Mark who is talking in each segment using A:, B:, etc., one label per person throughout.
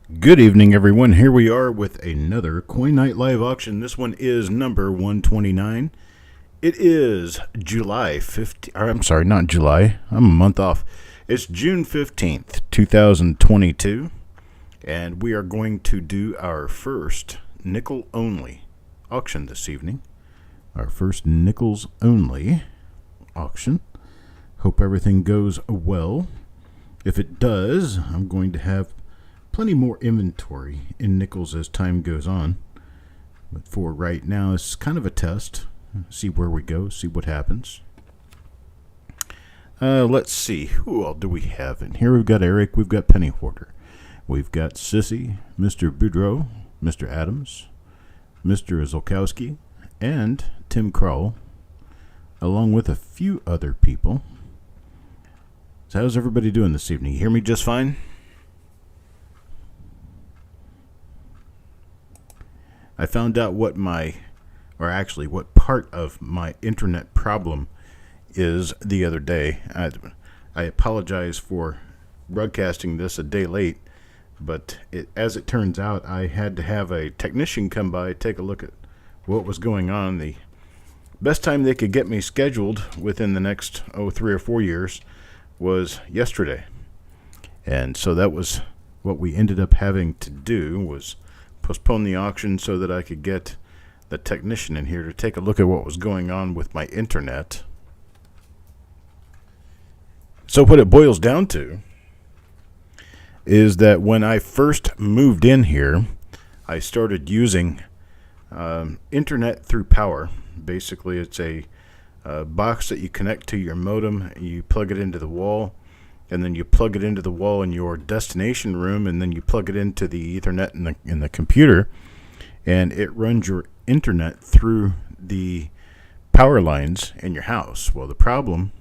A: Good evening, everyone. Here we are with another Coin Night Live auction. This one is number 129. It is July 15th. I'm sorry, not July. I'm a month off. It's June 15th, 2022. And we are going to do our first nickel-only auction this evening. Our first nickels-only auction. Hope everything goes well. If it does, I'm going to have plenty more inventory in nickels as time goes on. But for right now, it's kind of a test. See where we go, see what happens. Let's see. Who all do we have in here? We've got Eric, we've got Penny Hoarder. We've got Sissy, Mr. Boudreaux, Mr. Adams, Mr. Zolkowski, and Tim Kroll, along with a few other people. So how's everybody doing this evening? You hear me just fine? I found out what part of my internet problem is the other day. I apologize for broadcasting this a day late, but as it turns out, I had to have a technician come by, take a look at what was going on. The best time they could get me scheduled within the next 3 or 4 years was yesterday. And so that was what we ended up having to do, was postpone the auction so that I could get the technician in here to take a look at what was going on with my internet. So what it boils down to is that when I first moved in here, I started using internet through power. Basically, it's a box that you connect to your modem, you plug it into the wall, and then you plug it into the wall in your destination room, and then you plug it into the Ethernet in the computer, and it runs your internet through the power lines in your house. Well, the problem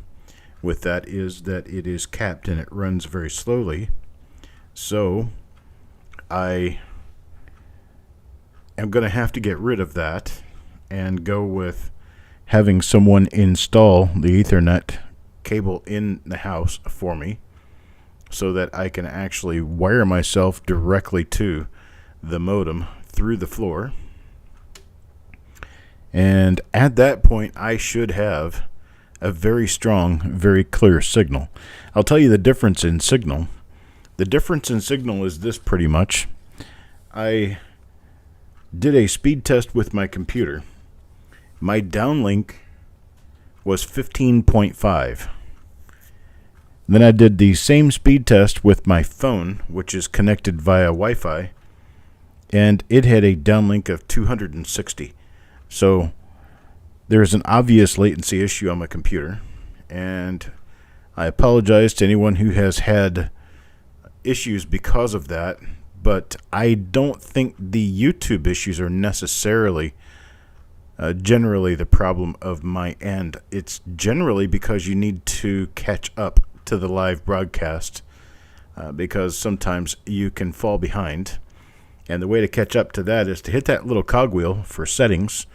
A: with that is that it is capped and it runs very slowly. So I am going to have to get rid of that and go with having someone install the Ethernet cable in the house for me so that I can actually wire myself directly to the modem through the floor. And at that point, I should have a very strong, very clear signal. I'll tell you the difference in signal. The difference in signal is this pretty much. I did a speed test with my computer. My downlink was 15.5. Then I did the same speed test with my phone, which is connected via Wi-Fi, and it had a downlink of 260. So there's an obvious latency issue on my computer, and I apologize to anyone who has had issues because of that, but I don't think the YouTube issues are necessarily generally the problem of my end. It's generally because you need to catch up to the live broadcast because sometimes you can fall behind. And the way to catch up to that is to hit that little cogwheel for settings,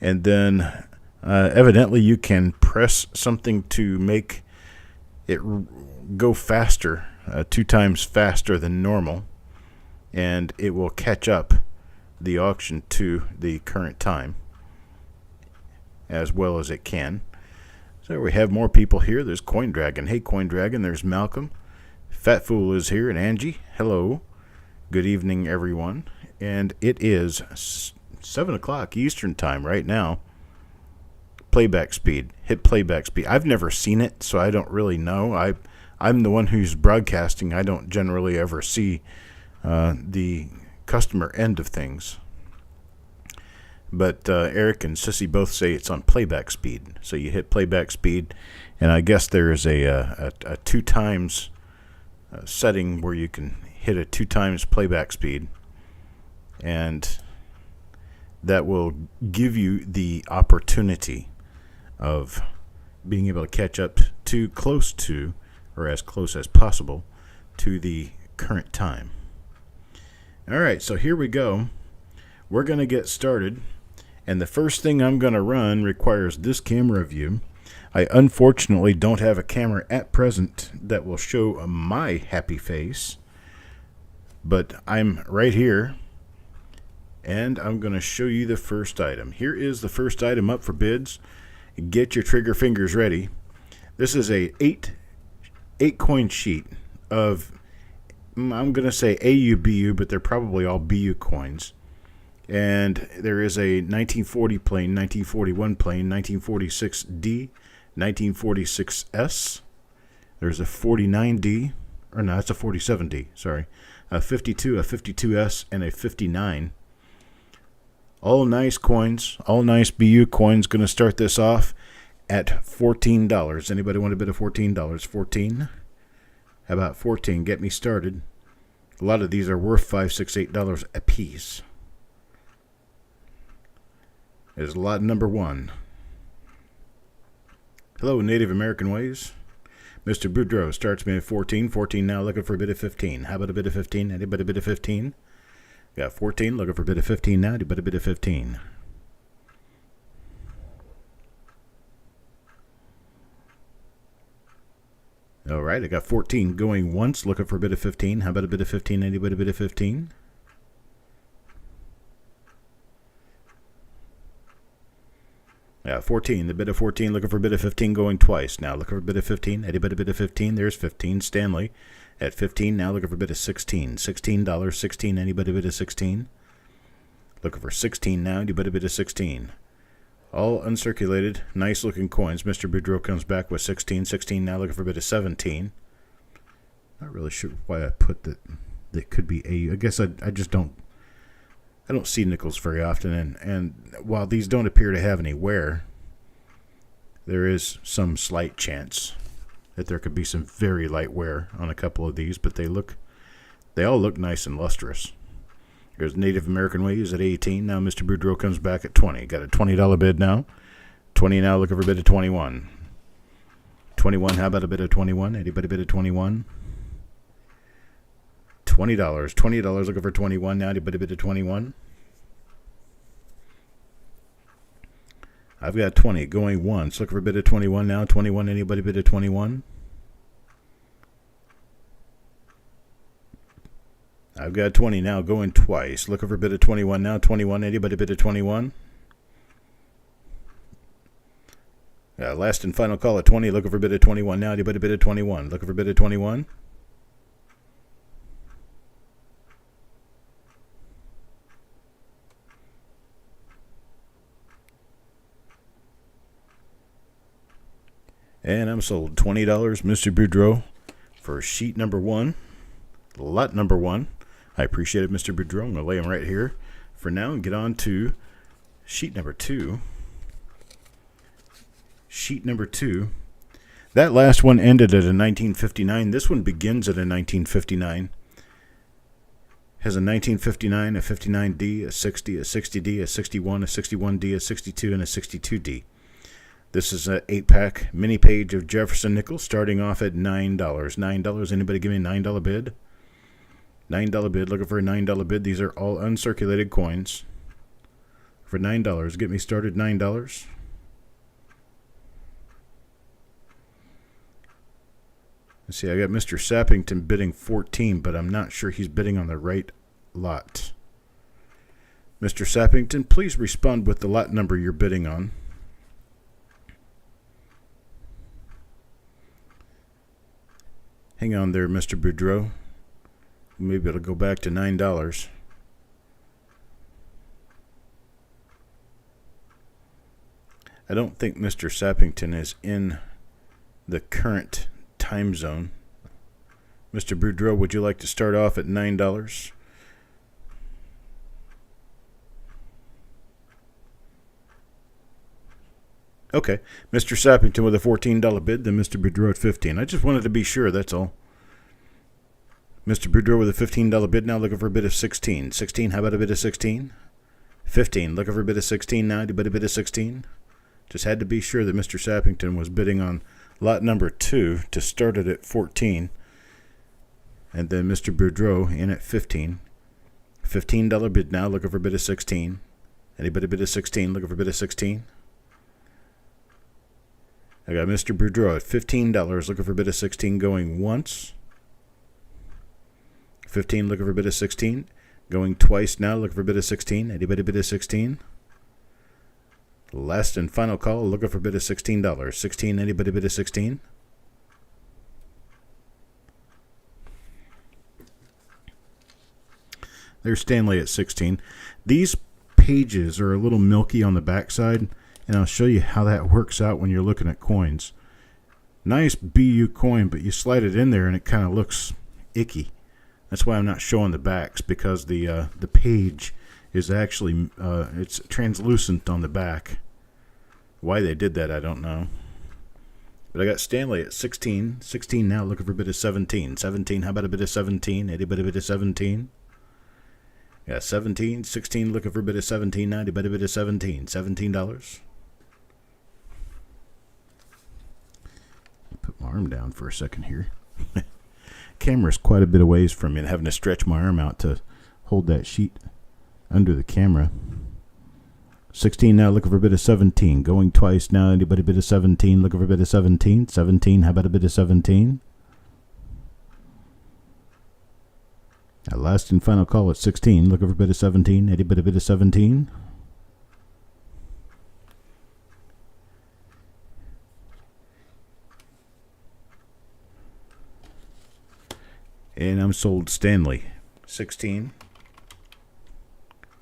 A: and then evidently you can press something to make it go faster, 2 times faster than normal, and it will catch up the auction to the current time as well as it can. So we have more people here. There's Coin Dragon. Hey, Coin Dragon. There's Malcolm. Fat Fool is here, and Angie. Hello. Good evening, everyone. And it is 7 o'clock Eastern time right now. Playback speed. Hit playback speed. I've never seen it, so I don't really know. I'm the one who's broadcasting. I don't generally ever see the customer end of things. But Eric and Sissy both say it's on playback speed. So you hit playback speed, and I guess there is a 2 times setting where you can hit a 2 times playback speed, and that will give you the opportunity of being able to catch up to close to, or as close as possible, to the current time. All right, so here we go. We're going to get started. And the first thing I'm going to run requires this camera view. I unfortunately don't have a camera at present that will show my happy face. But I'm right here, and I'm going to show you the first item. Here is the first item up for bids. Get your trigger fingers ready. This is a eight coin sheet of, I'm going to say AU, BU, but they're probably all BU coins. And there is a 1940 plane, 1941 plane, 1946D, 1946S. There's a 49D, or no, that's a 47D, sorry. A 52, a 52S, and a 59. All nice coins, all nice BU coins. Going to start this off at $14. Anybody want to bid of $14? 14? How about 14? Get me started. A lot of these are worth $5, $6, $8 a piece. There's lot number 1. Hello, Native American Ways. Mr. Boudreau starts me at 14. 14 now, looking for a bid of 15. How about a bid of 15? Anybody bid of 15? Got 14, looking for a bid of 15 now. Anybody bid of 15? All right, I got 14 going once, looking for a bid of 15. How about a bid of 15? Anybody bid of 15? Yeah, 14. The bid of 14, looking for a bid of 15 going twice. Now looking for a bid of 15. Anybody bid of 15? There's 15. Stanley at 15. Now looking for a bid of 16. $16. 16. Anybody bid of 16? Looking for 16 now. Anybody bid of 16? All uncirculated, nice looking coins. Mr. Boudreau comes back with 16. 16 now, looking for a bid of 17. Not really sure why I put that. That could be AU. I guess I just don't. I don't see nickels very often, and while these don't appear to have any wear, there is some slight chance that there could be some very light wear on a couple of these, but they all look nice and lustrous. There's Native American Ways at 18. Now Mr. Boudreau comes back at 20. Got a $20 bid now. 20 now, looking for a bid of 21. 21, how about a bid of 21? Anybody bid of 21? $20. $20 looking for 21 now. Anybody bid of 21? I've got 20 going once. Looking for a bid of 21 now. 21, anybody bid of 21? I've got 20 now going twice. Looking for a bid of 21 now. 21, anybody bid of 21? Last and final call at 20. Looking for a bid of 21 now. Anybody bid of 21? Looking for a bid of 21? And I'm sold. $20, Mr. Boudreau, for sheet number 1, lot number 1. I appreciate it, Mr. Boudreau. I'm going to lay them right here for now and get on to sheet number 2. Sheet number 2. That last one ended at a 1959. This one begins at a 1959. Has a 1959, a 59D, a 60, a 60D, a 61, a 61D, a 62, and a 62D. This is an 8-pack mini page of Jefferson nickel starting off at $9. $9. Anybody give me a $9 bid? $9 bid. Looking for a $9 bid. These are all uncirculated coins. For $9. Get me started. $9. Let's see. I got Mr. Sappington bidding 14, but I'm not sure he's bidding on the right lot. Mr. Sappington, please respond with the lot number you're bidding on. Hang on there, Mr. Boudreau. Maybe it'll go back to $9. I don't think Mr. Sappington is in the current time zone. Mr. Boudreau, would you like to start off at $9? Okay, Mr. Sappington with a $14 bid, then Mr. Boudreau at $15. I just wanted to be sure, that's all. Mr. Boudreau with a $15 bid now, looking for a bid of 16. 16, how about a bid of 16? 15, looking for a bid of 16 now, do you bid a bid of 16? Just had to be sure that Mr. Sappington was bidding on lot number 2 to start it at 14. And then Mr. Boudreau in at 15. $15 bid now, looking for a bid of 16. Anybody bid of 16, looking for a bid of 16? I got Mr. Boudreau at $15, looking for a bid of 16 going once. 15, looking for a bid of 16. Going twice now, looking for a bid of 16. Anybody bid of 16? Last and final call, looking for a bid of $16. 16, anybody bid of 16? There's Stanley at 16. These pages are a little milky on the backside, and I'll show you how that works out when you're looking at coins. Nice BU coin, but you slide it in there and it kind of looks icky. That's why I'm not showing the backs, because the page is actually it's translucent on the back. Why they did that, I don't know. But I got Stanley at 16. 16 now, looking for a bid of 17. 17, how about a bid of 17? Anybody bid of 17? Yeah, 17. 16, looking for a bid of 17 now. Anybody bid of 17? $17. Put my arm down for a second here. Camera's quite a bit of ways from me, and having to stretch my arm out to hold that sheet under the camera. 16 now, looking for a bid of 17. Going twice now. Anybody bid of 17? Looking for a bid of 17. 17, how about a bid of 17? At last and final call at 16. Looking for a bid of 17. Anybody bid of 17? And I'm sold Stanley. 16.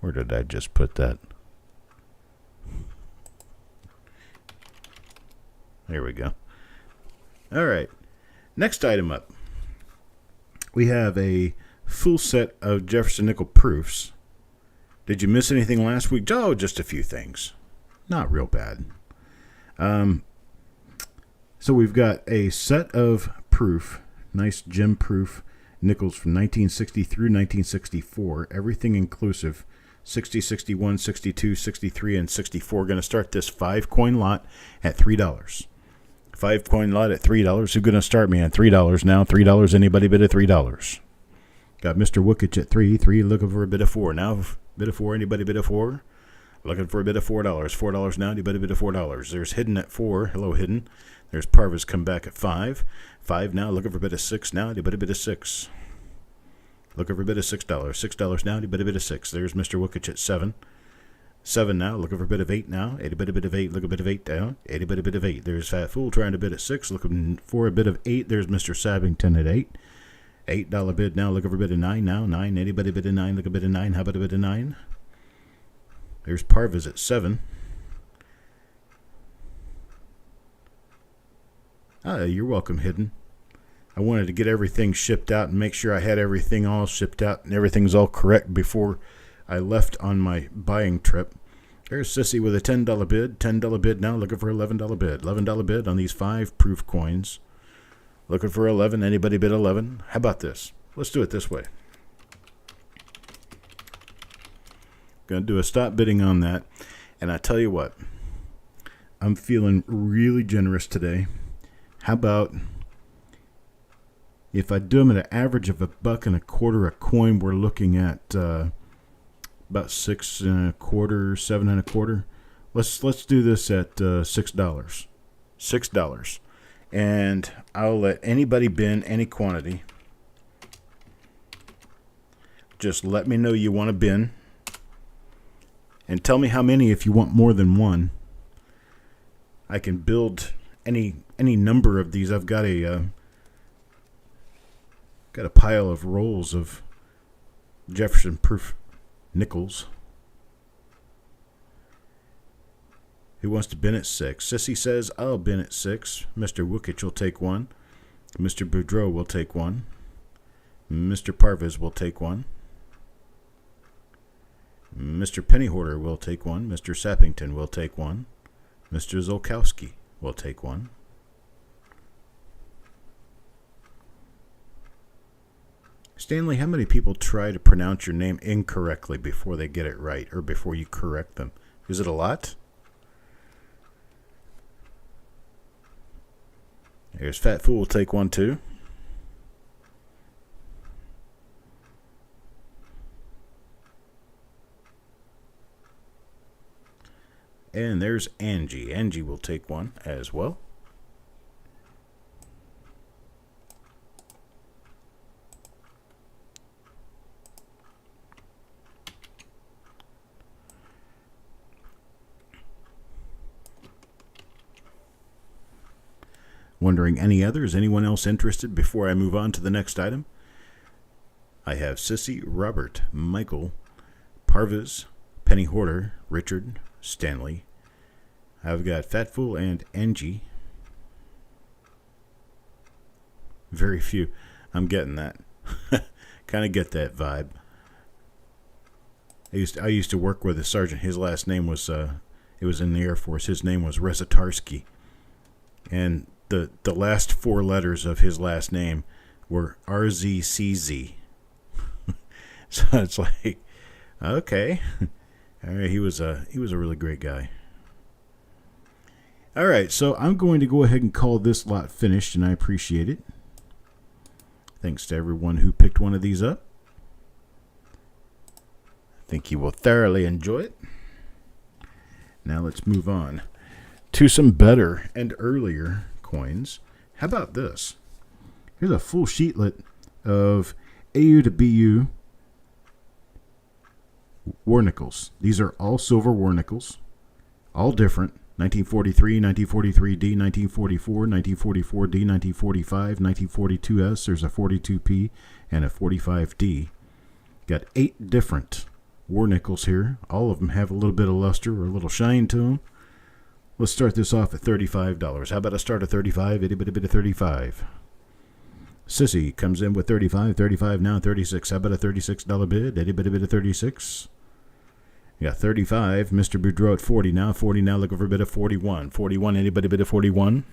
A: Where did I just put that? There we go. All right. Next item up. We have a full set of Jefferson nickel proofs. Did you miss anything last week? Oh, just a few things. Not real bad. So we've got a set of proof, nice gem proof nickels from 1960 through 1964, everything inclusive. 60, 61, 62, 63, and 64. Going to start this 5-coin lot at $3. 5-coin lot at $3. Who's going to start me at $3 now? $3. Anybody bid of $3? Got Mr. Wookich at 3. 3 looking for a bid of 4. Now, bid of 4. Anybody bid of 4? Looking for a bid of $4. $4 now. Anybody bid of $4? There's Hidden at 4. Hello, Hidden. There's Parva's come back at 5. 5 now. Looking for a bid of 6 now. Anybody bid of 6? Looking for a bid of $6. $6 now. Anybody bid of 6? There's Mr. Wookich at 7. 7 now. Looking for a bid of 8 now. Anybody bid of 8? Look a bid of 8 down. Anybody bid of 8? There's Fat Fool trying to bid at 6. Looking for a bid of 8. There's Mr. Sabbington at 8. $8 bid now. Looking for a bid of 9 now. 9. Anybody bid of 9? Look a bid of 9. How about a bid of 9? There's Parva's at 7. You're welcome, Hidden. I wanted to get everything shipped out and make sure I had everything all shipped out and everything's all correct before I left on my buying trip. There's Sissy with a $10 bid. $10 bid now, looking for $11 bid. $11 bid on these 5 proof coins. Looking for 11. Anybody bid 11? How about this? Let's do it this way. Going to do a stop bidding on that. And I tell you what, I'm feeling really generous today. How about if I do them at an average of $1.25 a coin, we're looking at about 6 1/4, 7 1/4. Let's do this at $6. $6. And I'll let anybody bin any quantity. Just let me know you want to bin. And tell me how many if you want more than one. I can build any number of these. I've got a pile of rolls of Jefferson proof nickels. Who wants to bin at 6? Sissy says, I'll bin at 6. Mr. Wookich will take 1. Mr. Boudreau will take 1. Mr. Parvez will take 1. Mr. Pennyhoarder will take 1. Mr. Sappington will take 1. Mr. Zolkowski will take 1. Stanley, how many people try to pronounce your name incorrectly before they get it right or before you correct them? Is it a lot? There's Fat Fool will take 1 too. And there's Angie. Angie will take 1 as well. Wondering any others? Anyone else interested before I move on to the next item? I have Sissy, Robert, Michael, Parviz, Penny Hoarder, Richard, Stanley. I've got Fatful and Angie. Very few. I'm getting that. Kind of get that vibe. I used to work with a sergeant. His last name was, it was in the Air Force. His name was Resetarsky. And the last four letters of his last name were RZCZ. So it's like, okay. All right, he was a really great guy. All right, so I'm going to go ahead and call this lot finished, and I appreciate it. Thanks to everyone who picked one of these up. I think you will thoroughly enjoy it. Now let's move on to some better and earlier coins. How about this? Here's a full sheetlet of AU to BU war nickels. These are all silver war nickels, all different. 1943, 1943D, 1944, 1944D, 1945, 1942S. There's a 42P and a 45D. Got 8 different war nickels here. All of them have a little bit of luster or a little shine to them. Let's start this off at $35. How about I start at 35? Itty bitty bit of 35. Sissy comes in with 35. 35 now, 36. How about a $36 bid? Itty bitty bit of 36. You got 35. Mr. Boudreau at 40 now. 40 now, looking for a bid of 41. 41, anybody bid of 41?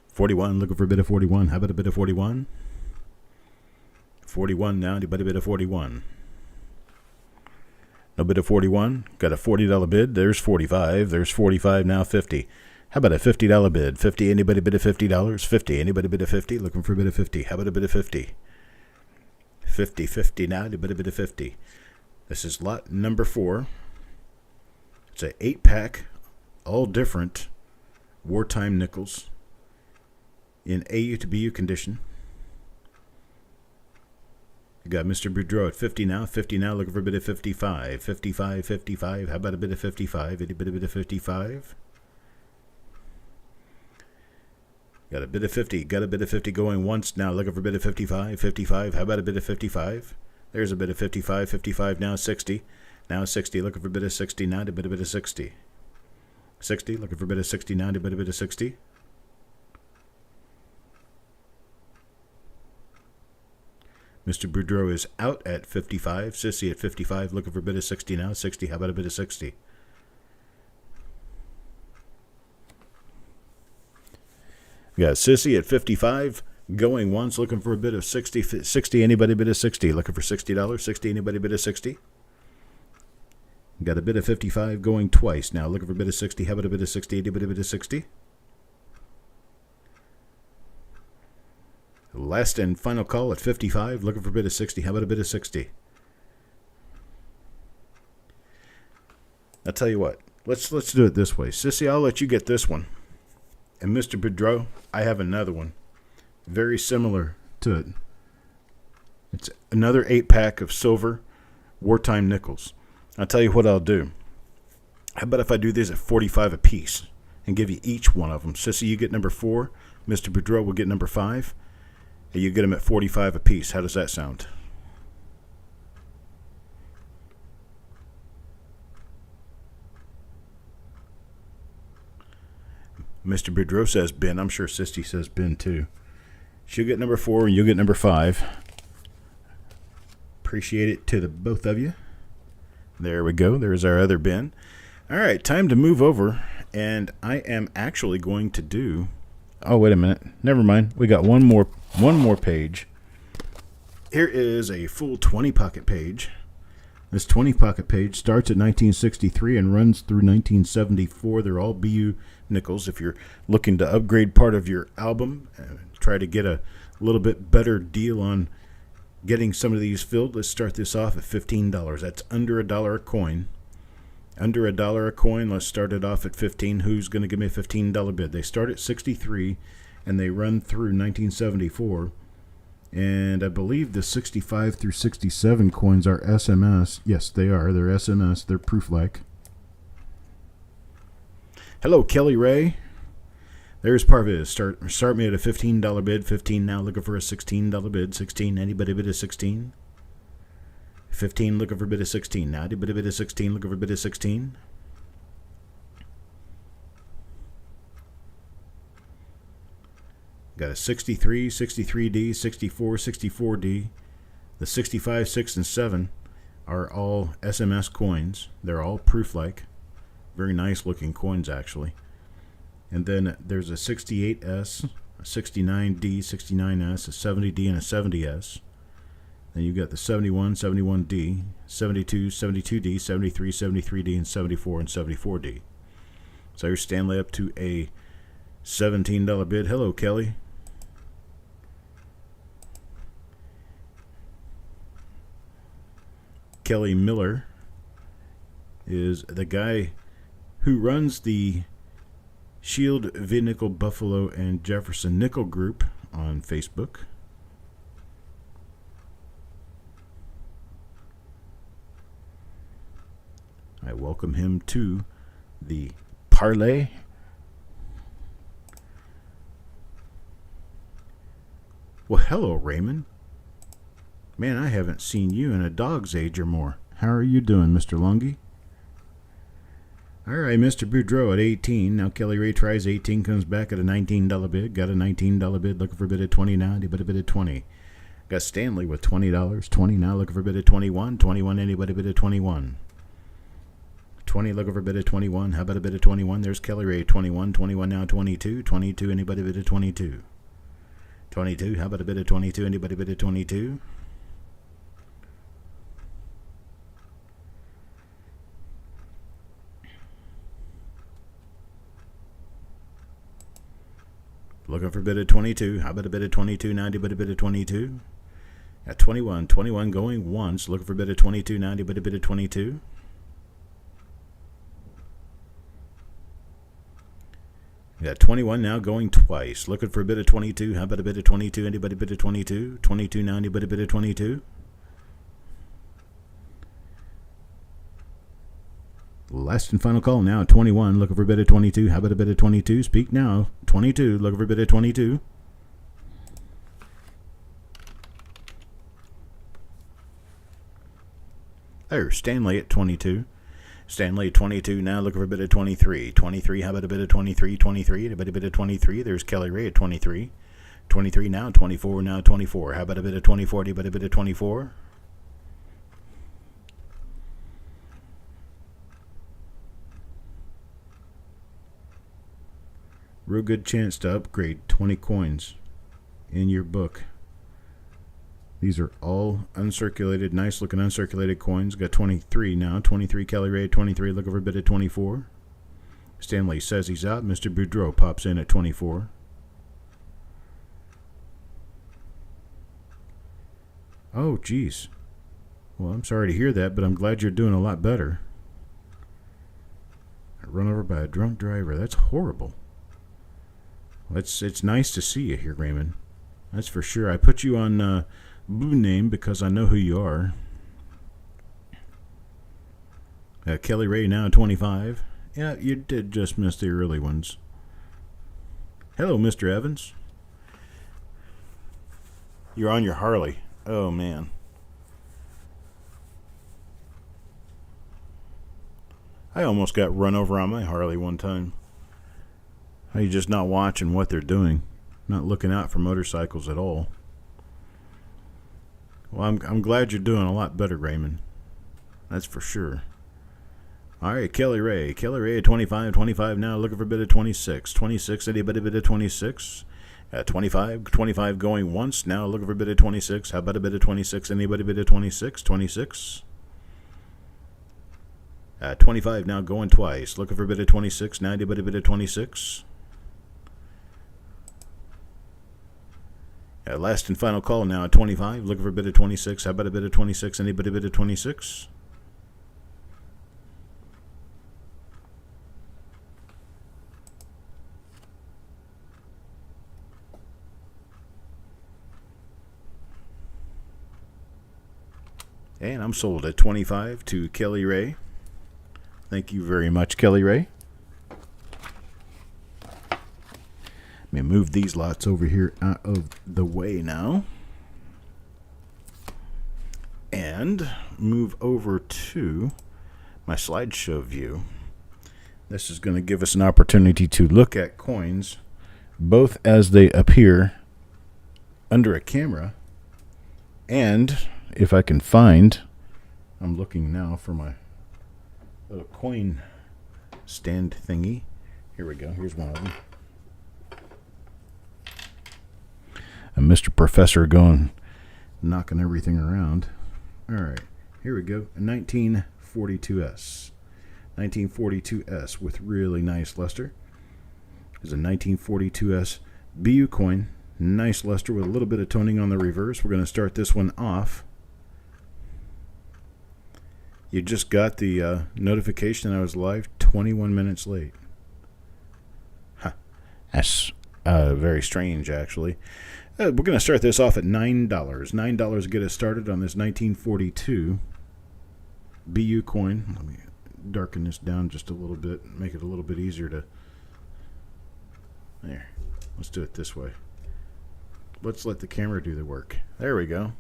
A: 41, looking for a bid of 41. How about a bid of 41? 41 now, anybody bid of 41? No bid of 41. Got a $40 bid. There's 45. There's 45 now, 50. How about a $50 bid? 50, anybody bid of $50? 50, anybody bid of 50? Looking for a bid of 50. How about a bid of 50? 50, 50 now, anybody bid of 50? This is lot number 4. It's an 8-pack, all different wartime nickels in AU to BU condition. You got Mr. Boudreau at 50 now. 50 now, looking for a bid of 55. 55, 55. How about a bid of 55? Any bit of 55? Got a bid of 50. Got a bid of 50 going once now, looking for a bid of 55. 55. How about a bid of 55? There's a bit of 55, 55 now, 60. Now 60, looking for a bit of 60 now, a bit of 60. 60, looking for a bit of 60 now, a bit of 60. Mr. Boudreau is out at 55. Sissy at 55, looking for a bit of 60 now. 60, how about a bit of 60? We got Sissy at 55. Going once, looking for a bid of 60. 60, anybody bid of 60? Looking for $60. 60, anybody bid of 60? Got a bid of 55 going twice now. Looking for a bid of 60. How about a bid of 60? Anybody bid of 60? Last and final call at 55. Looking for a bid of 60. How about a bid of 60? I'll tell you what. Let's do it this way. Sissy, I'll let you get this one. And Mr. Boudreau, I have another one. Very similar to it. It's another 8-pack of silver wartime nickels. I'll tell you what I'll do. How about if I do these at 45 apiece and give you each one of them? Sissy, you get number 4. Mr. Boudreau will get number 5. And you get them at 45 apiece. How does that sound? Mr. Boudreau says bin. I'm sure Sissy says bin too. She'll get number 4 and you'll get number 5. Appreciate it to the both of you. There we go. There's our other bin. All right, time to move over. And I am actually going to do... Oh, wait a minute. Never mind. We got one more page. Here is a full 20 pocket page. This 20 pocket page starts at 1963 and runs through 1974. They're all BU nickels. If you're looking to upgrade part of your album, try to get a little bit better deal on getting some of these filled, let's start this off at $15. That's under $1 a coin. Under $1 a coin, let's start it off at 15. Who's going to give me a $15 bid? They start at 63 and they run through 1974. And I believe the 65 through 67 coins are SMS. Yes, they are. They're SMS. They're proof-like. Hello, Kelly Ray. There's Parviz. Start me at a $15 bid. 15 now, looking for a $16 bid. 16, anybody bid a 16? 15, looking for a bid of 16. Now, anybody bid a 16, looking for a bid of 16? Got a 63, 63D, 64, 64D. The 65, 6, and 7 are all SMS coins. They're all proof-like. Very nice looking coins, actually. And then there's a 68S, a 69D, 69S, a 70D, and a 70S. Then you've got the 71, 71D, 72, 72D, 73, 73D, and 74 and 74D. So here's Stanley up to a $17 bid. Hello, Kelly. Kelly Miller is the guy who runs the Shield V Nickel Buffalo and Jefferson Nickel group on Facebook. I welcome him to the parlay. Well, hello, Raymond. Man, I haven't seen you in a dog's age or more. How are you doing, Mr. Lungy? All right, Mr. Boudreau at 18. Now Kelly Ray tries 18, comes back at a $19 bid. Got a $19 bid, looking for a bid of 20 now. Anybody bid of 20? Got Stanley with $20. 20 now, looking for a bid of 21. 21, anybody bid of 21? 20, looking for a bid of 21. How about a bid of 21? There's Kelly Ray, 21. 21 now, 22. 22, anybody bid of 22? 22, how about a bid of 22? Anybody bid of 22? Looking for a bid of 22. How about a bid of 22? 90, but a bid of 22. At 21. 21 going once. Looking for a bid of 22. 90, but a bid of 22. Got 21 now going twice. Looking for a bid of 22. How about a bid of 22? Anybody bid of 22? 22, 90, but a bid of 22. Last and final call now, 21, looking for a bid of 22. How about a bid of 22? Speak now. 22, looking for a bid of 22. There's Stanley at 22. Stanley at 22 now, looking for a bid of 23. 23, how about a bid of 23? 23, anybody bid of 23? There's Kelly Ray at 23. 23 now, 24 now, 24. How about a bid of 24? Anybody bid of 24? Real good chance to upgrade 20 coins in your book. These are all uncirculated, nice looking uncirculated coins. Got 23 now. 23 Kelly Ray, 23, looking for a bid at 24. Stanley says he's out. Mr. Boudreau pops in at 24. Oh, geez. Well, I'm sorry to hear that, but I'm glad you're doing a lot better. Run over by a drunk driver. That's horrible. It's nice to see you here, Raymond. That's for sure. I put you on Blue Name because I know who you are. Kelly Ray now 25. Yeah, you did just miss the early ones. Hello, Mr. Evans. You're on your Harley. Oh, man. I almost got run over on my Harley one time. Are you just not watching what they're doing? Not looking out for motorcycles at all. Well, I'm glad you're doing a lot better, Raymond. That's for sure. All right, Kelly Ray. Kelly Ray at 25. 25 now, looking for a bid of 26. 26, anybody bid of 26? 25. 25 going once. Now looking for a bid of 26. How about a bid of 26? Anybody bid of 26? 26. 25 now going twice. Looking for a bid of 26. Now anybody bid of 26? Last and final call now at 25. Looking for a bid of 26. How about a bid of 26? Anybody bid of 26? And I'm sold at 25 to Kelly Ray. Thank you very much, Kelly Ray. move these lots over here out of the way now. And move over to my slideshow view. This is going to give us an opportunity to look at coins both as they appear under a camera, and if I can find, I'm looking now for my little coin stand thingy. Here we go. Here's one of them. And Mr. Professor going, knocking everything around. All right, here we go. A 1942S. 1942S with really nice luster. There's a 1942S BU coin. Nice luster with a little bit of toning on the reverse. We're going to start this one off. You just got the notification I was live 21 minutes late. Huh. That's very strange, actually. We're going to start this off at $9. $9 to get us started on this 1942 BU coin. Let me darken this down just a little bit, make it a little bit easier to... There. Let's do it this way. Let's let the camera do the work. There we go.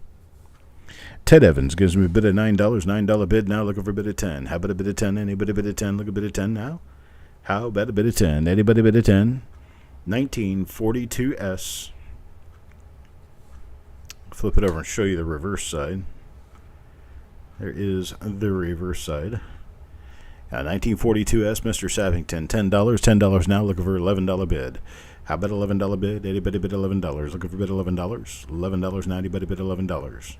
A: Ted Evans gives me a bid of $9. $9 bid now, looking for a bid of 10. How about a bid of 10? Anybody bid of 10? Look a bid of 10 now. How about a bid of 10? Anybody bid of 10? 1942S. Flip it over and show you the reverse side. There is the reverse side. 1942S, Mr. Savington, $10. $10 now, looking for $11 bid. How about $11 bid? Anybody bid $11? Looking for bid $11? $11 now, anybody bid $11?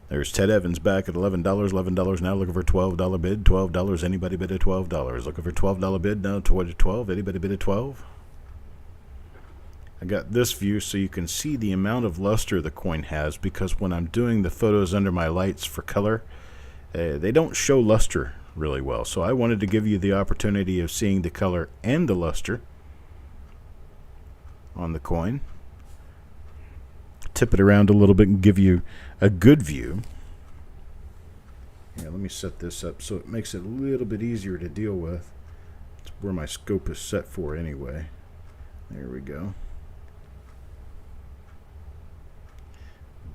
A: There's Ted Evans back at $11. $11 now, looking for $12 bid. $12, anybody bid at $12? Looking for $12 bid now, toward 12. Anybody bid at 12? I got this view so you can see the amount of luster the coin has, because when I'm doing the photos under my lights for color, they don't show luster really well. So I wanted to give you the opportunity of seeing the color and the luster on the coin. Tip it around a little bit and give you a good view. Yeah, let me set this up so it makes it a little bit easier to deal with. It's where my scope is set for anyway. There we go.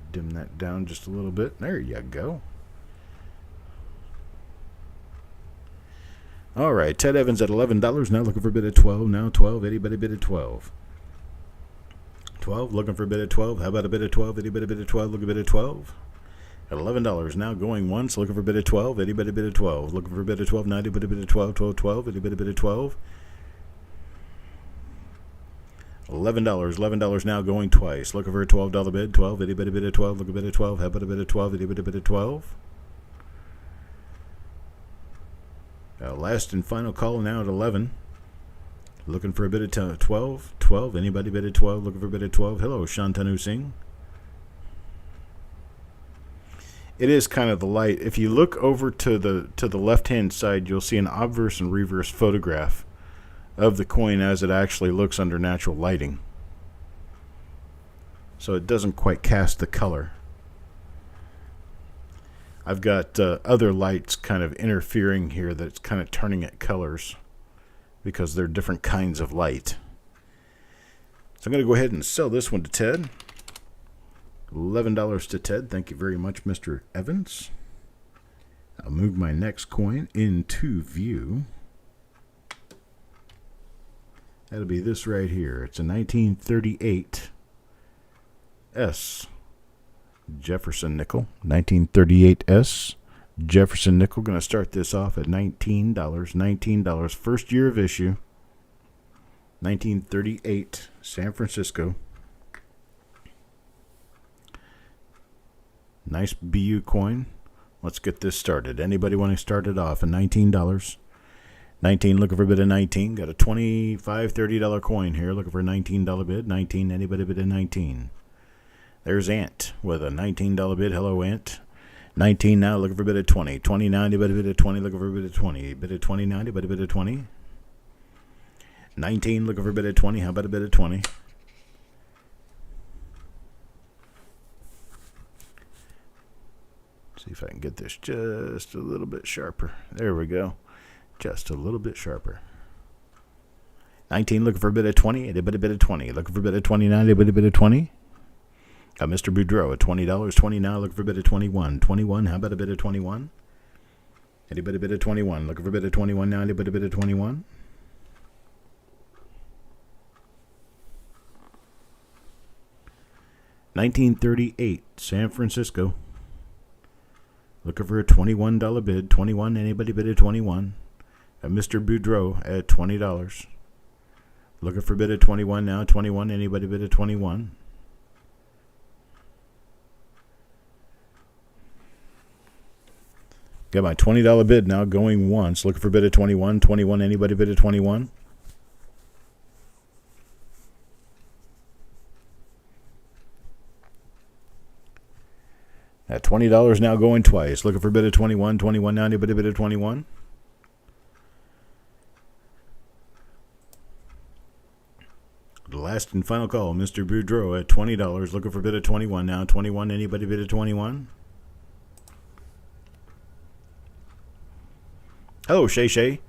A: Dim that down just a little bit. There you go. All right, Ted Evans at $11. Now looking for a bid of 12. Now 12. Anybody bid at 12? 12. Looking for a bid at 12. How about a bid at 12? Anybody bid at 12? Look a bid at 12. At $11. Now going once. Looking for a bid at 12. Anybody bid at 12? Looking for a bid at 12. 90. Bid a bid at 12. 12. 12. Anybody bid at 12? $11. $11 now going twice. Looking for a $12 bid. 12. Anybody bid at 12? Look a bid at 12. How about a bid at 12? Anybody bid at 12? Last and final call now at 11. Looking for a bid at 12. 12. Anybody bid at 12? Looking for a bid at 12. Hello, Shantanu Singh. It is kind of the light. If you look over to the left-hand side, you'll see an obverse and reverse photograph of the coin as it actually looks under natural lighting. So it doesn't quite cast the color. I've got other lights kind of interfering here that's kind of turning it colors because they're different kinds of light. So I'm going to go ahead and sell this one to Ted. $11 to Ted. Thank you very much, Mr. Evans. I'll move my next coin into view. That'll be this right here. It's a 1938 S Jefferson nickel. 1938 S Jefferson nickel. Going to start this off at $19. $19. First year of issue. 1938 San Francisco. Nice BU coin. Let's get this started. Anybody want to start it off at $19? 19, looking for a bid of 19. Got a $25, $30 coin here. Looking for a $19 bid. 19, anybody bid of 19? There's Ant with a $19 bid. Hello, Ant. 19 now, looking for a bid of 20. 29, anybody bid of 20? Looking for a bid of 20. Bid of 29, anybody bid of 20? 19, looking for a bid of 20. How about a bid of 20? See if I can get this just a little bit sharper. There we go. Just a little bit sharper. 19, looking for a bid of 20. A bit of 20. Looking for a bid of 29. A bit of 20. Got Mr. Boudreau at $20. 20 now. Looking for a bid of 21. 21. How about a bid of 21? Anybody bid of 21? Looking for a bid of 21 now. Anybody bid of 21? $19.38, San Francisco. Looking for a $21 bid. 21. Anybody bid of 21? Mr. Boudreau at $20. Looking for a bid of 21 now. 21. Anybody bid of 21? Got my $20 bid now going once. Looking for a bid of 21. 21. Anybody bid of 21? At $20 now going twice. Looking for a bid of 21. 21 now. Anybody bid of 21? The last and final call, Mr. Boudreau at $20. Looking for a bid of 21 now. 21. Anybody bid of 21? Hello, Shay Shay.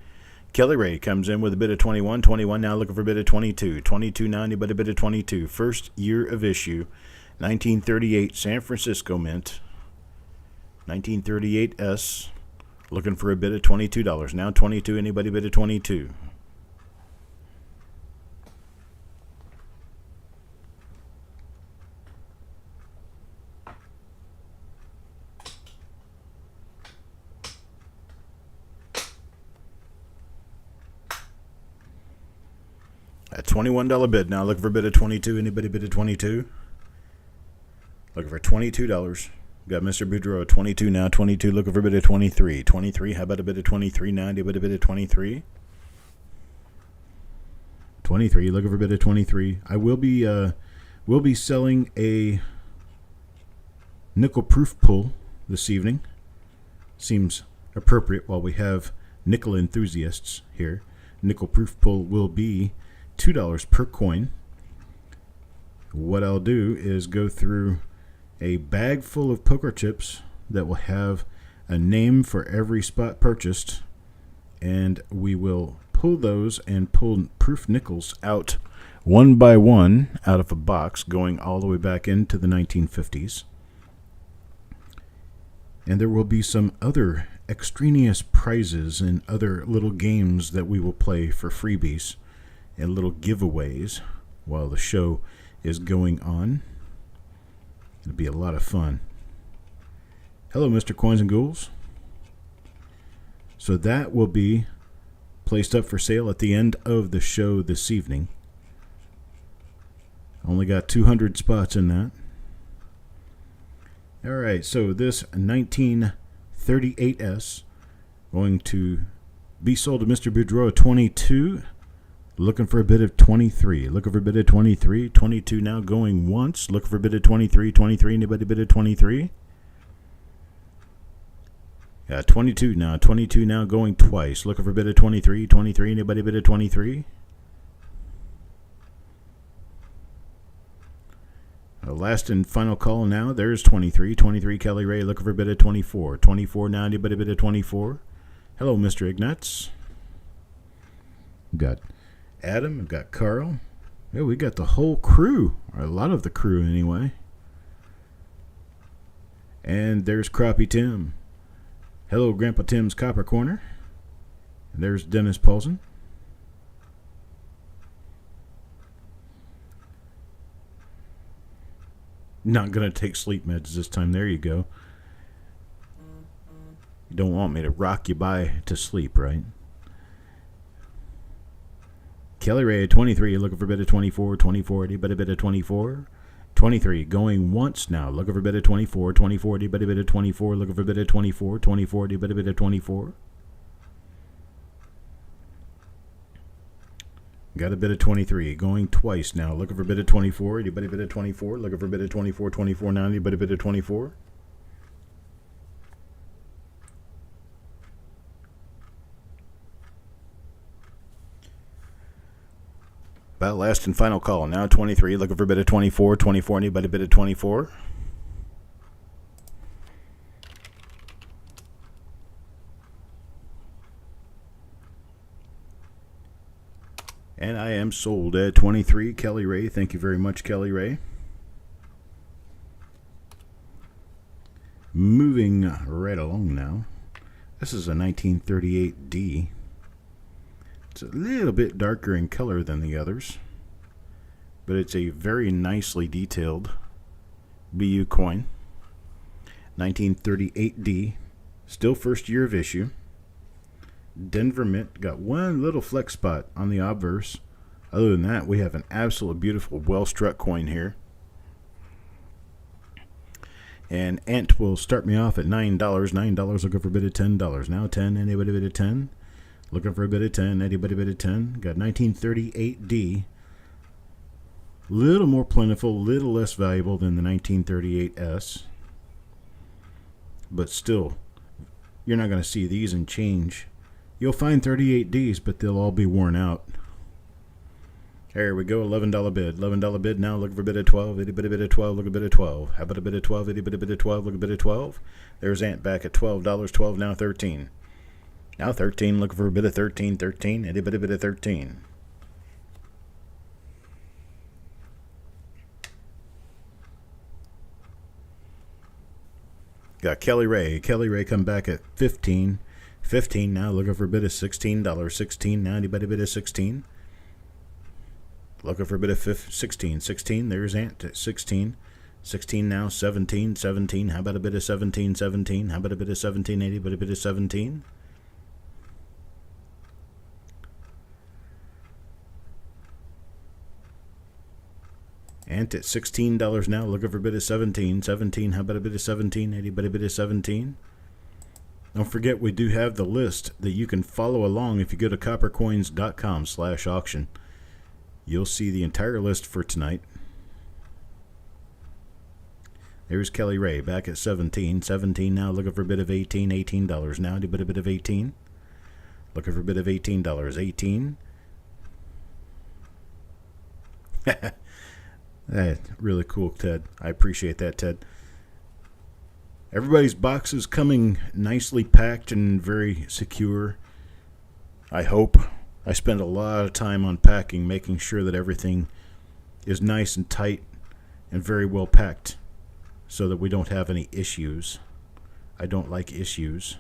A: Kelly Ray comes in with a bid of 21. 21 now looking for a bid of 22. 22 now, anybody bid of 22. First year of issue. 1938 San Francisco Mint. 1938S. Looking for a bid of $22. Now 22, anybody bid of 22. At $21 bid now, looking for a bid of 22. Anybody bid of 22? Looking for $22. Got Mr. Boudreau at 22 now. 22 looking for a bid of 23. 23. How about a bid of 23 now? Anybody bid of 23? 23 looking for a bid of 23. I will be selling a nickel proof pull this evening. Seems appropriate while we have nickel enthusiasts here. Nickel proof pull will be $2 per coin. What I'll do is go through a bag full of poker chips that will have a name for every spot purchased, and we will pull those and pull proof nickels out one by one out of a box going all the way back into the 1950s. And there will be some other extraneous prizes and other little games that we will play for freebies and little giveaways while the show is going on. It'll be a lot of fun. Hello, Mr. Coins and Ghouls. So that will be placed up for sale at the end of the show this evening. Only got 200 spots in that. All right, so this 1938S going to be sold to Mr. Boudreau at 22. Looking for a bid of 23. Looking for a bid of 23. 22 now going once. Looking for a bid of 23. 23. Anybody bid of 23? Yeah, 22 now. 22 now going twice. Looking for a bid of 23. 23. Anybody bid of 23? Last and final call now. There's 23. 23 Kelly Ray looking for a bid of 24. 24 now. Anybody bid of 24? Hello, Mr. Ignatz. Got Adam, we've got Carl. Yeah, we got the whole crew, or a lot of the crew anyway. And there's Crappie Tim. Hello, Grandpa Tim's Copper Corner. And there's Dennis Paulson. Not going to take sleep meds this time. There you go. You don't want me to rock you by to sleep, right? Kelly Ray at 23, looking for a bid of 24. 24, anybody bid of 24? 23, going once now, looking for a bid of 24. 24, anybody bid of 24? Looking for a bid of 24. 24, anybody bid of 24? Got a bid of 23, going twice now, looking for a bid of 24. Anybody bid of 24? Looking for a bid of 24. 24 now, anybody bid of 24? About last and final call. Now 23, looking for a bid of 24. 24, anybody bid of 24? And I am sold at 23. Kelly Ray. Thank you very much, Kelly Ray. Moving right along now. This is a 1938D. It's a little bit darker in color than the others, but it's a very nicely detailed BU coin. 1938D. Still first year of issue. Denver Mint. Got one little flex spot on the obverse. Other than that, we have an absolutely beautiful, well-struck coin here. And Ant will start me off at $9. $9 looking for a bid of $10. Now 10. Anybody bid of 10? Looking for a bid of 10. Anybody bid of 10? Got 1938D. Little more plentiful, little less valuable than the 1938S. But still, you're not going to see these and change. You'll find 38Ds, but they'll all be worn out. Here we go, $11 bid. $11 bid now, looking for a bid of 12. Itty bitty bid of 12, look a bid of 12. How about a bid of 12? Itty bitty bid of 12, look a bid of 12. There's Ant back at $12. 12 now 13. Now 13, looking for a bid of 13. 13, itty bitty bid of 13. Got Kelly Ray. Kelly Ray come back at 15. 15 now, looking for a bid of $16. 16 now, anybody bid of 16? Looking for a bit of 16. 16, there's Ant at 16. 16 now, 17. 17, how about a bit of 17? 17, how about a bit of 17? Anybody bid of 17? Ant at $16 now, looking for a bit of 17. 17, how about a bit of 17? Anybody bid of 17? Don't forget, we do have the list that you can follow along if you go to coppercoins.com/auction. You'll see the entire list for tonight. There's Kelly Ray back at 17. 17 now, looking for a bit of 18. $18 now, a bit of 18. Looking for a bit of $18. 18. That's really cool, Ted. I appreciate that, Ted. Everybody's box is coming nicely packed and very secure. I hope. I spend a lot of time unpacking, making sure that everything is nice and tight and very well packed so that we don't have any issues. I don't like issues.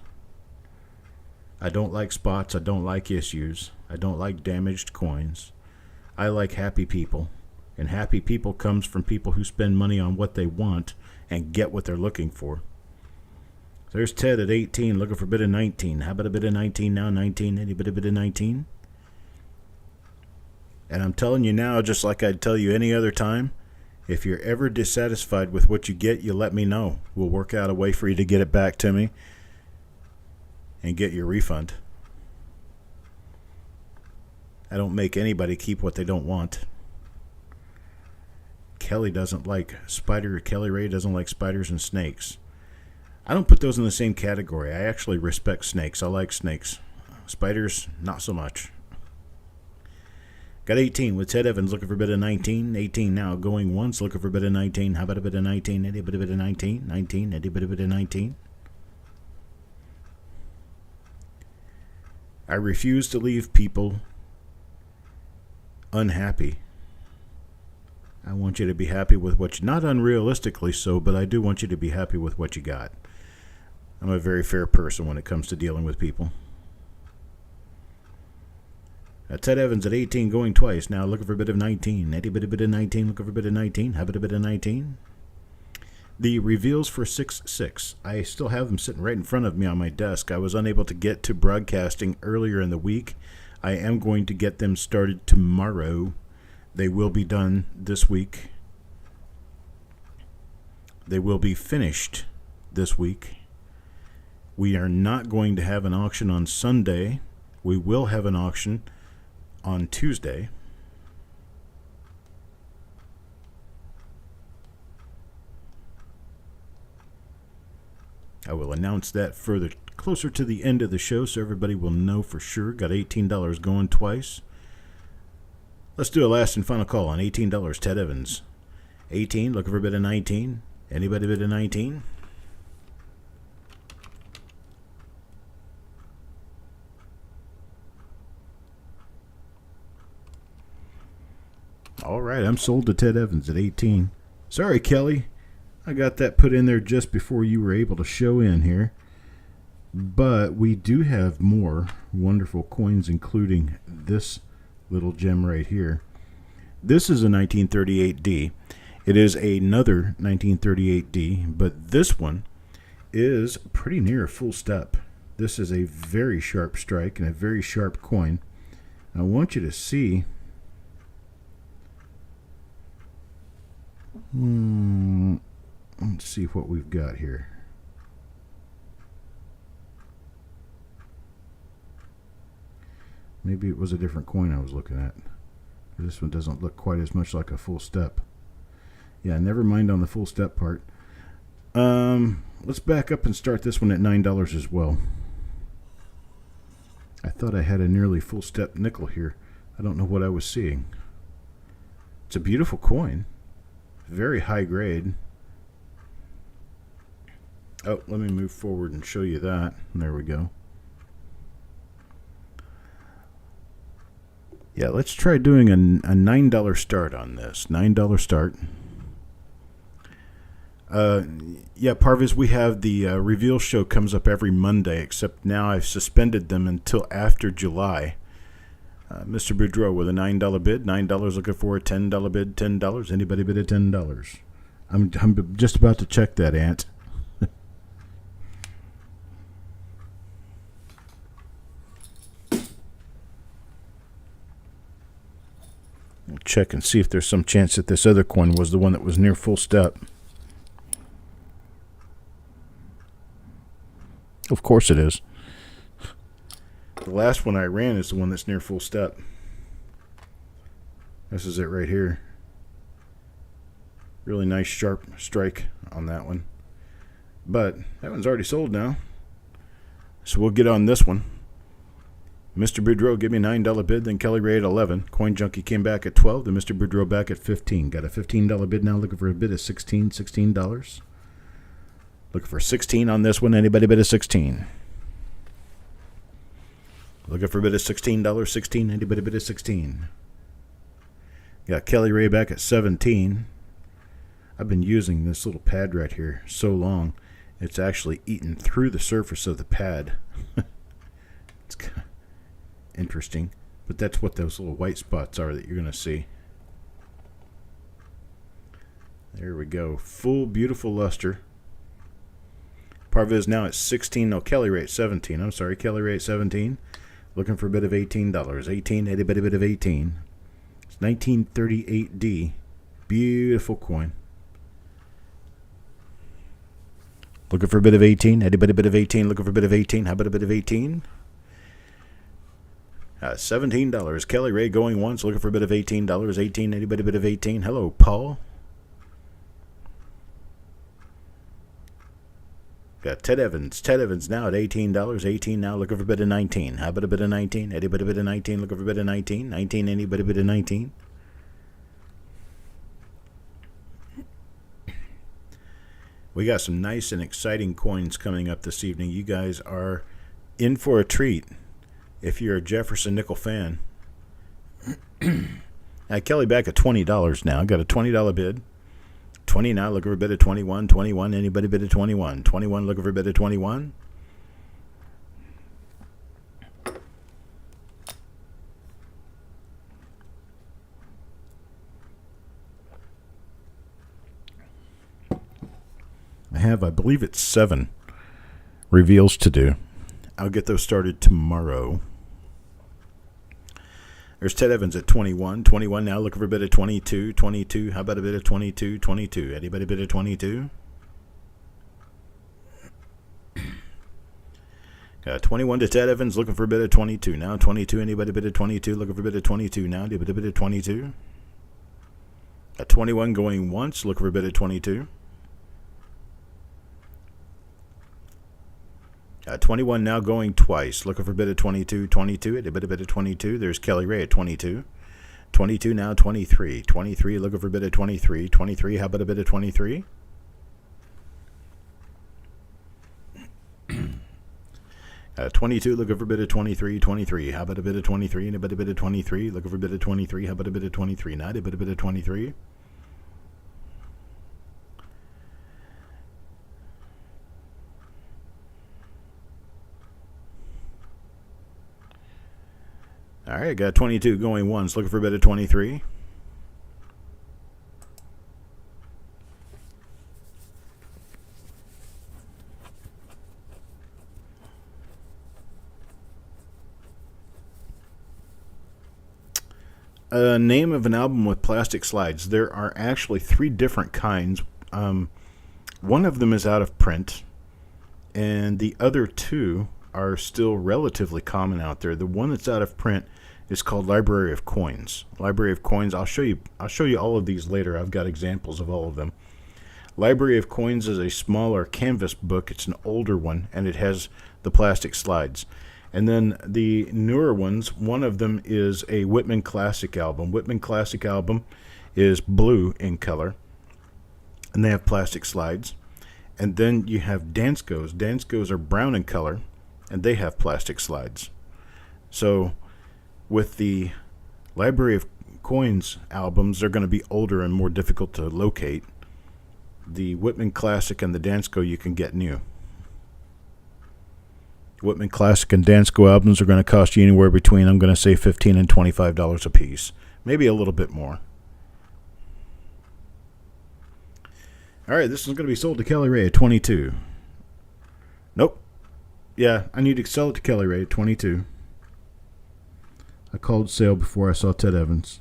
A: I don't like spots. I don't like issues. I don't like damaged coins. I like happy people. And happy people comes from people who spend money on what they want and get what they're looking for. There's Ted at 18, looking for a bit of 19. How about a bit of 19 now? 19, any bit of 19? And I'm telling you now, just like I'd tell you any other time, if you're ever dissatisfied with what you get, you let me know. We'll work out a way for you to get it back to me and get your refund. I don't make anybody keep what they don't want. Kelly doesn't like Kelly Ray doesn't like spiders and snakes. I don't put those in the same category. I actually respect snakes. I like snakes. Spiders, not so much. Got 18 with Ted Evans looking for a bit of 19. 18 now going once, looking for a bit of 19. How about a bit of 19? Any bit of 19? 19, any bit of 19? I refuse to leave people unhappy. I want you to be happy with what you, not unrealistically so, but I do want you to be happy with what you got. I'm a very fair person when it comes to dealing with people. Ted Evans at 18 going twice. Now looking for a bit of 19. Any bit of 19, looking for a bit of 19. How about a bit of 19? The reveals for 6/6. I still have them sitting right in front of me on my desk. I was unable to get to broadcasting earlier in the week. I am going to get them started tomorrow. They will be done this week. They will be finished this week. We are not going to have an auction on Sunday. We will have an auction on Tuesday. I will announce that further closer to the end of the show so everybody will know for sure. Got $18 going twice. Let's do a last and final call on $18. Ted Evans. 18, looking for a bit of 19. Anybody bid of 19? All right, I'm sold to Ted Evans at 18. Sorry, Kelly. I got that put in there just before you were able to show in here. But we do have more wonderful coins, including this little gem right here. This is a 1938D. It is another 1938D, but this one is pretty near a full step. This is a very sharp strike and a very sharp coin. I want you to see. Let's see what we've got here. Maybe it was a different coin I was looking at. This one doesn't look quite as much like a full step. Yeah, never mind on the full step part. Let's back up and start this one at $9 as well. I thought I had a nearly full step nickel here. I don't know what I was seeing. It's a beautiful coin. Very high grade. Oh, let me move forward and show you that. There we go. Yeah, let's try doing a $9 start on this. $9 start. Yeah, Parviz, we have the reveal show comes up every Monday, except now I've suspended them until after July. Mr. Boudreau with a $9 bid. $9 looking for a $10 bid. $10. Anybody bid at $10? I'm just about to check that, Ant. We'll check and see if there's some chance that this other coin was the one that was near full step. Of course it is. The last one I ran is the one that's near full step. This is it right here. Really nice sharp strike on that one. But that one's already sold now. So we'll get on this one. Mr. Boudreau, give me a $9 bid, then Kelly Ray at 11. Coin Junkie came back at 12, then Mr. Boudreau back at 15. Got a $15 bid now, looking for a bid of $16. Looking for 16 on this one. Anybody bid a 16? Looking for a bid of $16. 16. Anybody bid a 16? Got Kelly Ray back at 17. I've been using this little pad right here so long, it's actually eaten through the surface of the pad. It's kind of interesting, but that's what those little white spots are that you're going to see. There we go. Full, beautiful luster. Parviz now at 16. No, Kelly Ray at 17. I'm sorry, Kelly Ray at 17. Looking for a bid of $18. 18. Anybody bid of 18? It's 1938D. Beautiful coin. Looking for a bid of 18. Anybody bid of 18? Looking for a bid of 18. How about a bid of 18? $17. Kelly Ray going once. Looking for a bid of $18. 18. Anybody bid of 18? Hello, Paul. Got Ted Evans. Ted Evans now at $18. 18 now. Looking for a bid of 19. How about a bid of 19? Anybody bid of 19? Looking for a bid of 19. 19. Anybody bid of 19? We got some nice and exciting coins coming up this evening. You guys are in for a treat if you're a Jefferson Nickel fan. Kelly back at $20 now. Got a $20 bid. 20 now, looking for a bid of 21. 21, anybody bid of 21? 21, looking for a bid of 21. I believe it's 7 reveals to do. I'll get those started tomorrow. There's Ted Evans at 21. 21 now, looking for a bid of 22. 22, how about a bid of 22? 22, anybody bid of 22? Got 21 to Ted Evans, looking for a bid of 22. Now 22, anybody bid of 22? Looking for a bid of 22 now, anybody bid of 22? Got 21 going once, looking for a bid of 22. 21 now going twice. Looking for a bid of 22. 22. A bit of 22. There's Kelly Ray at 22. 22 now 23. 23 looking for a bid of 23. 23. How about a bid of 23? 22, looking for a bit of 23, 23. How about a bit of 23 and a bit of 23? Looking for a bit of 23. How about a bit of 23? Not a bit of 23. All right, got 22 going once. Looking for a bit of 23. Name of an album with plastic slides. There are actually 3 different kinds. One of them is out of print, and the other 2 are still relatively common out there. The one that's out of print is called Library of Coins. Library of Coins. I'll show you all of these later. I've got examples of all of them. Library of Coins is a smaller canvas book. It's an older one, and it has the plastic slides. And then the newer ones, one of them is a Whitman Classic album. Whitman Classic album is blue in color, and they have plastic slides. And then you have Danskos. Danskos are brown in color, and they have plastic slides. So with the Library of Coins albums, they're going to be older and more difficult to locate. The Whitman Classic and the Dansko you can get new. Whitman Classic and Dansko albums are going to cost you anywhere between, I'm going to say, $15 and $25 a piece. Maybe a little bit more. All right, this is going to be sold to Kelly Ray at 22. Nope. Yeah, I need to sell it to Kelly Ray at 22. I called sale before I saw Ted Evans,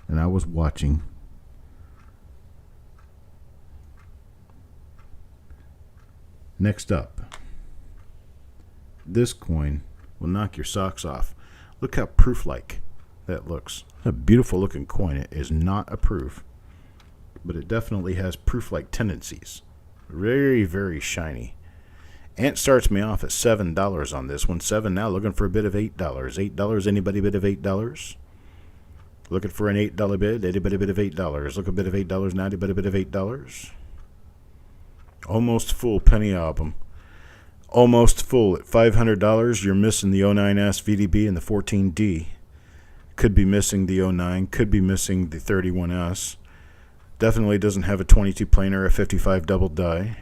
A: and I was watching. Next up. This coin will knock your socks off. Look how proof-like that looks. A beautiful looking coin. It is not a proof, but it definitely has proof-like tendencies. Very, very shiny. Ant starts me off at $7 on this one. 7 now, looking for a bid of $8. $8, anybody bid of $8? Looking for an $8 bid, anybody bid of $8? Look a bid of $8 now, anybody bid of $8? Almost full penny album. Almost full at $500. You're missing the 09S VDB and the 14D. Could be missing the 09. Could be missing the 31S. Definitely doesn't have a 22 planar or a 55 double die.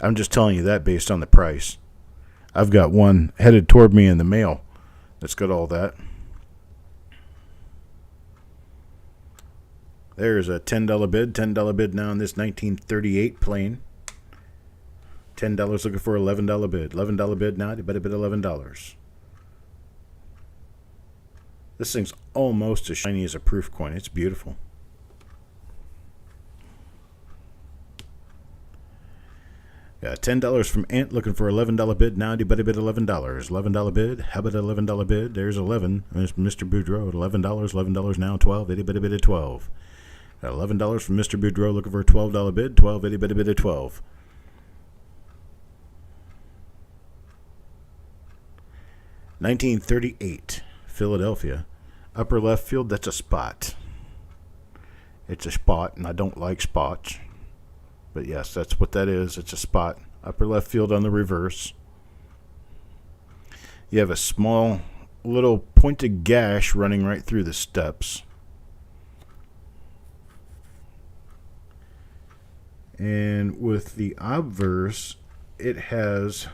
A: I'm just telling you that based on the price. I've got one headed toward me in the mail that's got all that. There's a $10 bid. $10 bid now on this 1938 plane. $10 looking for $11 bid. $11 bid now. You better bid $11. This thing's almost as shiny as a proof coin. It's beautiful. Got $10 from Ant looking for $11 bid now. You better bid $11. $11 bid. How about $11 bid? There's 11. There's Mr. Boudreaux. $11. $11 now. 12. You better bid at 12. Got $11 from Mr. Boudreaux looking for a $12 bid. 12. You better bid at 12. 1938, Philadelphia. Upper left field, that's a spot. It's a spot, and I don't like spots. But yes, that's what that is. It's a spot. Upper left field on the reverse. You have a small little pointed gash running right through the steps. And with the obverse, it has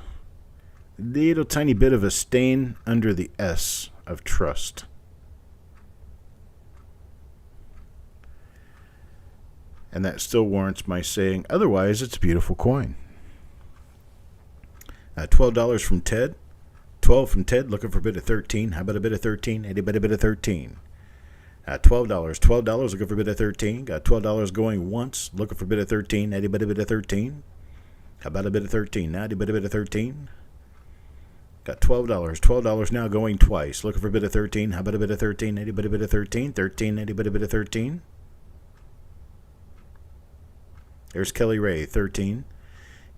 A: a little tiny bit of a stain under the S of trust. And that still warrants my saying, otherwise it's a beautiful coin. $12 from Ted. 12 from Ted, looking for a bid of 13. How about a bid of 13? Anybody bid of 13? $12. $12, looking for a bid of 13. Got $12 going once, looking for a bid of 13. Anybody bid of 13? How about a bid of 13? Now, anybody bid of 13? Got $12. $12 now going twice. Looking for a bid of 13. How about a bid of 13? Anybody bid of 13? 13. Anybody bid of 13? There's Kelly Ray, 13.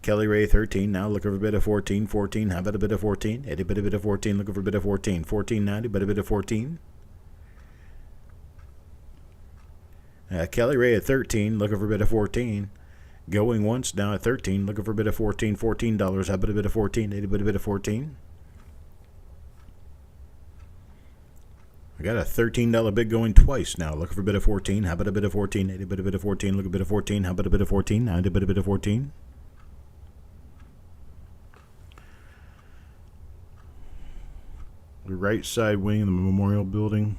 A: Kelly Ray, 13. Now looking for a bid of 14. 14. How about a bid of 14? Anybody bid of 14? Looking for a bid of 14. 14 now. Anybody bid of 14? Kelly Ray at 13. Looking for a bid of 14. Going once, now at 13. Looking for a bid of 14. $14. How about a bid of 14? Anybody bid of 14? I got a $13 bid going twice now. Looking for a bid of 14. How about a bid of 14? Anybody bid of 14? Look a bid of 14. How about a bid of 14? Anybody bid of 14? The right side wing of the memorial building.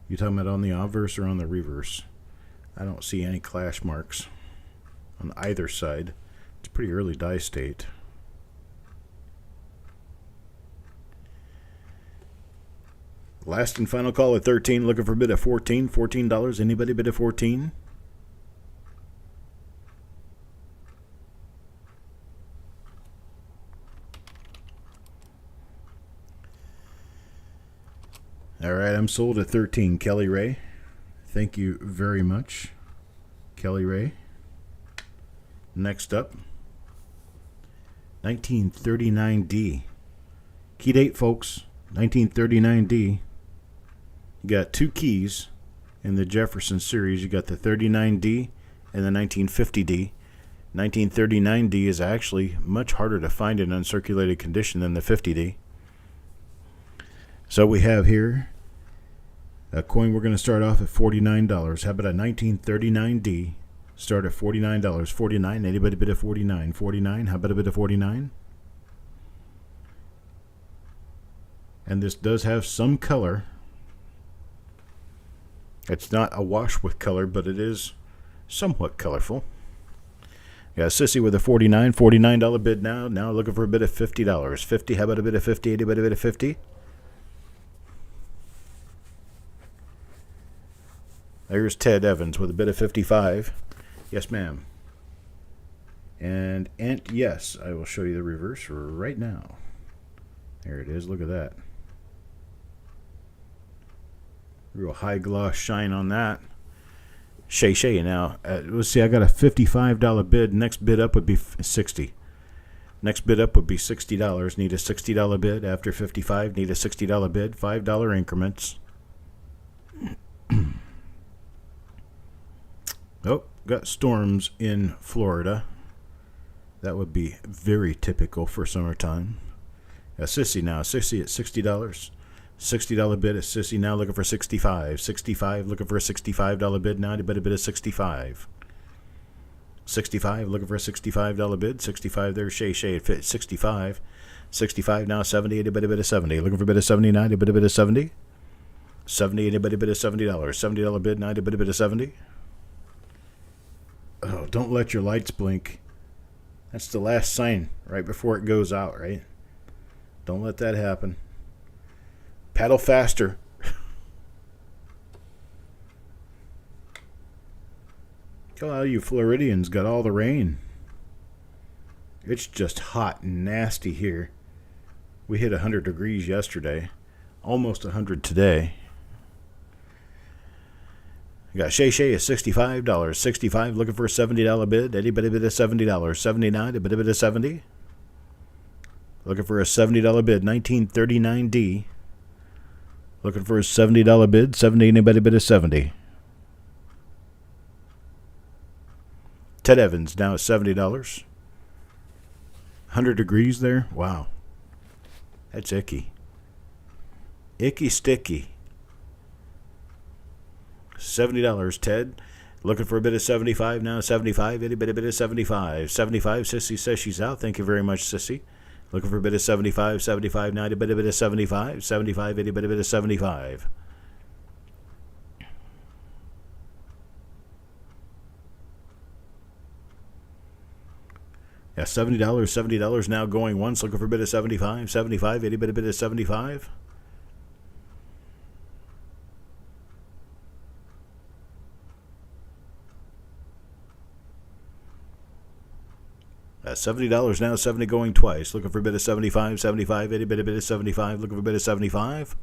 A: You talking about on the obverse or on the reverse? I don't see any clash marks on either side. It's a pretty early die state. Last and final call at 13. Looking for a bid of 14. $14. Anybody bid of 14? All right, I'm sold at 13. Kelly Ray. Thank you very much, Kelly Ray. Next up, 1939D. Key date, folks. 1939D. You got two keys in the Jefferson series. You got the 39D and the 1950D. 1939D is actually much harder to find in uncirculated condition than the 50D. So we have here a coin we're going to start off at $49. How about a 1939D? Start at $49. $49. Anybody bid at 49? 49. How about a bid of 49? And this does have some color. It's not awash with color, but it is somewhat colorful. Got Sissy with a $49 bid now. Now looking for a bid of $50. 50. How about a bid of 50? Anybody bid of 50? There's Ted Evans with a bid of 55. Yes, ma'am. And yes, I will show you the reverse right now. There it is. Look at that. Real high gloss shine on that. Shay now. Let's see, I got a $55 bid. Next bid up would be 60. Next bid up would be $60. Need a $60 bid. After 55, need a $60 bid. $5 increments. Oh, got storms in Florida. That would be very typical for summertime. Sissy now. Sissy at $60. $60 bid at Sissy now looking for 65. 65 looking for a $65 bid now. Anybody bid at 65. 65 looking for a $65 bid. 65 there. Shay at 65. 65 now 70. Anybody bid at 70. Looking for a bid at 79. Anybody bid at 70. 70. Anybody bid at $70. $70 bid now. Anybody bid at 70. Oh, don't let your lights blink. That's the last sign right before it goes out, right? Don't let that happen. Paddle faster. Oh, you Floridians got all the rain. It's just hot and nasty here. We hit 100 degrees yesterday. Almost 100 today. You got Shay at $65. 65 looking for a $70 bid. Anybody bid at $70. 79. Anybody bid at 70. Looking for a $70 bid. 1939D. Looking for a $70 bid. 70. Anybody bid at 70. Ted Evans now at $70. 100 degrees there. Wow. That's icky. Icky sticky. $70, Ted. Looking for a bid of 75 now. 75. Anybody bid of 75. 75. Sissy says she's out. Thank you very much, Sissy. Looking for a bid of 75. 75 now. Anybody bid of 75. 75. Anybody bid of 75. Yeah, $70. $70 now going once. Looking for a bid of 75. 75. Anybody bid of 75. $70 now, 70 going twice. Looking for a bid of 75, 75, any bit of 75. Looking for a bid of 75.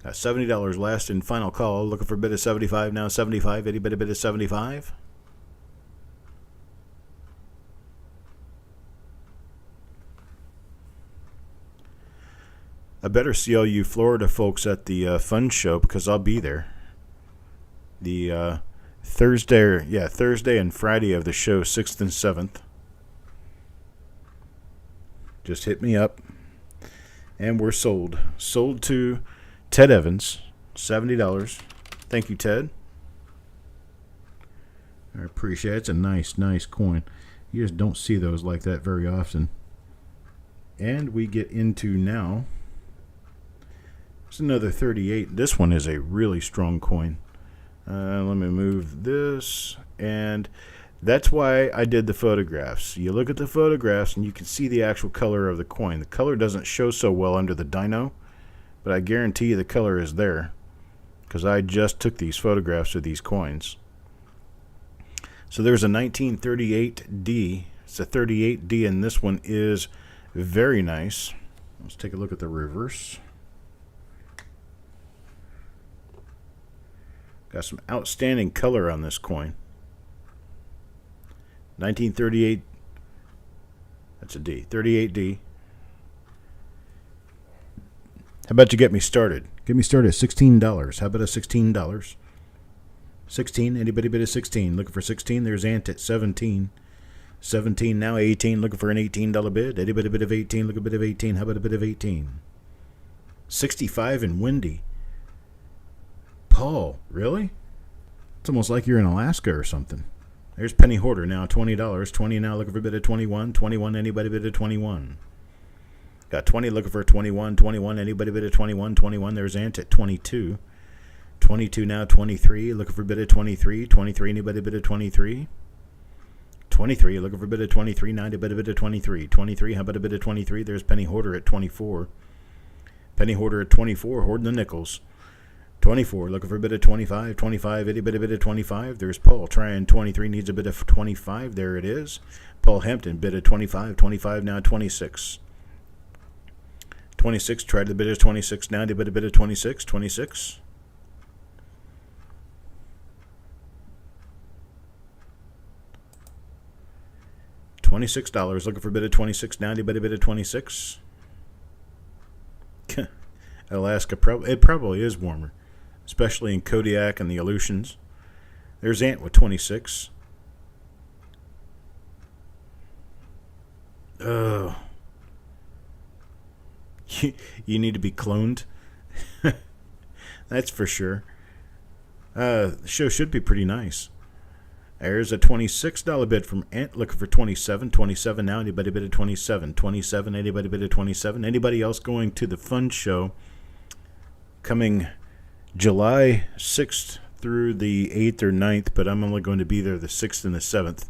A: $70 last and final call. Looking for a bid of 75 now, 75, any bit of 75. I better see all you Florida folks at the fun show, because I'll be there. The Thursday and Friday of the show, 6th and 7th. Just hit me up. And we're sold. Sold to Ted Evans, $70. Thank you, Ted. I appreciate it. It's a nice coin. You just don't see those like that very often. And we get into now. It's another 38. This one is a really strong coin. Let me move this. And that's why I did the photographs. You look at the photographs and you can see the actual color of the coin. The color doesn't show so well under the dyno, but I guarantee you the color is there, because I just took these photographs of these coins. So there's a 1938D. It's a 38D, and this one is very nice. Let's take a look at the reverse. Got some outstanding color on this coin. 1938. That's a D. 38D. How about you get me started? Get me started at $16. How about a $16? 16. Anybody bid a 16? Looking for 16? There's Ant at 17. 17 now. 18. Looking for an $18 bid. Anybody bid of 18? Look a bit of 18. How about a bit of 18? 65 and windy. Paul, really? It's almost like you're in Alaska or something. There's Penny Hoarder now, $20. 20 now, looking for a bid of 21. 21, anybody bid of 21? Got 20, looking for 21. 21, anybody bid of 21? 21, there's Ant at 22. 22 now, 23, looking for a bid of 23. 23, anybody bid of 23? 23, looking for a bid of 23. 90, bid of 23. 23, how about a bid of 23? There's Penny Hoarder at 24. Penny Hoarder at 24, hoarding the nickels. 24, looking for a bit of 25. 25, itty bit of 25. There's Paul trying 23, needs a bit of 25. There it is. Paul Hampton, bid of 25. 25 now, 26. 26, tried the bid of 26. Now to bid a bit of 26. 26. $26, looking for a bit of 26. Now to bid a bit of 26. Alaska, it probably is warmer, especially in Kodiak and the Aleutians. There's Ant with 26. You need to be cloned. That's for sure. The show should be pretty nice. There's a $26 bid from Ant, looking for 27. 27 now. Anybody bid of 27? 27. Anybody bid of 27? Anybody else going to the fun show coming July 6th through the 8th or 9th, but I'm only going to be there the 6th and the 7th.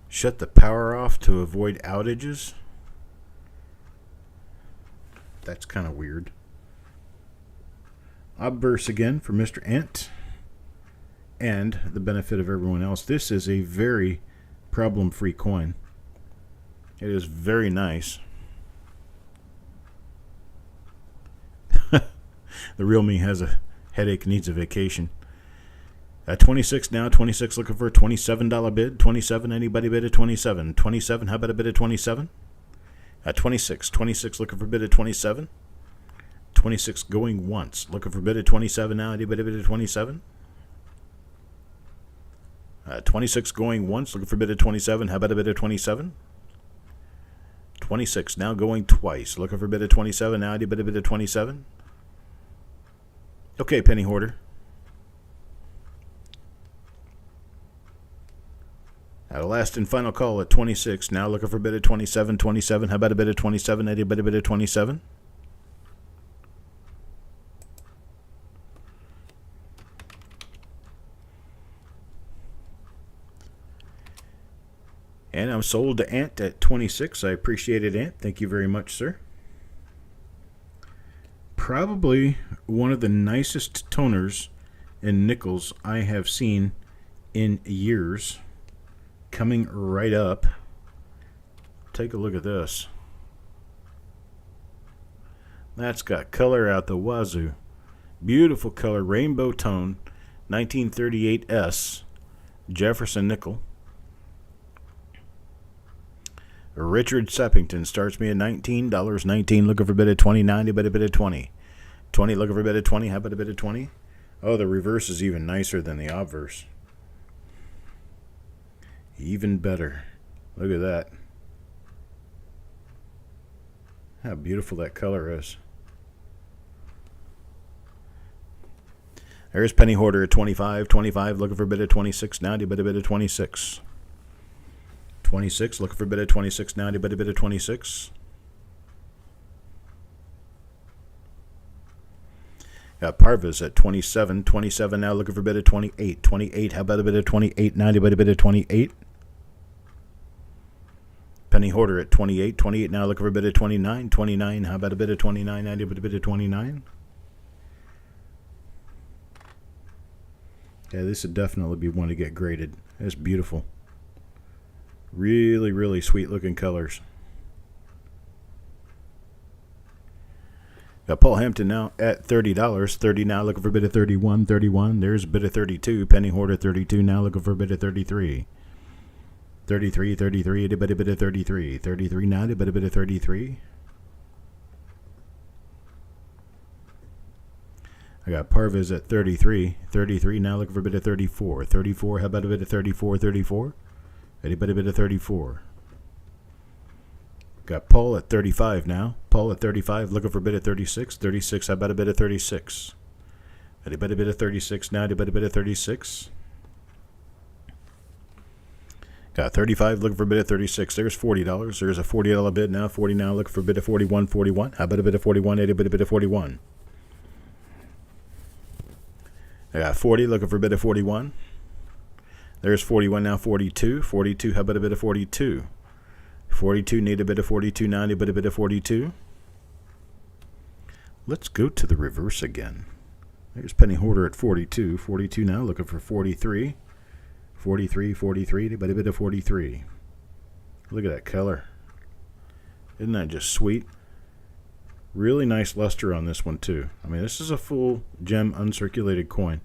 A: Shut the power off to avoid outages. That's kind of weird. Obverse again for Mr. Ant. And the benefit of everyone else. This is a very problem-free coin. It is very nice. The real me has a headache, needs a vacation. 26 now. 26 looking for a $27 bid. 27, anybody bid at 27? 27, how about a bid at 27? 26. 26 looking for a bid at 27. 26 going once. Looking for a bid at 27 now. Anybody bid at 27? 26 going once. Looking for a bid at 27. How about a bid at 27? 26 now going twice. Looking for a bid at 27 now. Anybody bid at 27? Okay, Penny Hoarder. Now, the last and final call at 26. Now looking for a bid at 27. 27. How about a bid at 27? Anybody bid at 27? And I'm sold to Ant at 26. I appreciate it, Ant. Thank you very much, sir. Probably one of the nicest toners in nickels I have seen in years. Coming right up. Take a look at this. That's got color out the wazoo. Beautiful color, rainbow tone. 1938S, Jefferson nickel. Richard Seppington starts me at $19. 19, looking for a bid of 20. 90, but a bid of 20. 20, looking for a bid of 20. How about a bid of 20? Oh, the reverse is even nicer than the obverse. Even better. Look at that. How beautiful that color is. There's penny hoarder at 25. 25, looking for a bid of 26. 90, but a bid of 26. 26, looking for a bid of 26. 90, but a bid of 26. Got Parvas at 27. 27 now, looking for a bid of 28. 28, how about a bid of 28? 90, but a bid of 28. Penny hoarder at 28. 28 now, looking for a bid of 29. 29, how about a bid of 29? 90, but a bid of 29. Yeah, this would definitely be one to get graded. It's beautiful. Really, really sweet looking colors. Got Paul Hampton now at $30. 30 now, looking for a bid of 31. 31, there's a bid of 32. Penny hoarder 32 now, looking for a bid of 33. 33, 33, a bit of 33. 33 now, a bit of 33. I got Parvas at 33. 33 now, looking for a bit of 34. 34, how about a bit of 34? 34. A bit of 34. Got Paul at 35 now. Paul at 35, looking for a bit of 36. 36, how about a bit of 36? A bit of 36 now, a bit of 36. Got 35, looking for a bit of 36. There's $40. There's a $40 bid now. 40 now, looking for a bit of 41. 41, how about a bit of 41? A bit of 41. I got 40, looking for a bit of 41. There's 41 now. 42. 42, how about a bit of 42? 42, need a bit of 42. 90, but a bit of 42. Let's go to the reverse again. There's penny hoarder at 42. 42 now, looking for 43. 43, 43, but a bit of 43. Look at that color. Isn't that just sweet? Really nice luster on this one too. I mean, this is a full gem uncirculated coin.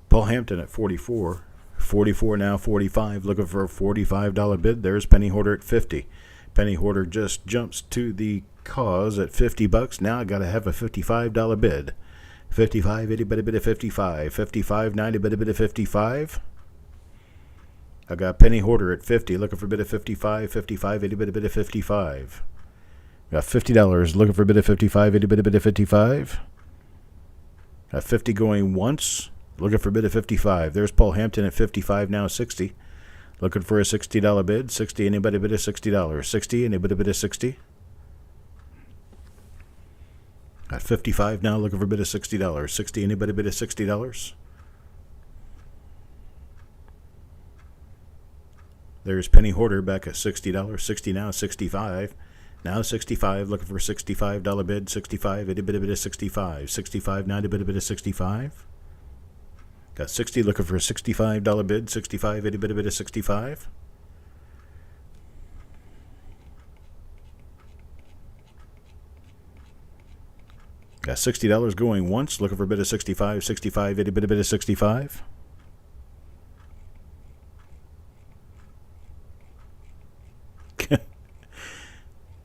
A: Paul Hampton at 44. 44 now, 45, looking for a $45 bid. There's penny hoarder at 50. Penny hoarder just jumps to the cause at $50. Now I got to have a $55 bid. 55, itty bitty bit of 55. 55, 90, bitty bit of 55. I got penny hoarder at 50, looking for a bit of 55. 55, itty bitty bit of 55. Got $50, looking for a bit of 55, itty bitty bit of 55. Got 50 going once. Looking for a bid of 55. There's Paul Hampton at 55 now. 60. Looking for a $60 bid. 60. Anybody bid of $60? 60. Anybody bid of 60? At 55 now. Looking for a bid of $60. 60. Anybody bid of $60? There's penny hoarder back at $60. 60 now. 65. Now 65. Looking for a $65 bid. 65. Anybody bid of 65? 65 now. Anybody bid of 65? Got 60, looking for a $65 bid. 65, itty bitty bit of 65. Got $60 going once, looking for a bit of 65. 65, itty bitty bit of 65.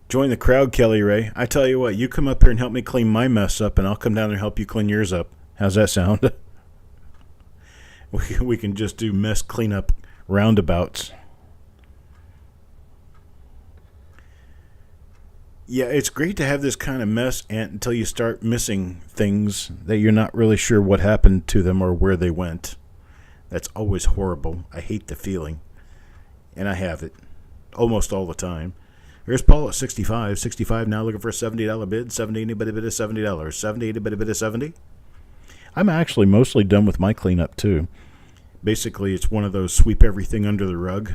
A: Join the crowd, Kelly Ray. I tell you what, you come up here and help me clean my mess up, and I'll come down there and help you clean yours up. How's that sound? We can just do mess cleanup roundabouts. Yeah, it's great to have this kind of mess until you start missing things that you're not really sure what happened to them or where they went. That's always horrible. I hate the feeling. And I have it almost all the time. Here's Paul at 65. 65 now, looking for a $70 bid. 70, anybody bid of $70? 70, anybody bid of 70? I'm actually mostly done with my cleanup too. Basically, it's one of those sweep everything under the rug.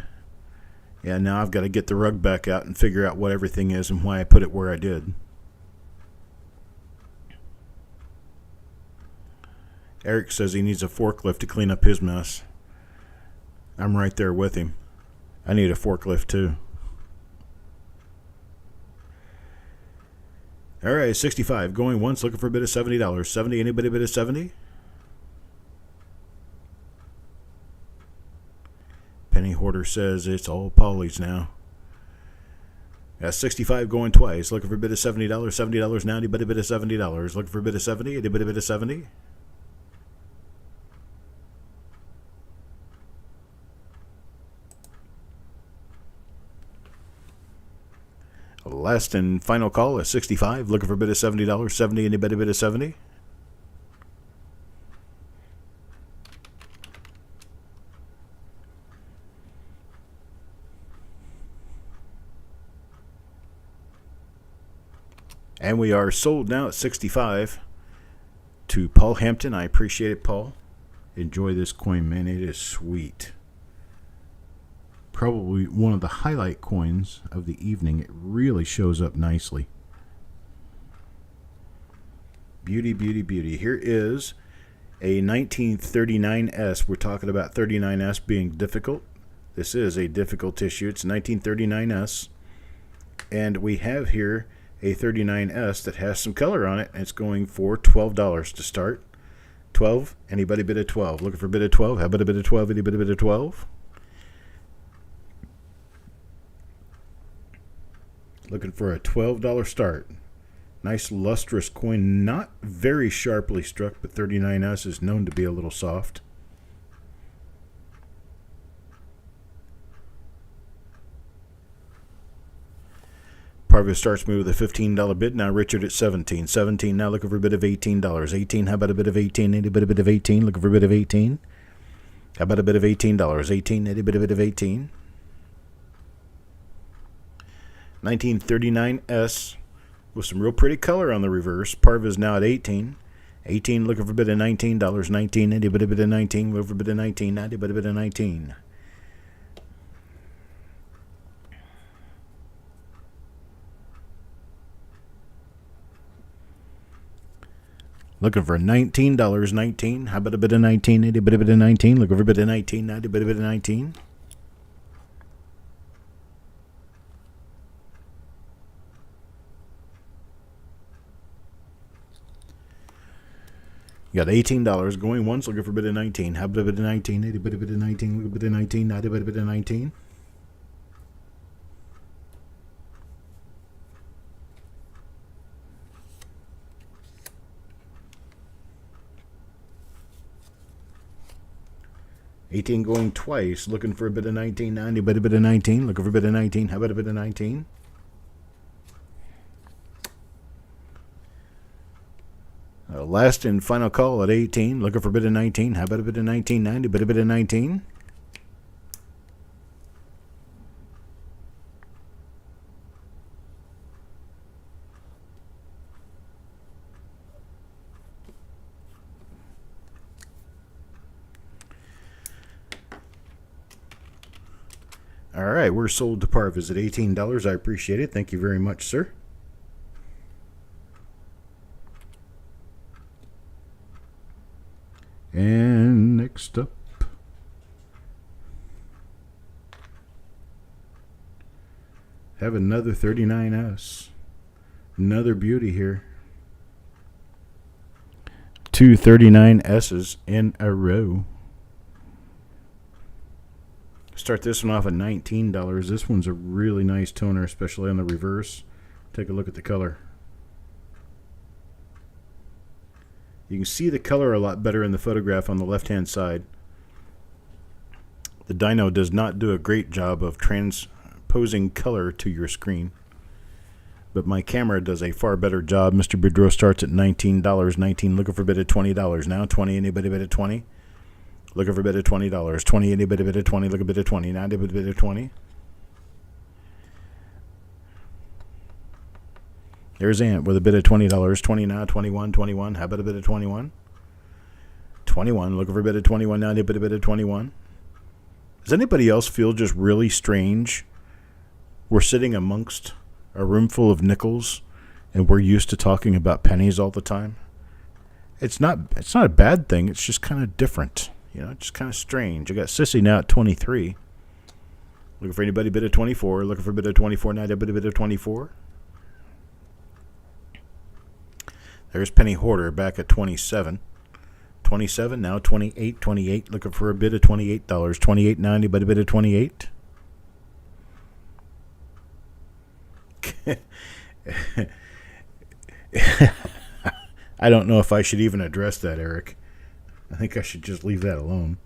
A: Yeah, now I've got to get the rug back out and figure out what everything is and why I put it where I did. Eric says he needs a forklift to clean up his mess. I'm right there with him. I need a forklift too. All right, 65. Going once, looking for a bid of $70. 70, anybody bid of 70? Penny Hoarder says it's all Polly's now. Got 65 going twice. Looking for a bid of $70. $70 now. Anybody bid of $70? Looking for a bid of 70. Anybody bid of 70? Last and final call is 65. Looking for a bid of $70. 70. Anybody bid of 70? And we are sold now at 65 to Paul Hampton. I appreciate it, Paul. Enjoy this coin, man. It is sweet. Probably one of the highlight coins of the evening. It really shows up nicely. Beauty, beauty, beauty. Here is a 1939S. We're talking about 39S being difficult. This is a difficult issue. It's 1939S. And we have here a 39S that has some color on it, and it's going for $12 to start. 12. Anybody bid at 12? Looking for a bid at 12? How about a bid at 12? Anybody bid at 12? Looking for a $12 start. Nice lustrous coin, not very sharply struck, but 39S is known to be a little soft. Parvis starts me with a $15 bid. Now Richard at 17. 17 now looking for a bid of $18. 18, how about a bid of 18? Any bit of 18? Looking for a bid of 18? How about a bid of $18? 18, any bit of 18? 1939S with some real pretty color on the reverse. Parvis now at 18. 18 looking for a bid of $19. 19, any bit of 19? Looking for a bid of 19. Any bit of 19? Looking for $19. 19. How about a bit of 19? Any bit of 19? Looking for a bit of 19. Any bit of 19? You got $18 going once. Looking for a bit of 19. How about a bit of 19? Any bit of 19? Look a bit of 19. Any bit of 19? $18 going twice, looking for a bit of 19. 90, but a bit of 19. Looking for a bit of 19. How about a bit of 19? Last and final call at 18. Looking for a bit of 19. How about a bit of 19? 90, but a bit of 19. All right, we're sold to Parvis at $18. I appreciate it. Thank you very much, sir. And next up, have another 39S. Another beauty here. Two 39S's in a row. Start this one off at $19. This one's a really nice toner, especially on the reverse. Take a look at the color. You can see the color a lot better in the photograph on the left-hand side. The dyno does not do a great job of transposing color to your screen, but my camera does a far better job. Mr. Boudreau starts at $19. 19, looking for a bid of $20 now. 20, anybody bid of 20? Looking for a bid of $20. 20, anybody bid of 20? Look a bid of 20. Now, anybody bid of 20? There's Ant with a bid of $20. 20 now, 21, 21. How about a bid of 21? 21, looking for a bid of 21 now, anybody bid of 21? Does anybody else feel just really strange? We're sitting amongst a room full of nickels, and we're used to talking about pennies all the time. It's not a bad thing. It's just kind of different. You know, just kind of strange. I got Sissy now at 23. Looking for anybody bid of 24. Looking for a bid of 24 now, anybody bid of 24? There's Penny Hoarder back at 27. 27, now 28, 28, looking for a bid of $28, 28.90, but a bid of 28. I don't know if I should even address that, Eric. I think I should just leave that alone.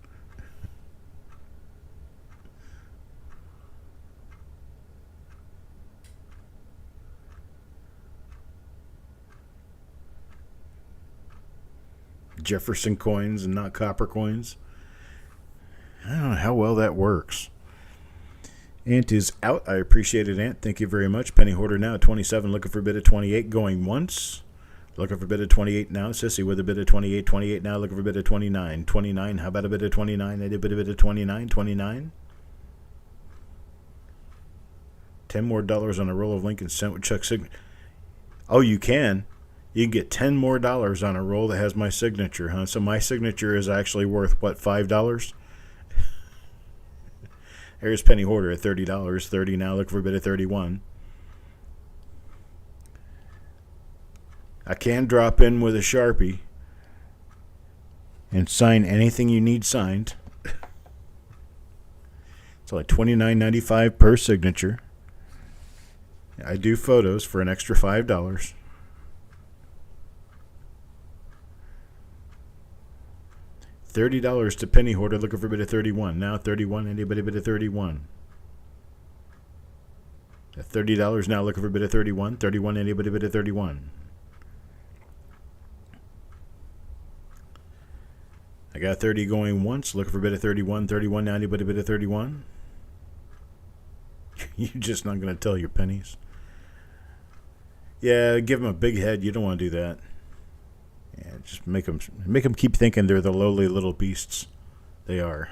A: Jefferson coins and not copper coins. I don't know how well that works. Ant is out. I appreciate it, Ant. Thank you very much. Penny Hoarder now at 27, looking for a bid of 28, going once. Looking for a bid of 28 now. Sissy with a bid of 28, 28 now, looking for a bid of 29. 29, how about a bid of 29? I did a bid of 29, 29. 10 more dollars on a roll of Lincoln cent with Chuck's signature. Oh, you can. You can get $10 more on a roll that has my signature, huh? So my signature is actually worth, what, $5? Here's Penny Hoarder at $30. 30 now, looking for a bid of 31. I can drop in with a Sharpie and sign anything you need signed. It's like $29.95 per signature. I do photos for an extra $5. $30 to Penny Hoarder, looking for a bid of 31. Now 31, anybody bid of 31? At $30 now, looking for a bid of 31. 31, anybody bid of 31? I got 30 going once, looking for a bid of 31. 31, now anybody bid of 31? You're just not going to tell your pennies. Yeah, give them a big head. You don't want to do that. Yeah, just make them keep thinking they're the lowly little beasts they are.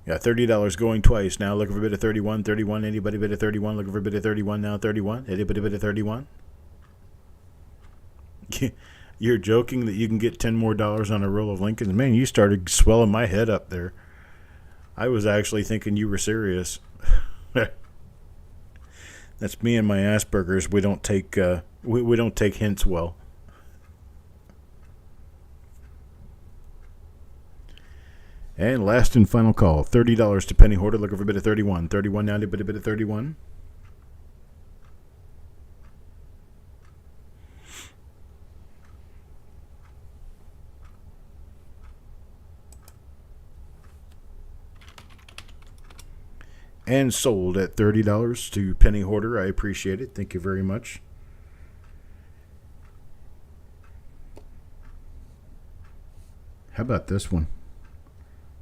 A: Got $30 going twice. Now looking for a bid of 31. 31. Anybody bid of 31? Looking for a bid of 31 now. 31. Anybody bid of 31? You're joking that you can get $10 more on a roll of Lincolns? Man, you started swelling my head up there. I was actually thinking you were serious. That's me and my Asperger's. We don't take we don't take hints well. And last and final call, $30 to Penny Hoarder, looking for a bid of 31. 31 now, but a bid of 31. And sold at $30 to Penny Hoarder. I appreciate it. Thank you very much. How about this one?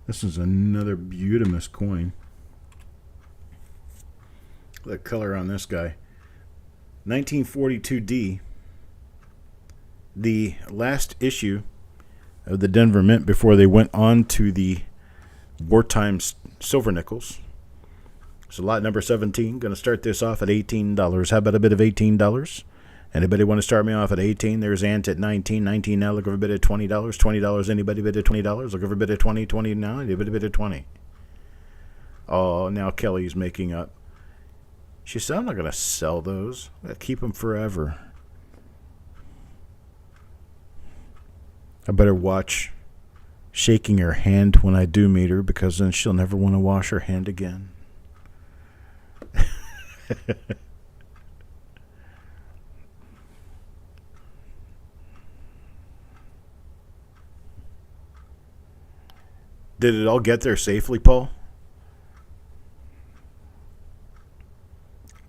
A: This is another beautimous coin. The color on this guy. 1942D. The last issue of the Denver Mint before they went on to the wartime silver nickels. So lot number 17. Going to start this off at $18. How about a bit of $18? Anybody want to start me off at 18? There's Ant at 19. 19 now. Looking for a bit of $20. $20. Anybody bid of $20? Looking for a bit of 20. 20 now. Anybody bid of 20? Oh, now Kelly's making up. She said, I'm not going to sell those. I'm going to keep them forever. I better watch shaking her hand when I do meet her, because then she'll never want to wash her hand again. Did it all get there safely, Paul?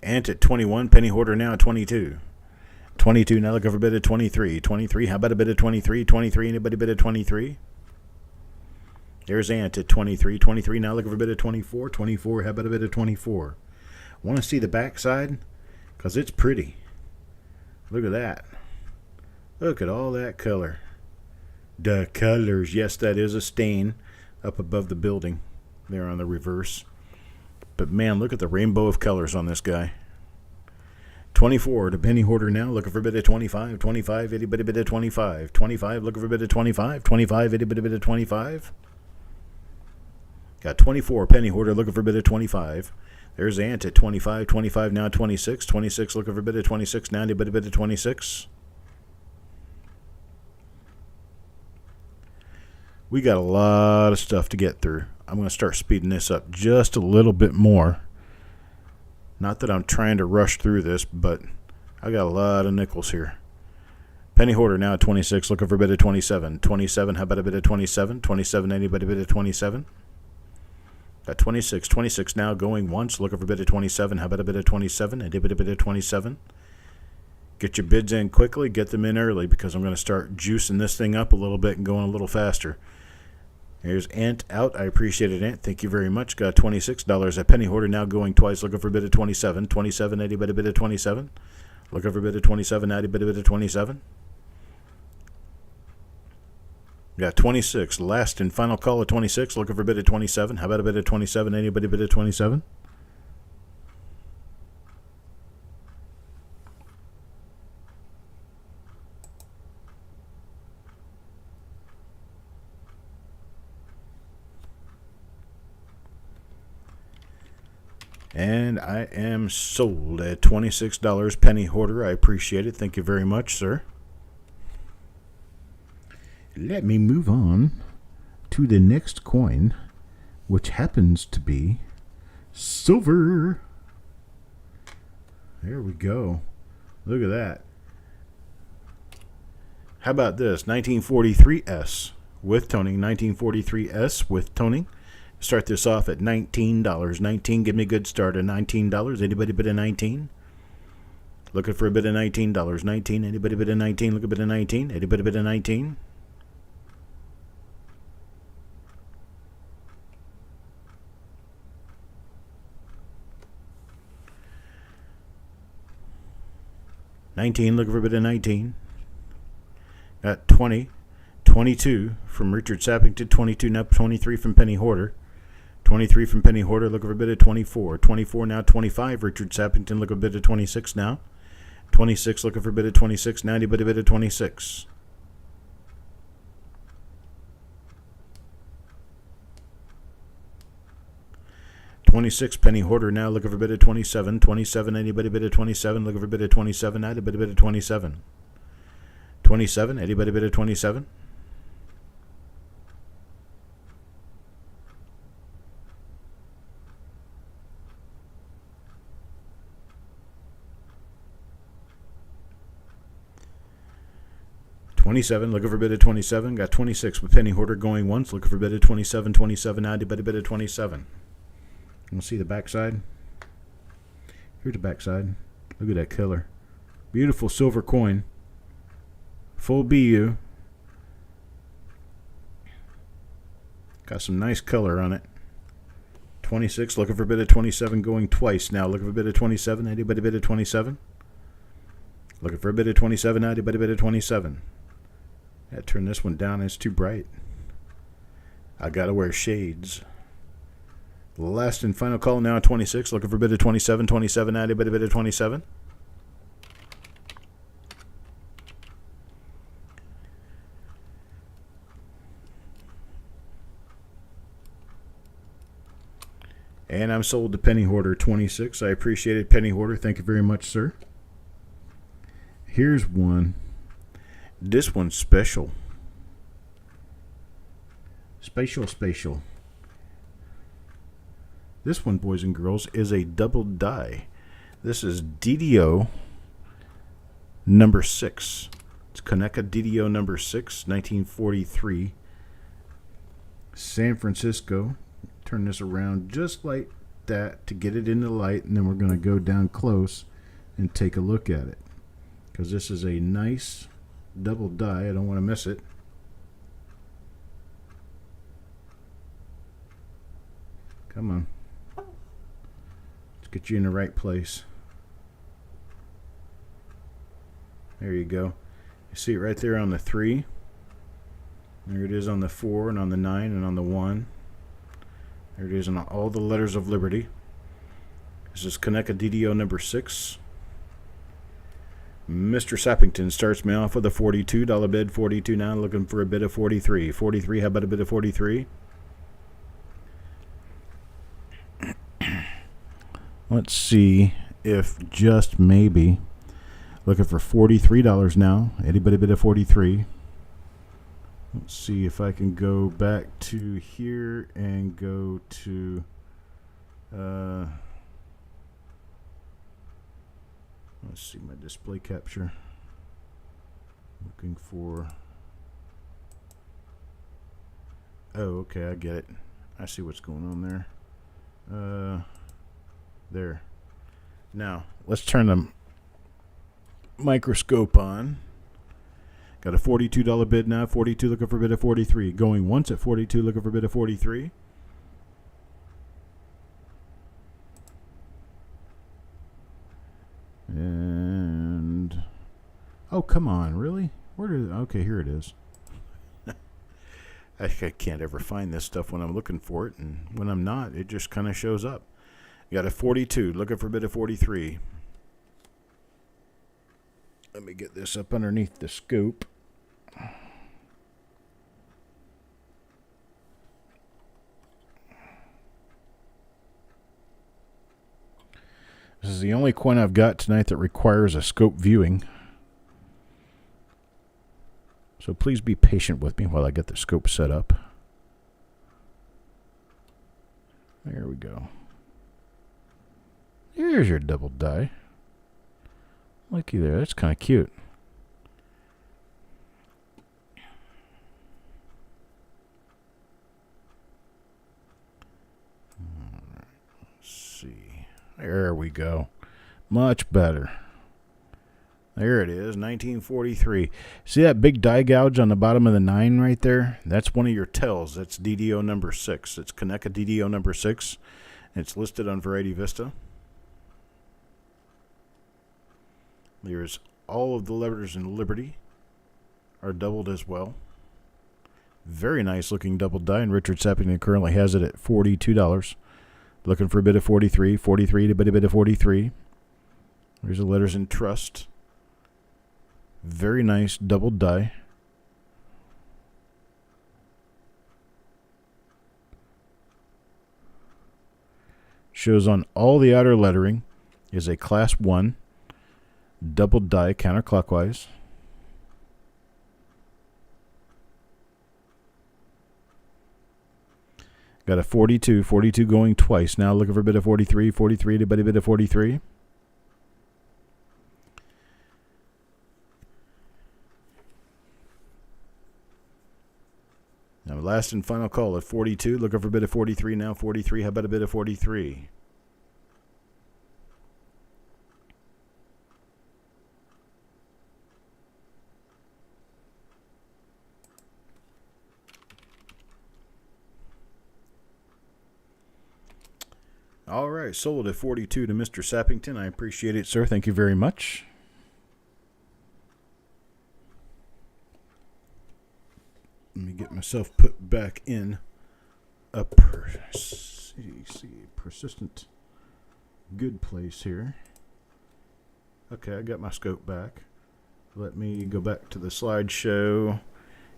A: Ant at 21, Penny Hoarder now at 22. 22 now, looking for a bit of 23. 23, how about a bit of 23? 23, anybody bid of 23? There's Ant at 23. 23 now, looking for a bit of 24. 24, how about a bit of 24? Want to see the backside? Because it's pretty. Look at that. Look at all that color. The colors. Yes, that is a stain up above the building there on the reverse. But man, look at the rainbow of colors on this guy. 24 to Penny Hoarder now, looking for a bit of 25. 25, anybody bit of 25. 25, looking for a bit of 25. 25, anybody bit of 25. Got 24, Penny Hoarder, looking for a bit of 25. There's Ant at 25. 25 now, 26. 26, looking for a bit of 26 now, anybody bit of 26. We got a lot of stuff to get through. I'm going to start speeding this up just a little bit more. Not that I'm trying to rush through this, but I got a lot of nickels here. Penny Hoarder now at 26, looking for a bid of 27. 27, how about a bid of 27? 27, anybody bid of 27? Got 26. 26 now going once, looking for a bid of 27. How about a bid of 27? Anybody bid of 27? Get your bids in quickly, get them in early, because I'm going to start juicing this thing up a little bit and going a little faster. Here's Ant out. I appreciate it, Ant. Thank you very much. Got $26 at Penny Hoarder now going twice, looking for a bid of 27. 27, anybody bid of 27? Looking for a bid of 27, anybody bid of 27? Got 26. Last and final call at 26. Looking for a bid of 27. How about a bid of 27? Anybody bid of 27? And I am sold at $26. Penny Hoarder. I appreciate it. Thank you very much, sir. Let me move on to the next coin, which happens to be silver. There we go. Look at that. How about this? 1943S with toning. 1943S with toning. Start this off at $19. 19, give me a good start at $19. Anybody bid a 19? Looking for a bid of $19. 19, anybody bid a 19? Look a bid of 19. Anybody bid a 19? Looking for a bid of 19. Got 20. 22 from Richard Sappington. 22, now 23 from Penny Hoarder. 23 from Penny Hoarder, looking for a bid of 24. 24 now 25. Richard Sappington, looking for a bid of 26 now. 26, looking for a bid of 26. Now anybody bid of 26? $26, Penny Hoarder now looking for a bid of 27. 27, anybody bid of 27? Looking for a bid of 27. Now anybody bid of 27? 27, anybody bid of 27? $27, looking for a bid of 27. Got 26 with Penny Hoarder going once, looking for a bid of 27. 27, now anybody bid of 27? We'll see the backside. Here's the backside. Look at that killer. Beautiful silver coin. Full BU. Got some nice color on it. 26, looking for a bid of 27 going twice. Now looking for a bid of 27. Anybody bid of 27? Looking for a bid of 27. Now anybody bid of 27? I gotta turn this one down. It's too bright. I gotta wear shades. Last and final call now at 26. Looking for a bid of 27. 27. Now anybody bid of 27? And I'm sold to Penny Hoarder 26. I appreciate it, Penny Hoarder. Thank you very much, sir. Here's one. This one's special. Spatial. This one, boys and girls, is a double die. This is DDO number 6. It's Coneca DDO number 6, 1943. San Francisco. Turn this around just like that to get it in the light, and then we're going to go down close and take a look at it, because this is a nice double die. I don't want to miss it. Come on. Let's get you in the right place. There you go. You see it right there on the 3. There it is on the 4 and on the 9 and on the 1. There it is on all the letters of liberty. This is Coneca DDO number 6. Mr. Sappington starts me off with a $42 bid. 42 now, looking for a bid of 43. 43, how about a bid of 43? Let's see if just maybe. Looking for $43 now. Anybody bid of 43? Let's see if I can go back to here and go to let's see my display capture. Looking for, oh, okay, I get it. I see what's going on there. There. Now, let's turn the microscope on. Got a $42 bid now. 42 looking for a bid of 43. Going once at 42, looking for a bid of 43. And oh, come on, really? Where did? Okay, here it is. I can't ever find this stuff when I'm looking for it, and when I'm not, it just kind of shows up. Got a 42 looking for a bid of 43. Let me get this up underneath the scoop. This is the only coin I've got tonight that requires a scope viewing. So please be patient with me while I get the scope set up. There we go. Here's your double die. Looky there, that's kind of cute. Let's see. There we go. Much better. There it is, 1943. See that big die gouge on the bottom of the 9 right there? That's one of your tells. That's DDO number 6. It's Kaneka DDO number 6. It's listed on Variety Vista. There's all of the letters in Liberty are doubled as well. Very nice looking double die, and Richard Sappington currently has it at $42. Looking for a bid of 43. 43 to bid of 43. There's the letters in Trust. Very nice double die. Shows on all the outer lettering is a Class 1 double die counterclockwise. Got a 42 going twice. Now looking for a bid of 43. 43 to bid of 43. Now, last and final call at 42. Looking for a bid of 43 now. 43. How about a bid of 43? All right. Sold at 42 to Mr. Sappington. I appreciate it, sir. Thank you very much. Let me get myself put back in a persistent good place here. Okay, I got my scope back. Let me go back to the slideshow,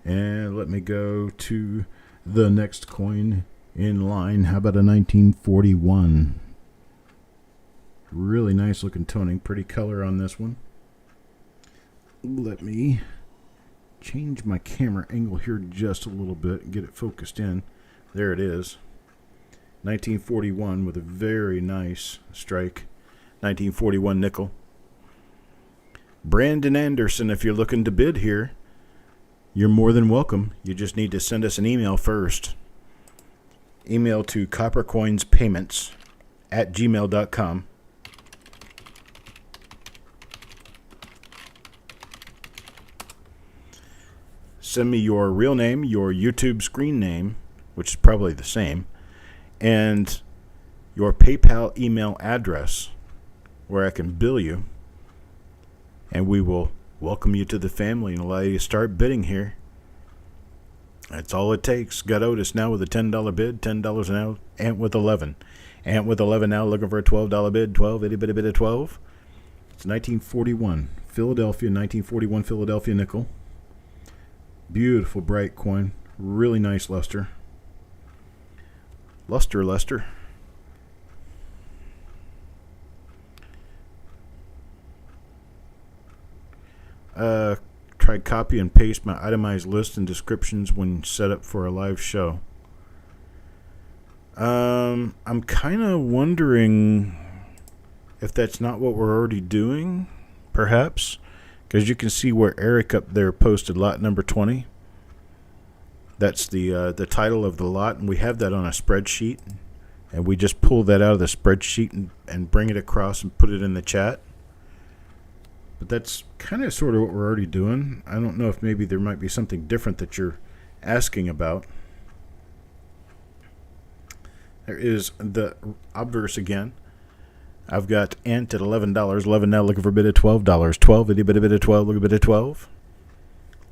A: and let me go to the next coin in line. How about a 1941? Really nice looking toning, pretty color on this one. Let me change my camera angle here just a little bit and get it focused in. There it is. 1941 with a very nice strike. 1941 nickel. Brandon Anderson, if you're looking to bid here, you're more than welcome. You just need to send us an email first. Email to coppercoinspayments@gmail.com. Send me your real name, your YouTube screen name, which is probably the same, and your PayPal email address where I can bill you, and we will welcome you to the family and allow you to start bidding here. That's all it takes. Got Otis now with a $10 bid, $10 now. Ant with 11. Ant with 11 now looking for a $12 bid, 12, itty bitty bit of 12. It's 1941. Philadelphia, 1941 Philadelphia nickel. Beautiful bright coin. Really nice luster. Luster. Try try copy and paste my itemized list and descriptions when set up for a live show. I'm kind of wondering if that's not what we're already doing, perhaps, because you can see where Eric up there posted lot number 20. That's the title of the lot, and we have that on a spreadsheet, and we just pull that out of the spreadsheet and bring it across and put it in the chat. But that's kind of sort of what we're already doing. I don't know if maybe there might be something different that you're asking about. There is the obverse again. I've got Ant at $11. 11 now, looking for a bid at $12. 12, itty bitty bit at 12, look a bit at 12.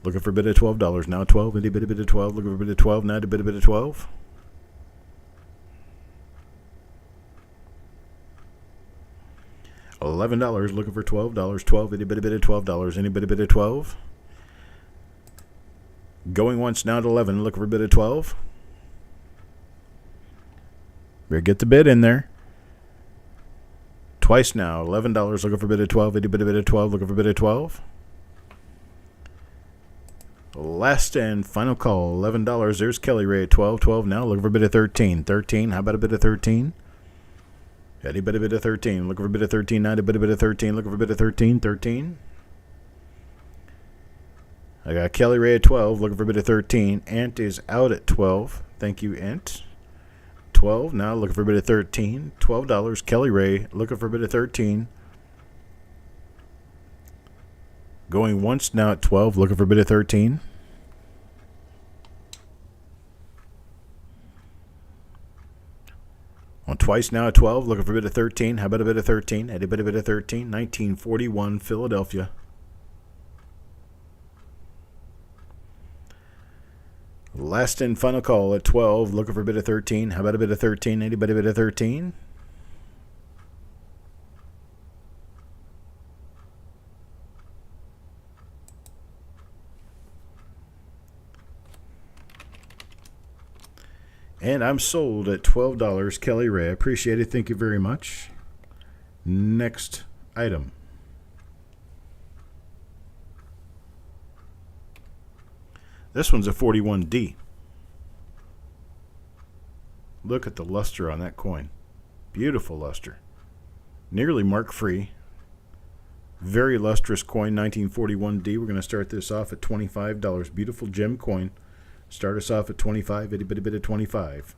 A: Looking for a bid at $12 now. 12, itty bitty bit at 12, looking for a bid at 12 now, itty bitty bit at 12. $11, looking for $12. 12, itty bitty bit at $12. Anybody bid at 12? Going once now at 11, looking for a bid at 12. Better get the bid in there. Twice now, $11, looking for a bid at 12. Itty bitty bit at 12, looking for a bid at 12. Last and final call, $11. There's Kelly Ray at 12. 12 now, looking for a bid at 13. 13, how about a bid at 13? Anybody bid at 13, looking for a bid at 13. Now, a bid at 13, looking for a bid at 13. 13. I got Kelly Ray at 12, looking for a bid at 13. Ant is out at 12. Thank you, Ant. 12 now, looking for a bid at 13. $12. Kelly Ray, looking for a bid at 13. Going once now at 12, looking for a bid at 13. On twice now at 12, looking for a bid at 13. How about a bid at 13? Anybody bid at 13? 1941 Philadelphia. Last and final call at 12, looking for a bid at 13. How about a bid at 13? Anybody bid at 13? And I'm sold at $12, Kelly Ray. I appreciate it. Thank you very much. Next item. This one's a 41D. Look at the luster on that coin. Beautiful luster. Nearly mark-free. Very lustrous coin, 1941D. We're going to start this off at $25. Beautiful gem coin. Start us off at 25, itty bitty bit at 25.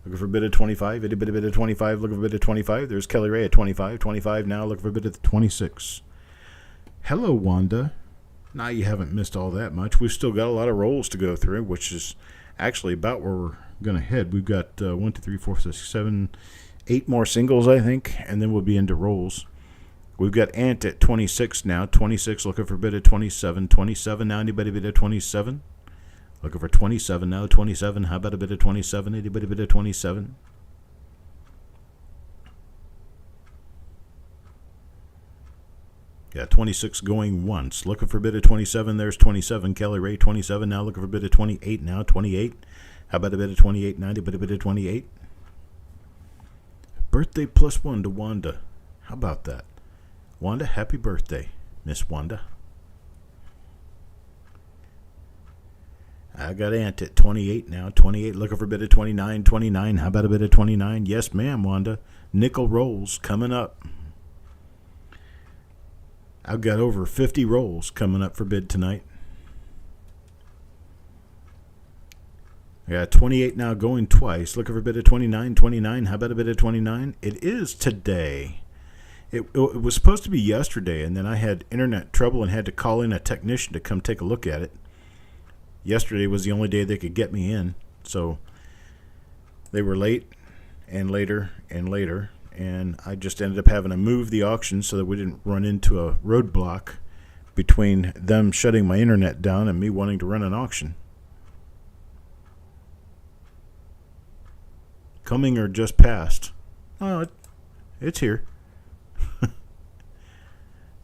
A: Looking for a bid at 25, itty bitty bit at 25, looking for a bid at 25. There's Kelly Ray at 25. 25 now, looking for a bid at 26. Hello, Wanda. Now you haven't missed all that much. We've still got a lot of rolls to go through, which is actually about where we're going to head. We've got 1, 2, 3, 4, 5, 6, 7, 8 more singles, I think, and then we'll be into rolls. We've got Ant at 26 now. 26, looking for a bid at 27. 27 now, anybody bid at 27? Looking for 27 now. 27, how about a bid at 27? Anybody bid at 27? Yeah, 26 going once. Looking for a bid at 27. There's 27. Kelly Ray, 27 now. Looking for a bid at 28 now. 28. How about a bid at 28? 90, but a bid at 28. Birthday +1 to Wanda. How about that? Wanda, happy birthday, Miss Wanda. I got Ant at 28 now. 28, looking for a bid at 29. 29, how about a bid at 29? Yes, ma'am, Wanda. Nickel rolls coming up. I've got over 50 rolls coming up for bid tonight. I got 28 now going twice. Looking for a bid at 29. 29, how about a bid at 29? It is today. It was supposed to be yesterday, and then I had internet trouble and had to call in a technician to come take a look at it. Yesterday was the only day they could get me in, so they were late and later and later, and I just ended up having to move the auction so that we didn't run into a roadblock between them shutting my internet down and me wanting to run an auction. Coming or just passed? Oh, it's here.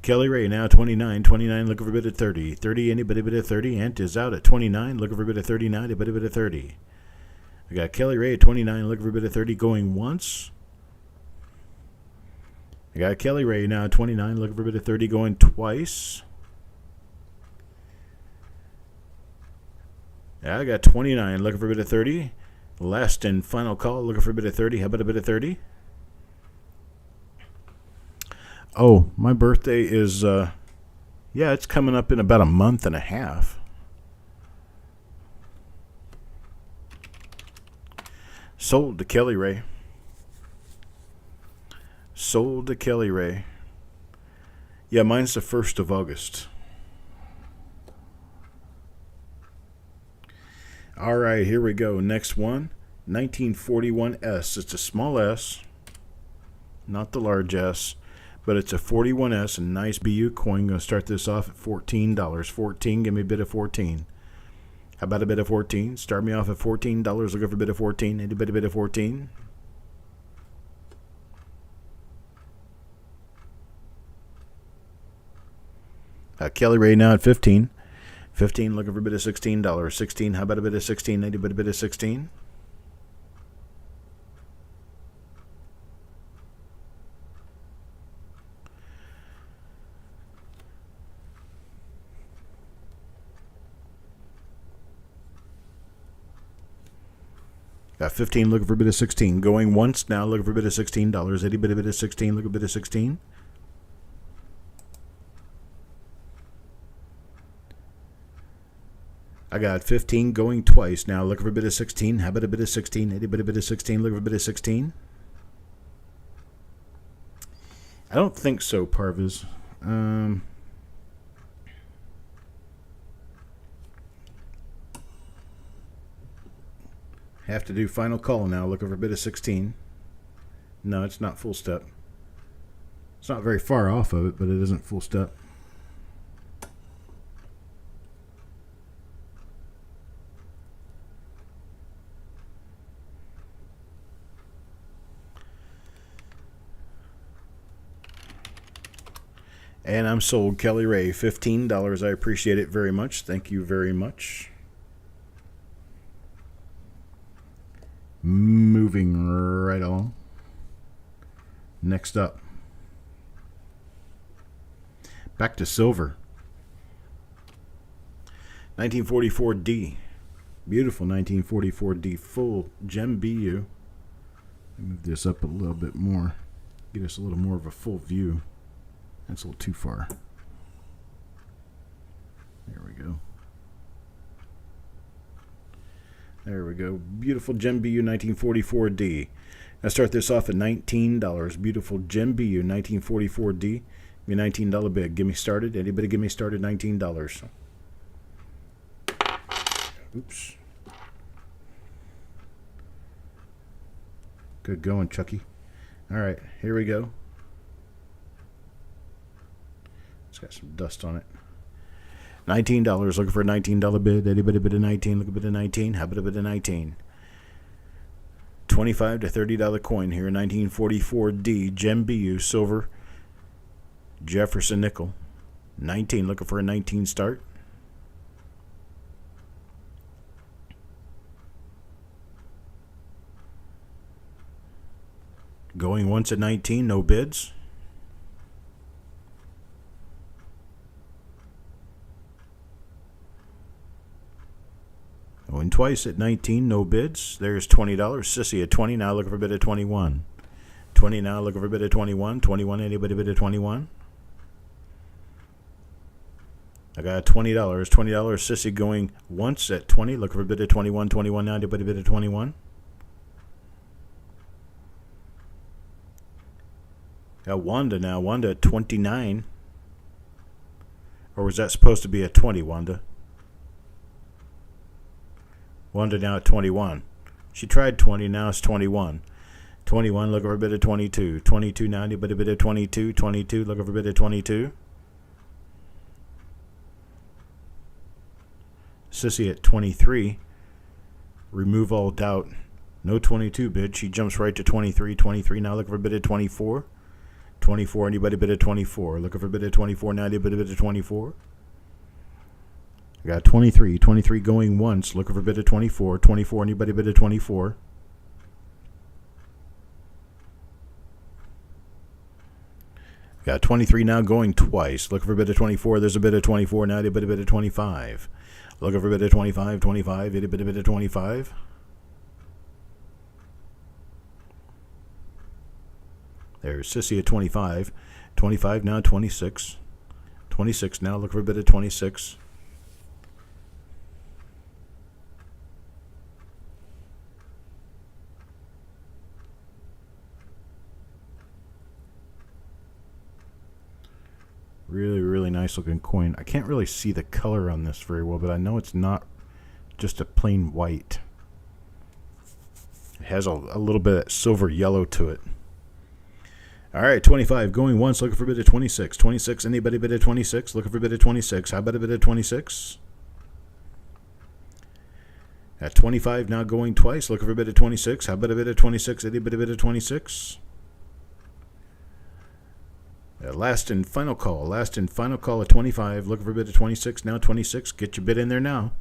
A: Kelly Ray now 29. 29 looking for a bid at 30. 30, anybody bid at 30? Ant is out at 29 looking for a bid at 39. Anybody bid at 30? I got Kelly Ray at 29 looking for a bid at 30 going once. I got Kelly Ray now 29 looking for a bid at 30 going twice. I got 29. Looking for a bid of 30. Last and final call. Looking for a bid of 30. How about a bid of 30? Oh, my birthday is, yeah, it's coming up in about a month and a half. Sold to Kelly Ray. Sold to Kelly Ray. Yeah, mine's the 1st of August. All right, here we go. Next one, 1941S. It's a small S, not the large S, but it's a 41S, a nice BU coin. Going to start this off at $14. 14, give me a bid of 14. How about a bid of 14? Start me off at $14. Looking for a bid of 14. Anybody bid of 14? Kelly Ray now at 15. 15, looking for a bid of $16. 16, how about a bid of 16? Anybody bid of 16? Got 15, looking for a bid of 16. Going once now, looking for a bid of $16. Anybody bid of 16? Look a bid of 16. I got 15 going twice now. Looking for a bid of 16. How about a bid of 16? Anybody bid of 16? Looking for a bid of 16? I don't think so, Parvis. Have to do final call now. Looking for a bid of 16. No, it's not full step. It's not very far off of it, but it isn't full step. And I'm sold. Kelly Ray, $15. I appreciate it very much. Thank you very much. Moving right along. Next up. Back to silver. 1944D. Beautiful 1944D. Full gem BU. Move this up a little bit more. Get us a little more of a full view. That's a little too far. There we go. There we go. Beautiful Gem BU 1944D. Now start this off at $19. Beautiful Gem BU 1944D. Give me $19 bid. Give me started. Anybody give me started? $19. Oops. Good going, Chucky. All right, here we go. It's got some dust on it. $19. Looking for a $19 bid. Anybody bid a 19? Look a bid of 19. How about a bid of 19? $25 to $30 coin here. 1944D Gem BU silver Jefferson nickel. 19. Looking for a 19 start. Going once at 19. No bids. Going twice at 19, no bids. There's $20. Sissy at 20, now looking for a bid of 21. 20 now, looking for a bid of 21. 21, anybody bid of 21? I got $20. $20, Sissy going once at 20, looking for a bid of 21. 21 now, anybody bid of 21? Got Wanda now, Wanda at 29. Or was that supposed to be at 20, Wanda? Wanda now at 21. She tried 20, now it's 21. 21, looking for a bit of 22. 22 now, anybody a bit of 22. 22, looking for a bit of 22. Sissy at 23. Remove all doubt. No 22 bid. She jumps right to 23. 23 now, looking for a bit of 24. 24, anybody bid of 24. Looking for a bit of 24 now, anybody bid of 24. I got 23. 23 going once. Looking for a bid of 24. 24. Anybody bid of 24? Got 23 now going twice. Looking for a bid of 24. There's a bid of 24. Now a bid of 25. Looking for a bid of 25. 25. A bid of 25. There's Sissy at 25. 25 now 26. 26 now. Looking for a bid of 26. Really, really nice looking coin. I can't really see the color on this very well, but I know it's not just a plain white. It has a little bit of silver yellow to it. All right, 25 going once, looking for a bid of 26. 26, anybody bid of 26? Looking for a bid of 26. How about a bid of 26? At 25 now going twice, looking for a bid of 26. How about a bid of 26? Anybody bid of 26? Last and final call. Last and final call at 25. Looking for a bid of 26. Now 26. Get your bid in there now.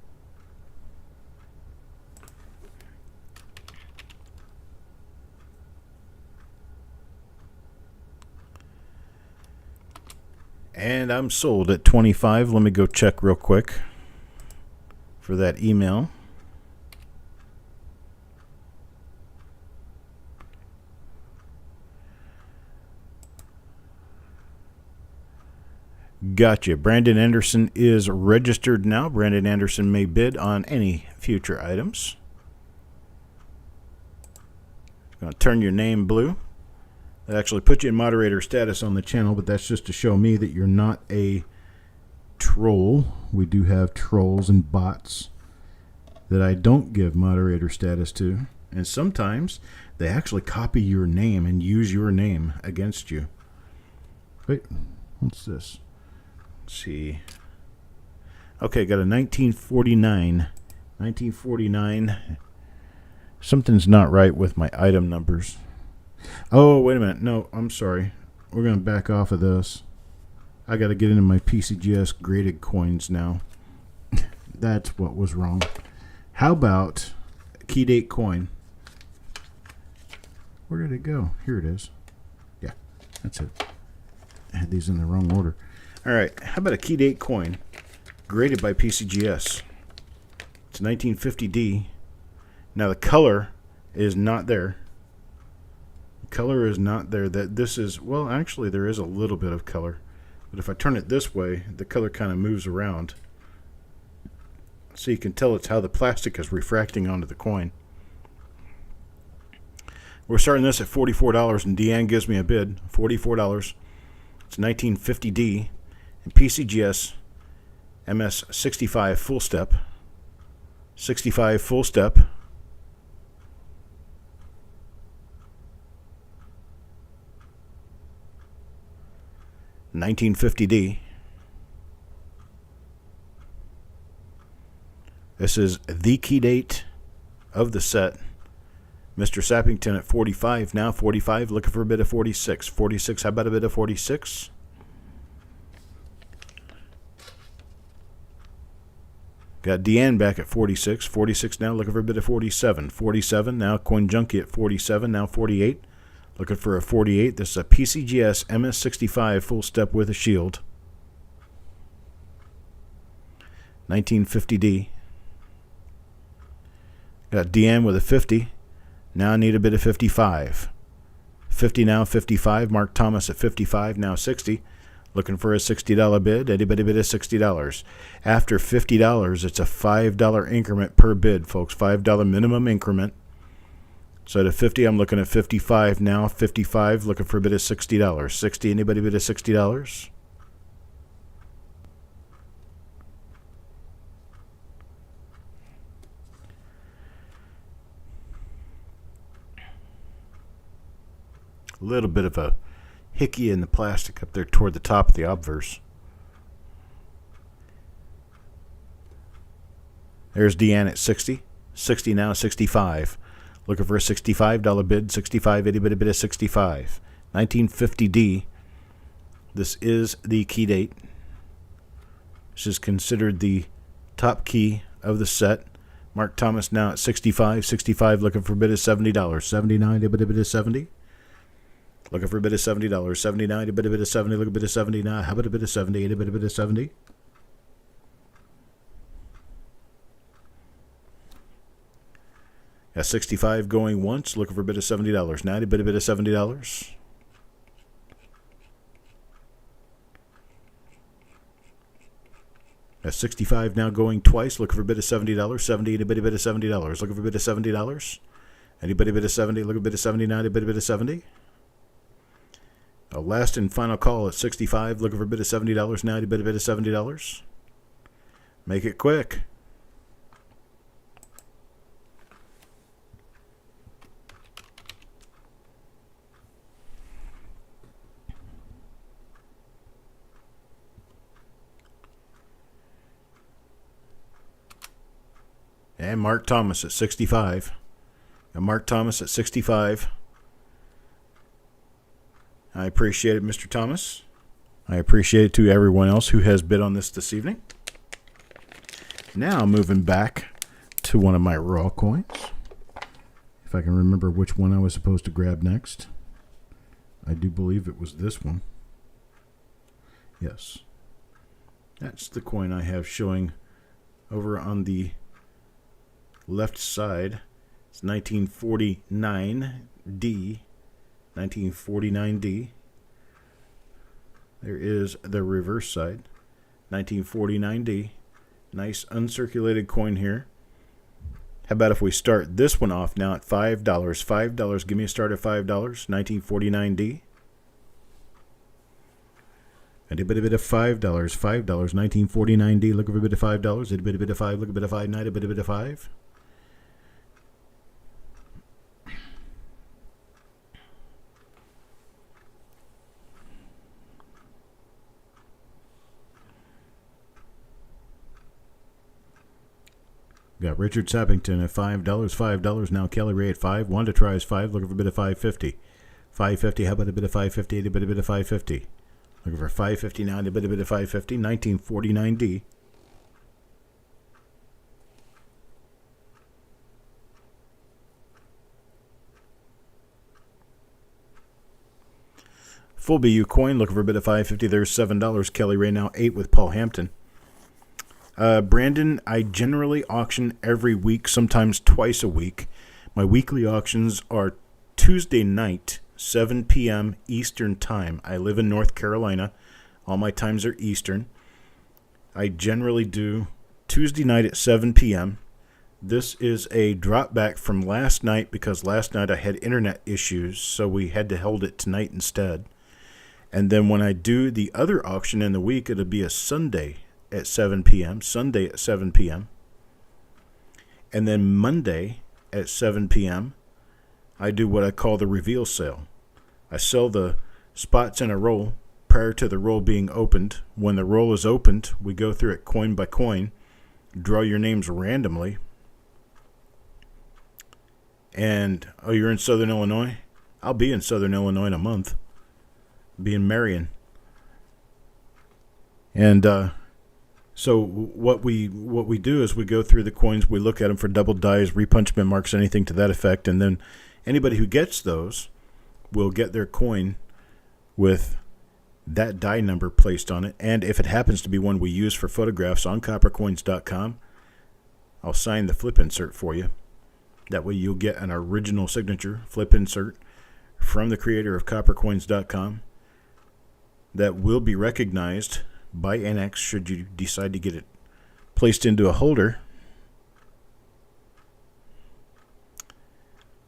A: And I'm sold at 25. Let me go check real quick for that email. Gotcha. Brandon Anderson is registered now. Brandon Anderson may bid on any future items. Going to turn your name blue. That actually puts you in moderator status on the channel, but that's just to show me that you're not a troll. We do have trolls and bots that I don't give moderator status to. And sometimes they actually copy your name and use your name against you. Wait, what's this? Let's see. Okay, got a 1949. 1949. Something's not right with my item numbers. Oh, wait a minute. No, I'm sorry. We're going to back off of this. I got to get into my PCGS graded coins now. That's what was wrong. How about key date coin? Where did it go? Here it is. Yeah, that's it. I had these in the wrong order. All right, how about a key date coin graded by PCGS? It's 1950D. Now the color is not there. The color is not there. That this is, well, actually there is a little bit of color, but if I turn it this way, the color kind of moves around. So you can tell it's how the plastic is refracting onto the coin. We're starting this at $44, and Deanne gives me a bid. $44. It's 1950D. And PCGS MS 65 full step. 65 full step. $19.50D. This is the key date of the set. Mr. Sappington at 45 now. 45, looking for a bid of 46. 46, how about a bid of 46? Got Deanne back at 46. 46 now, looking for a bid of 47. 47 now, Coin Junkie at 47. Now 48, looking for a 48. This is a PCGS MS65 full step with a shield. 1950D. Got Deanne with a 50. Now I need a bid of 55. 50 now, 55. Mark Thomas at 55. Now 60. Looking for a $60 bid. Anybody bid of $60. After $50, it's a $5 increment per bid, folks. $5 minimum increment. So at a 50, I'm looking at 55 now. 55, looking for a bid of $60. 60, anybody bid of $60? A little bit of a hickey in the plastic up there toward the top of the obverse. There's Deanne at 60. 60 now, 65. Looking for a $65 bid. 65, anybody bid of 65. 1950D. This is the key date. This is considered the top key of the set. Mark Thomas now at 65. 65, looking for a bid of $70. 79, anybody bid of 70. Looking for a bid of $70. 79, a bit of 70. Look a bit of 79. How about a bit of 70? A bit of 70. At 65 going once, looking for a bid of $70. 90, a bit of $70. At 65 now going twice, looking for a bid of $70. 70 and a bit of $70. Looking for a bid of $70. Anybody bid of 70? Look a bit of 79, a bit of 70. A last and final call at 65, looking for a bid of $70. Now a bit of $70. Make it quick. And Mark Thomas at 65. And Mark Thomas at 65. I appreciate it, Mr. Thomas. I appreciate it to everyone else who has bid on this evening. Now moving back to one of my raw coins. If I can remember which one I was supposed to grab next. I do believe it was this one. Yes. That's the coin I have showing over on the left side. It's 1949D. 1949D. There is the reverse side. 1949D. Nice uncirculated coin here. How about if we start this one off now at $5? $5. Give me a start at $5. 1949D. And a bit of $5. $5. 1949D. Look for a bit of $5. A bit of $5. Look a bit of $5. Night. A bit of $5. Got Richard Sappington at $5. $5 now. Kelly Ray at $5. Wanda tries $5. Looking for a bit of $5.50. $5.50. How about a bit of $5.50? A bit of $5.50. Looking for $5.50 now. A bit of $5.50. 1949D. Full BU coin. Looking for a bit of $5.50. There's $7. Kelly Ray now 8 with Paul Hampton. Brandon, I generally auction every week, sometimes twice a week. My weekly auctions are Tuesday night, 7 p.m. Eastern Time. I live in North Carolina. All my times are Eastern. I generally do Tuesday night at 7 p.m. This is a drop back from last night because last night I had internet issues, so we had to hold it tonight instead. And then when I do the other auction in the week, it'll be a Sunday at 7 p.m. Sunday at 7 p.m. And then Monday at 7 p.m. I do what I call the reveal sale. I sell the spots in a roll prior to the roll being opened. When the roll is opened, we go through it coin by coin, draw your names randomly. And, oh, you're in Southern Illinois? I'll be in Southern Illinois in a month. Be in Marion. And, so what we do is we go through the coins, we look at them for double dies, repunchment marks, anything to that effect, and then anybody who gets those will get their coin with that die number placed on it. And if it happens to be one we use for photographs on Coppercoins.com, I'll sign the flip insert for you. That way you'll get an original signature flip insert from the creator of Coppercoins.com that will be recognized by NX should you decide to get it placed into a holder.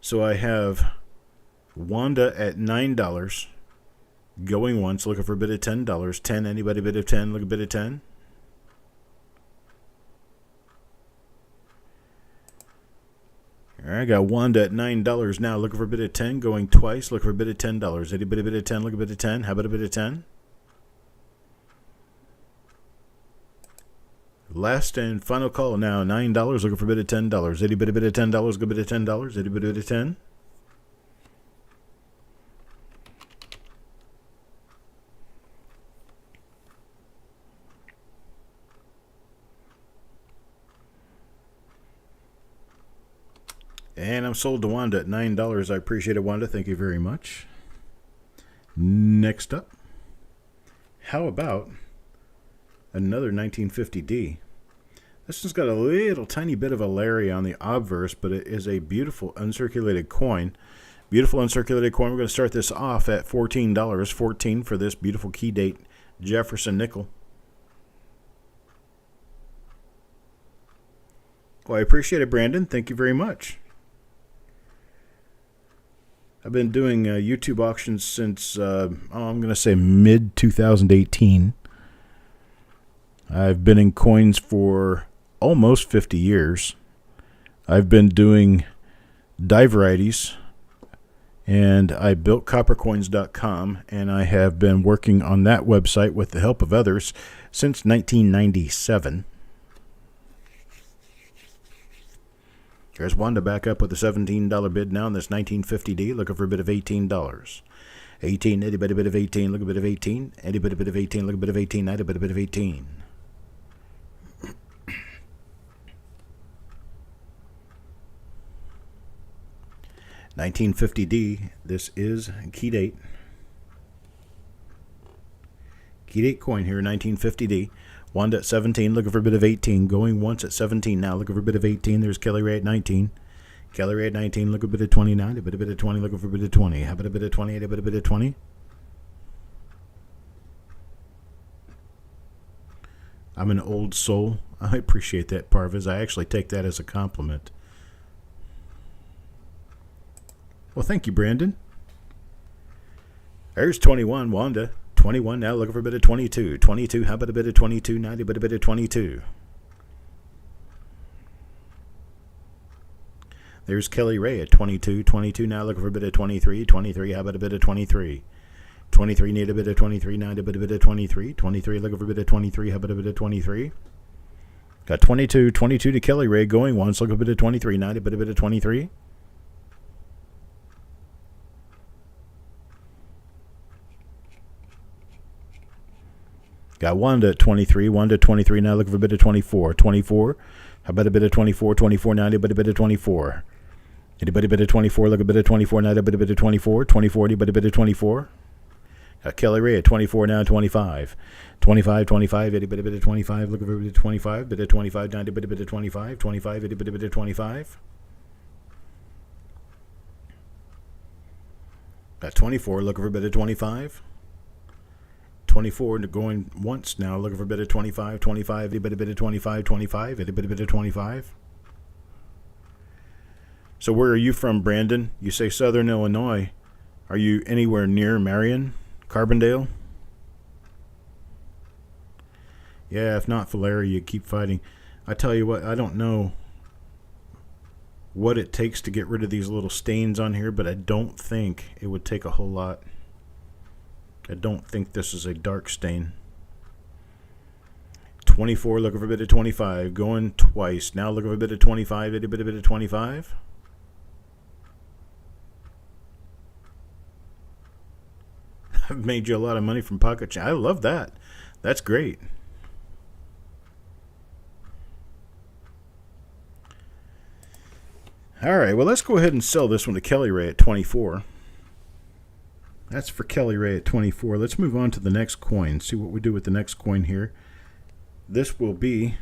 A: So I have Wanda at $9 going once, looking for a bid of $10. 10, anybody bid of 10? Look a bid of 10. All right, I got Wanda at $9 now, looking for a bid of 10, going twice, looking for a bid of $10. Anybody bid of 10? Look a bid of 10. How about a bid of 10? Last and final call now, $9, looking for a bid of $10. Any bid of $10, go bid of $10. Any bid of 10? And I'm sold to Wanda at $9. I appreciate it, Wanda. Thank you very much. Next up, how about another 1950D? This one's got a little tiny bit of a Larry on the obverse, but it is a beautiful uncirculated coin. Beautiful uncirculated coin. We're going to start this off at $14. $14 for this beautiful key date Jefferson nickel. Well, I appreciate it, Brandon. Thank you very much. I've been doing YouTube auctions since, I'm going to say mid-2018. I've been in coins for almost 50 years. I've been doing die varieties, and I built Coppercoins.com, and I have been working on that website with the help of others since 1997. There's one to back up with a $17 bid now in this 1950D, looking for a bid of $18. 18, itty bitty bit of 18, look a bit of 18, itty bitty bit of 18, look a bit of 18, itty bitty bit of 18. $1950D, this is key date. Key date coin here, 1950D. Wand at 17, looking for a bit of 18. Going once at 17 now, looking for a bit of 18. There's Kelly Ray at 19. Kelly Ray at 19, look a bit of 29. A bit of 20, looking for a bit of 20. How about a bit of 20? A bit of 20. I'm an old soul. I appreciate that, Parvez. I actually take that as a compliment. Well, thank you, Brandon. There's 21, Wanda. 21 now, looking for a bit of 22. 22, how about a bit of 22? 90, but a bit of 22. There's Kelly Ray at 22. 22 now, looking for a bit of 23. 23, how about a bit of 23? 23, need a bit of 23. 90, but a bit of 23. 23, looking for a bit of 23. How about a bit of 23? Got 22. 22 to Kelly Ray, going once, looking for a bit of 23. 90, but a bit of 23. Got Wanda at 23. Wanda at 23 now, looking for a bit of 24. 24. How about a bit of 24? 24, 90, but a bit of 24. Anybody bit of 24? Look a bit of 24 now, a bit of 24. 24, but a bit of 24. Got Kelly Ray at 24 now, 25. 25, 25, a bit of 25. Look for a bit of 25. Bit of 25, 90, bit of 25. 25, a bit of 25. Got 24. Looking for a bit of 25. 24 going once now, looking for a bit of 25, 25, a bit of 25, 25, a bit of 25. So where are you from, Brandon? You say Southern Illinois. Are you anywhere near Marion, Carbondale? Yeah, if not Falera, you keep fighting. I tell you what, I don't know what it takes to get rid of these little stains on here, but I don't think it would take a whole lot. I don't think this is a dark stain. 24, looking for a bit of 25. Going twice. Now looking for a bit of 25. A bit of 25. I've made you a lot of money from pocket change. I love that. That's great. All right, well, let's go ahead and sell this one to Kelly Ray at 24. That's for Kelly Ray at 24. Let's move on to the next coin. See what we do with the next coin here. This will be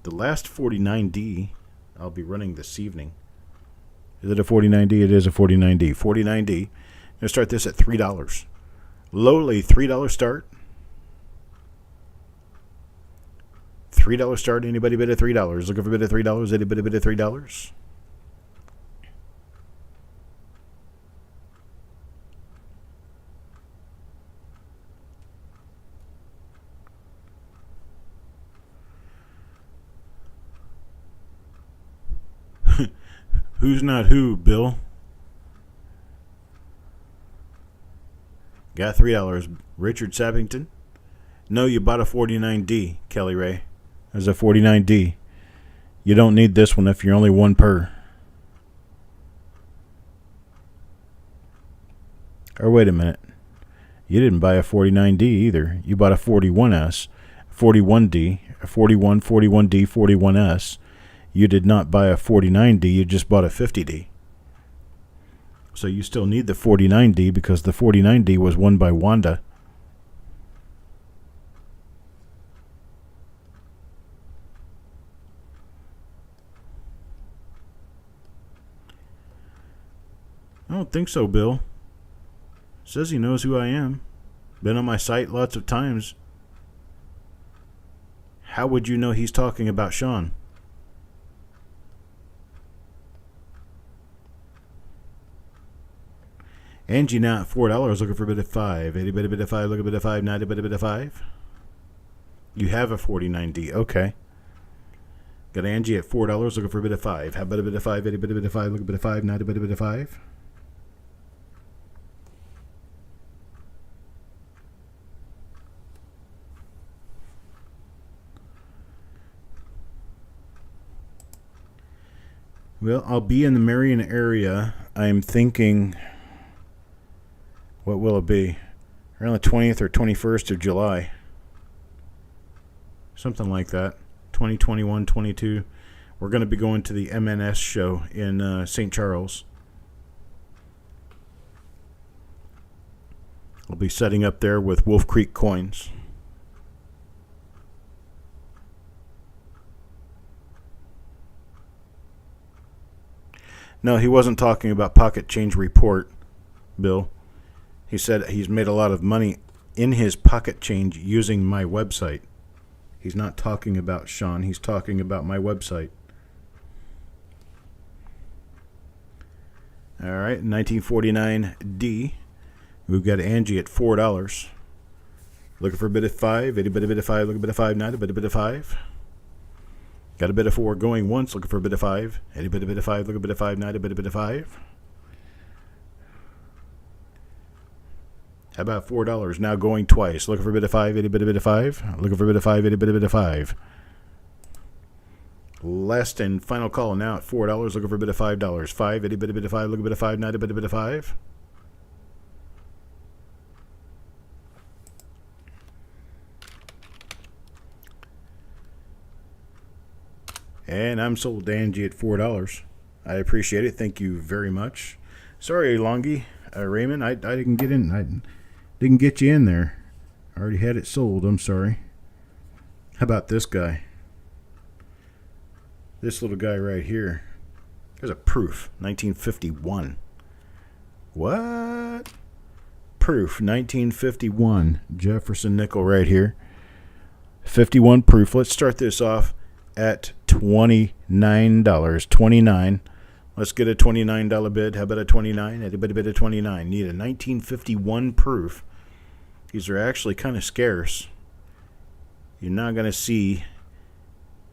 A: the last 49D I'll be running this evening. Is it a 49D? It is a 49D. 49D. I'm going to start this at $3. Lowly $3 start. $3 start. Anybody bid at $3? Looking for a bid at $3? Anybody bid at $3? Who's not who, Bill? Got $3. Richard Sappington. No, you bought a 49D, Kelly Ray. There's a 49D. You don't need this one if you're only one per. Or wait a minute. You didn't buy a 49D either. You bought a 41S, 41D, a 41, 41D, 41S. You did not buy a 49D, you just bought a 50D. So you still need the 49D because the 49D was won by Wanda. I don't think so, Bill. Says he knows who I am. Been on my site lots of times. How would you know he's talking about Sean? Angie now at $4 looking for a bit of 5. 80 bit of 5, look a bit of 5, 90 bit of 5. You have a 49D, okay. Got Angie at $4 looking for a bit of 5. How about a bit of 5, 80 bit of 5, look a bit of 5, 90 bit of 5. Well, I'll be in the Marion area. I'm thinking, what will it be? Around the 20th or 21st of July. Something like that. 2021, 22. We're going to be going to the MNS show in St. Charles. I'll be setting up there with Wolf Creek Coins. No, he wasn't talking about Pocket Change Report, Bill. He said he's made a lot of money in his Pocket Change using my website. He's not talking about Sean. He's talking about my website. All right, 1949D. We've got Angie at $4. Looking for a bit of 5. 80 bit of 5. Look a bit of 5. 90 bit of 5. Got a bit of 4 going once. Looking for a bit of 5. 80 bit of 5. Look a bit of 5. 90 bit of 5. How about $4 now going twice? Looking for a bit of 5. 80 bit of 5. Looking for a bit of 5. 80 bit of 5. Last and final call now at $4. Looking for a bit of $5. 5. 80 bit of 5. Look a bit of 5. 90 bit of 5. And I'm sold to Angie at $4. I appreciate it. Thank you very much. Sorry, Longy. Raymond, I didn't get in. I didn't get you in there. I already had it sold. I'm sorry. How about this guy? This little guy right here. There's a proof. 1951. What? Proof. 1951. Jefferson nickel right here. 51 proof. Let's start this off at $29. 29. Let's get a $29 bid. How about a 29? Anybody bid a 29? Need a 1951 proof. These are actually kind of scarce. You're not going to see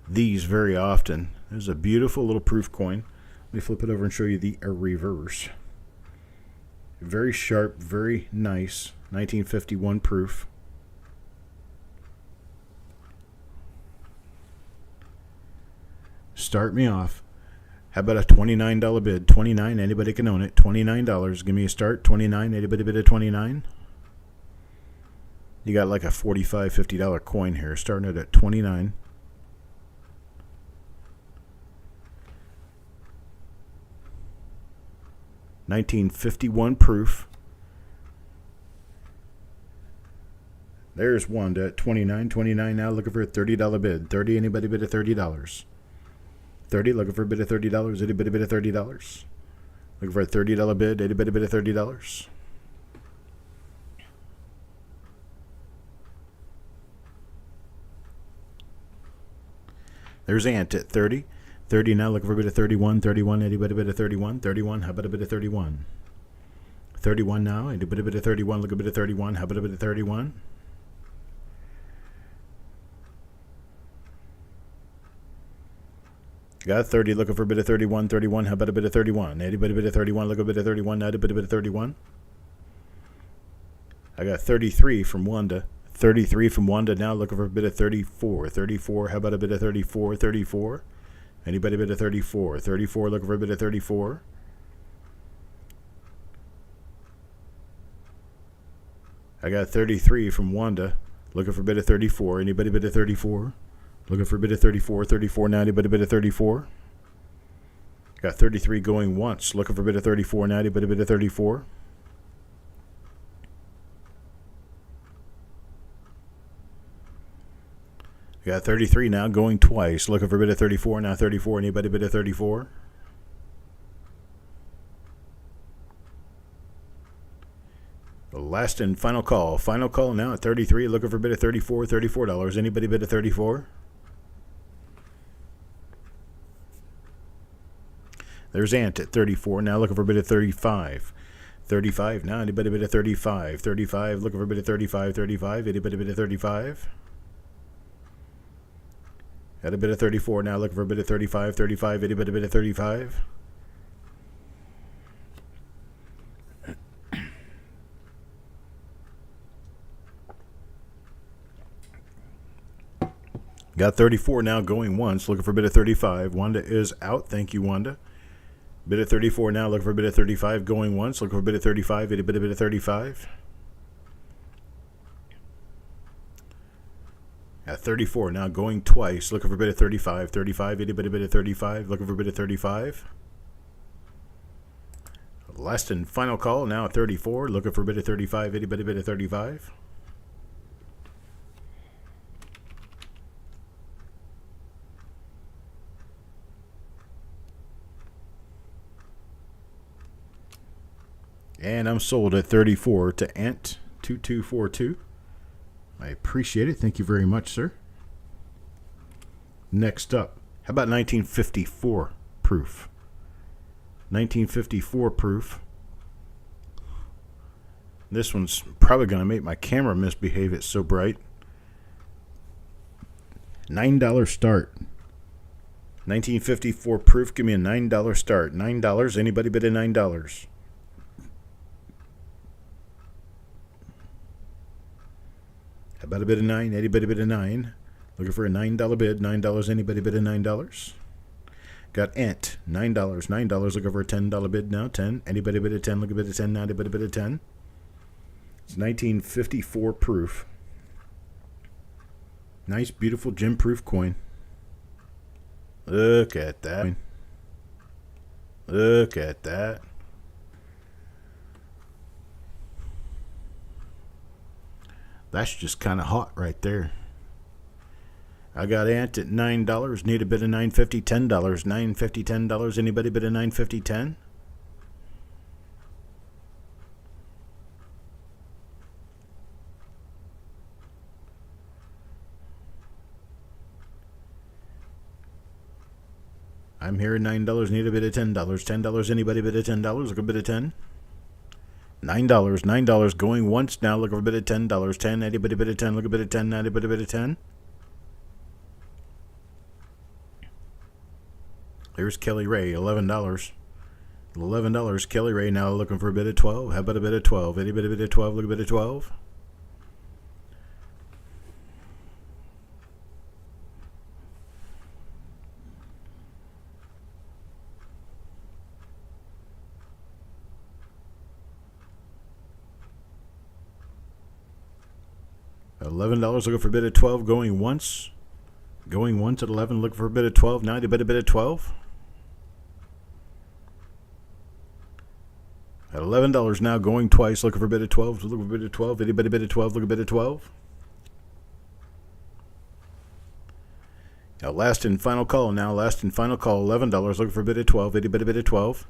A: these very often. There's a beautiful little proof coin. Let me flip it over and show you the reverse. Very sharp, very nice. 1951 proof. Start me off. How about a $29 bid? 29, anybody can own it. $29. Give me a start. 29, anybody bid a 29? You got like a $45, $50 coin here. Starting it at 29. $1951 proof. There's one at 29. 29 now looking for a $30 bid. 30, anybody bid a $30? 30, looking for a bid of $30. Anybody bid of $30? Looking for a $30 bid. Anybody bid of $30? There's Ant at 30. 30 now, looking for a bid of 31. 31, anybody bid of 31? 31, how about a bid of 31? 31 now, anybody bid of 31? Look a bit of 31. How about a bid of 31? Got 30, looking for a bit of 31. 31, how about a bit of 31? Anybody bit of 31? Look a bit of 31. Now a bit of 31. I got 33 from Wanda. 33 from Wanda now, looking for a bit of 34. 34, how about a bit of 34? 34. Anybody bit of 34? 34, looking for a bit of 34. I got 33 from Wanda, looking for a bit of 34. Anybody bit of 34? Looking for a bit of 34. 34 now, anybody bit of 34? Got 33 going once. Looking for a bit of 34 now. Anybody bid of 34? Got 33 now going twice. Looking for a bit of 34 now. 34. Anybody bid of 34? The last and final call. Final call now at 33. Looking for a bit of 34. $34. Anybody bid of 34? There's Ant at 34. Now looking for a bit of 35. 35 now. Anybody bid of 35? 35. Looking for a bit of 35. 35. Anybody bid of 35? Got a bit of 34 now. Looking for a bit of 35. 35. Anybody bid of 35? Got 34 now going once. Looking for a bit of 35. Wanda is out. Thank you, Wanda. Bit of 34 now. Looking for a bit of 35 going once. Looking for a bit of 35. A bit of 35. At 34 now going twice. Looking for a bit of 35. 35. A bit of 35. Looking for a bit of 35. Last and final call now at 34. Looking for a bit of 35. A bit of 35. And I'm sold at 34 to Ant2242. I appreciate it. Thank you very much, sir. Next up, how about 1954 proof? 1954 proof. This one's probably going to make my camera misbehave. It's so bright. $9 start. 1954 proof. Give me a $9 start. $9. Anybody bid of $9? How about a bid of 9? Anybody bid of 9? Looking for a $9 bid. $9. Anybody bid of $9? Got Ant. $9. $9. Looking for a $10 bid now. 10. Anybody bid of 10? Look a bid of 10 now. Anybody bid of 10? It's 1954 proof. Nice, beautiful gem proof coin. Look at that. Look at that. That's just kind of hot right there. I got Ant at $9. Need a bid of $9.50, $10. $9.50, $10. Anybody bid of $9.50, $10? I'm here at $9. Need a bid of $10. $10. Anybody bid of $10? Look a bid of 10. $9. $9 going once now. Look for a bit of $10. 10. Anybody bid of 10? Look a bit of 10. Anybody bid of 10? There's Kelly Ray, $11. $11. Kelly Ray now looking for a bit of 12. How about a bit of 12? Anybody bid of 12? Look a bit of 12. $11 looking for a bit of 12 going once. Going once at 11 looking for a bit of 12. Now a bit of 12. At $11 now going twice looking for a bit of 12. Look for a bit of 12. Anybody bid of 12? Look a bit of 12. Now last and final call now. Last and final call. $11 looking for a bit of 12. Anybody bid of 12?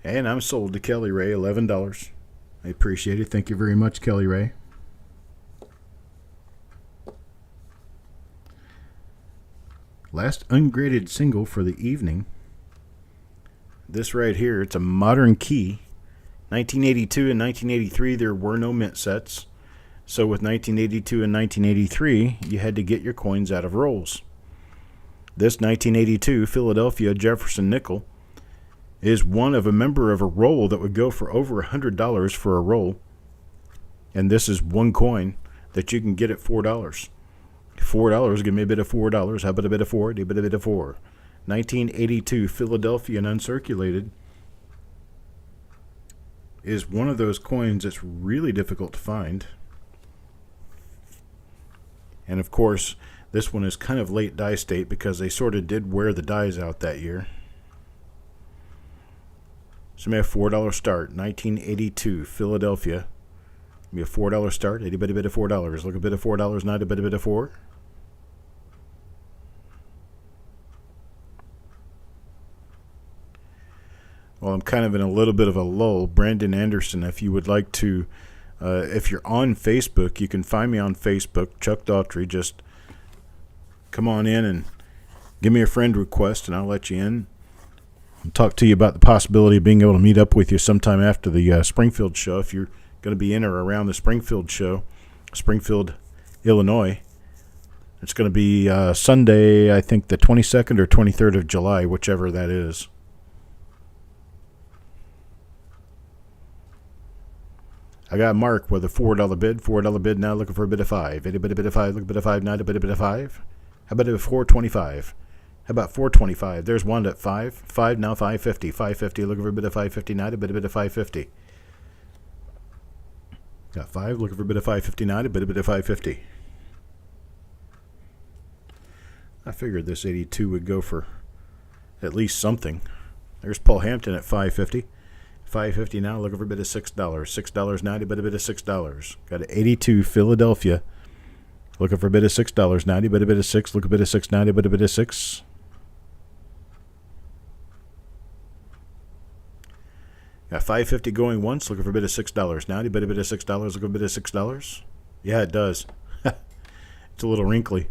A: And I'm sold to Kelly Ray, $11. I appreciate it. Thank you very much, Kelly Ray. Last ungraded single for the evening. This right here, it's a modern key. 1982 and 1983, there were no mint sets. So with 1982 and 1983, you had to get your coins out of rolls. This 1982 Philadelphia Jefferson nickel is one of a member of a roll that would go for over $100 for a roll. And this is one coin that you can get at $4. $4, give me a bit of $4. How about a bit of 4? A bit of 4. 1982 Philadelphia and uncirculated is one of those coins that's really difficult to find. And of course, this one is kind of late die state because they sort of did wear the dies out that year. So we have $4 start, 1982, Philadelphia. Be a $4 start, itty bitty bit of $4. Look a bit of $4, not a bit of 4. Well, I'm kind of in a little bit of a lull. Brandon Anderson, if you would like to, if you're on Facebook, you can find me on Facebook, Chuck Daughtrey. Just come on in and give me a friend request, and I'll let you in. I'll talk to you about the possibility of being able to meet up with you sometime after the Springfield show. If you're going to be in or around the Springfield show, Springfield, Illinois, it's going to be Sunday, I think the 22nd or 23rd of July, whichever that is. I got Mark with a $4 bid. $4 bid now, looking for a bid of 5. A bit of 5, look a bit of 5, not a bit of 5. How about a $4.25? How about $4.25? There's one at 5. 5 now, $5.50. $5.50, looking for a bit of 5.50, not a bit of $5.50. Got 5, looking for a bit of 5.59, a bit of $5.50. I figured this 82 would go for at least something. There's Paul Hampton at 5.50. 5.50 now, looking for a bit of $6. $6.90, but a bit of $6. Got an 82 Philadelphia. Looking for a bit of $6.90, but a bit of 6. Look a bit of $6.90, but a bit of 6. Got 5.50 going once. Looking for a bit of $6.90, but a bit of $6. Look a bit of $6. Yeah, it does. It's a little wrinkly.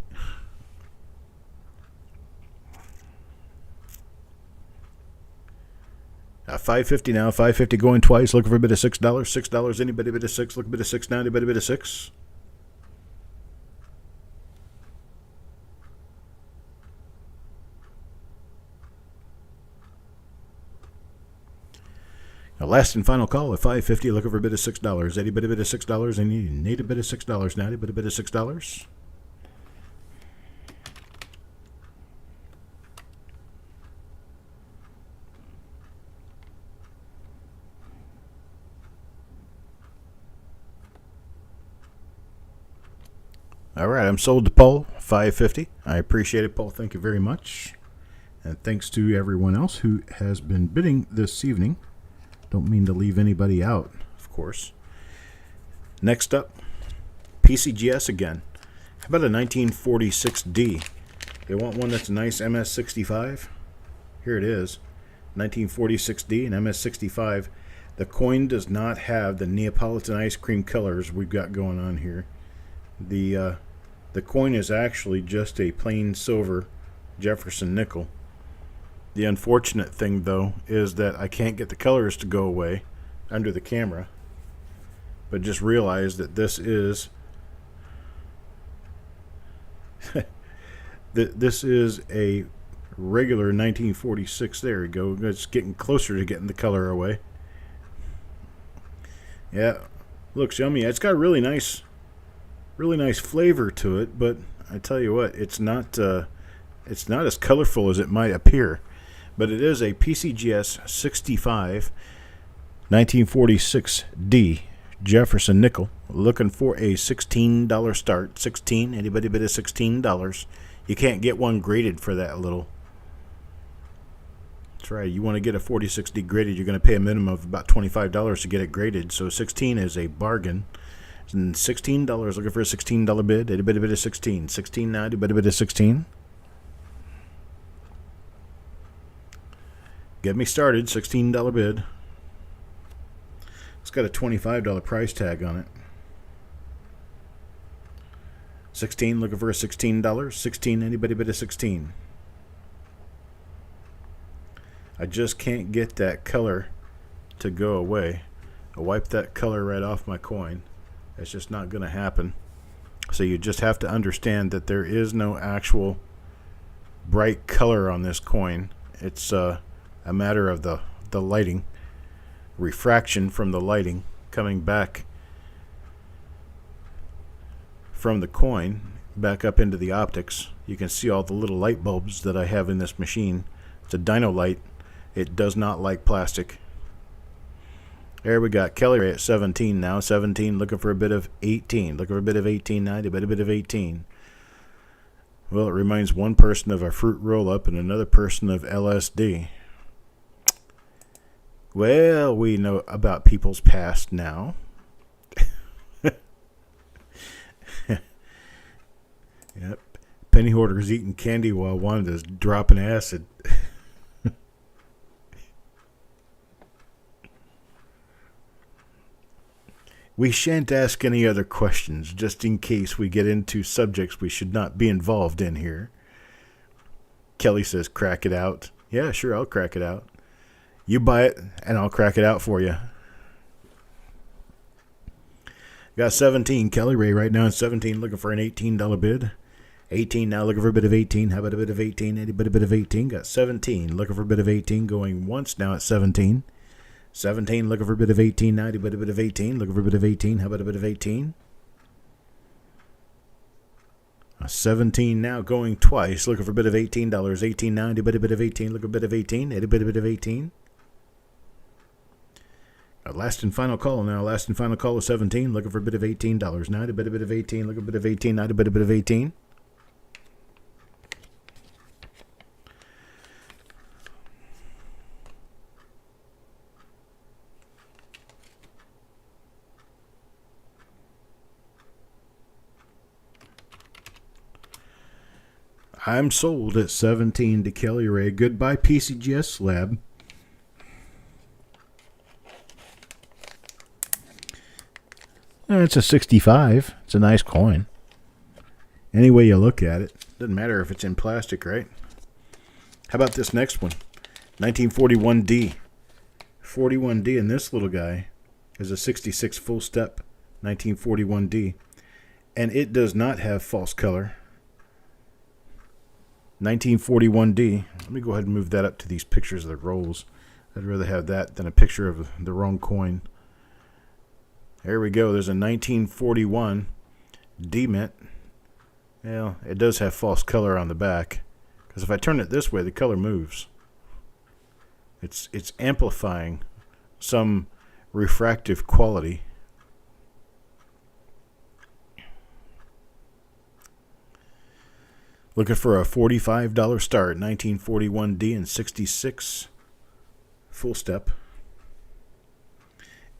A: $5.50 now, $5.50 going twice, looking for a bit of $6. $6, anybody bit of 6, look a bit of $6.90, but a bit of 6. Now, last and final call at $5.50, looking for a bit of $6. Anybody bit of $6, and you need a bit of $6.90, but a bit of $6. All right, I'm sold to Paul, $5.50. I appreciate it, Paul. Thank you very much. And thanks to everyone else who has been bidding this evening. Don't mean to leave anybody out, of course. Next up, PCGS again. How about a 1946D? They want one that's a nice MS65. Here it is, 1946D and MS65. The coin does not have the Neapolitan ice cream colors we've got going on here. The coin is actually just a plain silver Jefferson nickel. The unfortunate thing, though, is that I can't get the colors to go away under the camera. But just realize that this is this is a regular 1946. There we go. It's getting closer to getting the color away. Yeah, looks yummy. It's got really nice flavor to it, but I tell you what, it's not as colorful as it might appear. But it is a PCGS 65 1946D Jefferson nickel, looking for a $16 start. 16, anybody bid of $16. You can't get one graded for that little. That's right, you want to get a 46D graded, you're going to pay a minimum of about $25 to get it graded. So 16 is a bargain. And $16, looking for a $16 bid. Anybody bid of 16. 16 now, anybody bid of 16. Get me started, $16 bid. It's got a $25 price tag on it. 16, looking for a $16. 16, anybody bid of 16. I just can't get that color to go away. I'll wipe that color right off my coin. It's just not going to happen. So you just have to understand that there is no actual bright color on this coin. It's a matter of the lighting, refraction from the lighting coming back from the coin back up into the optics. You can see all the little light bulbs that I have in this machine. It's a dyno light. It does not like plastic. There we got Kelly at 17 now. 17, looking for a bit of 18. Looking for a bit of 18 now. A bit of 18. Well, it reminds one person of a fruit roll-up and another person of LSD. Well, we know about people's past now. Yep. Penny hoarder's eating candy while Wanda's dropping acid. We shan't ask any other questions, just in case we get into subjects we should not be involved in here. Kelly says, crack it out. Yeah, sure, I'll crack it out. You buy it, and I'll crack it out for you. Got 17. Kelly Ray right now at 17, looking for an $18 bid. 18 now, looking for a bit of 18. How about a bit of 18? Anybody a bit of 18? Got 17, looking for a bit of 18. Going once now at 17. 17, looking for a bit of 18 now. Anybody a bit of 18? Looking for a bit of 18. How about a bit of 18? 17 now, going twice. Looking for a bit of $18. 18 now. Anybody a bit of 18? Look a bit of 18. Anybody a bit of 18? Last and final call now. Last and final call is 17. Looking for a bit of $18 now. A bit of 18. Look a bit of 18 now. A bit of 18. I'm sold at 17 to Kelly Ray. Goodbye, PCGS Lab. It's a 65. It's a nice coin. Any way you look at it. Doesn't matter if it's in plastic, right? How about this next one? 1941D. 41D, and this little guy is a 66 full step 1941D. And it does not have false color. 1941D. Let me go ahead and move that up to these pictures of the rolls. I'd rather have that than a picture of the wrong coin. There we go. There's a 1941 D-Mint. Well, it does have false color on the back. Because if I turn it this way, the color moves. It's amplifying some refractive quality. Looking for a $45 start, 1941D and 66 full step.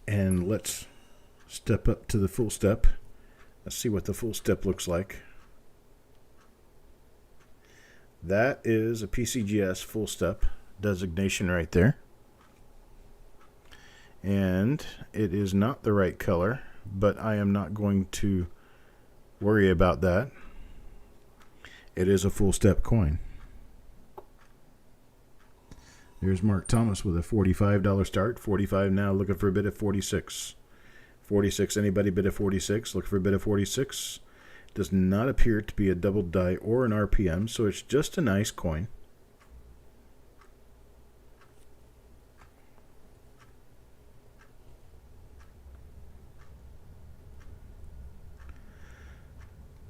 A: And let's step up to the full step. Let's see what the full step looks like. That is a PCGS full step designation right there. And it is not the right color, but I am not going to worry about that. It is a full step coin. There's Mark Thomas with a $45 start. 45 now, looking for a bit of 46. 46, anybody bid of 46? Looking for a bit of 46. Does not appear to be a double die or an RPM, so it's just a nice coin.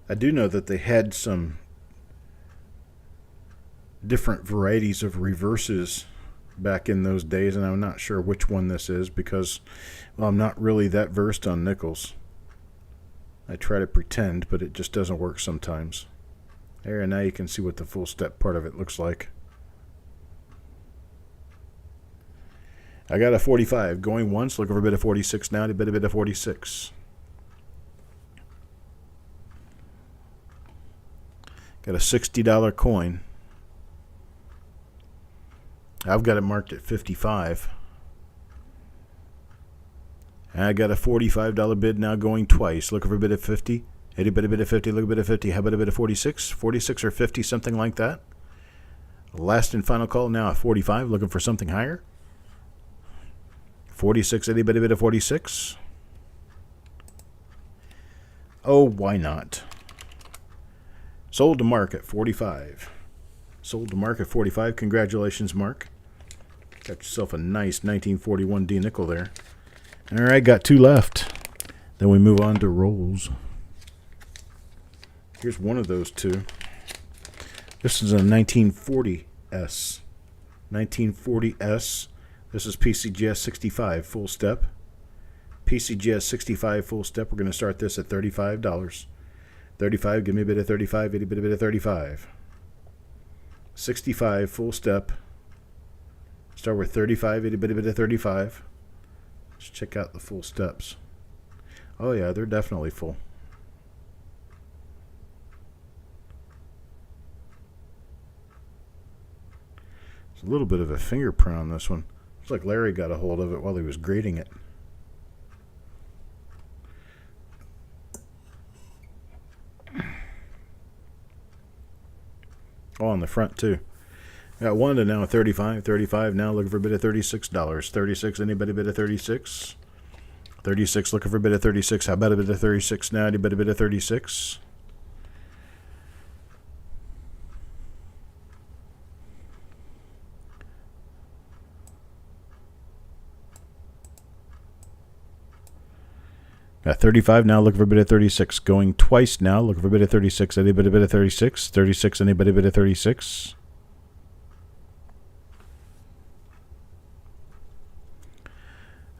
A: I do know that they had some different varieties of reverses back in those days, and I'm not sure which one this is because, well, I'm not really that versed on nickels. I try to pretend, but it just doesn't work sometimes. There, now you can see what the full step part of it looks like. I got a 45 going once, looking for a bit of 46 now, a bit of 46. Got a $60 coin. I've got it marked at 55. I got a $45 bid now going twice. Looking for a bit of 50. Any bit of 50. Look a bit of 50. How about a bit of 46? 46 or 50, something like that. Last and final call now at 45. Looking for something higher. 46. Any bit of 46. Oh, why not? Sold to Mark at 45. Sold to Mark at 45. Congratulations, Mark. Got yourself a nice 1941D nickel there. All right, got two left. Then we move on to rolls. Here's one of those two. This is a 1940S. 1940S. This is PCGS 65 full step. PCGS 65 full step. We're going to start this at $35. 35, give me a bit of 35, itty bitty bit of 35. 65, full step. Start with 35, itty bitty bit of 35. Let's check out the full steps. Oh yeah, they're definitely full. There's a little bit of a fingerprint on this one. Looks like Larry got a hold of it while he was grading it. Oh, on the front too. Got Wanda now 35, 35 now looking for a bit of $36. 36, anybody bit of 36? 36 looking for a bit of 36. How about a bit of 36 now? Anybody bit of 36? Got 35 now, looking for a bit of 36. Going twice now, looking for a bit of 36. Anybody bit of 36? 36, anybody bit of 36?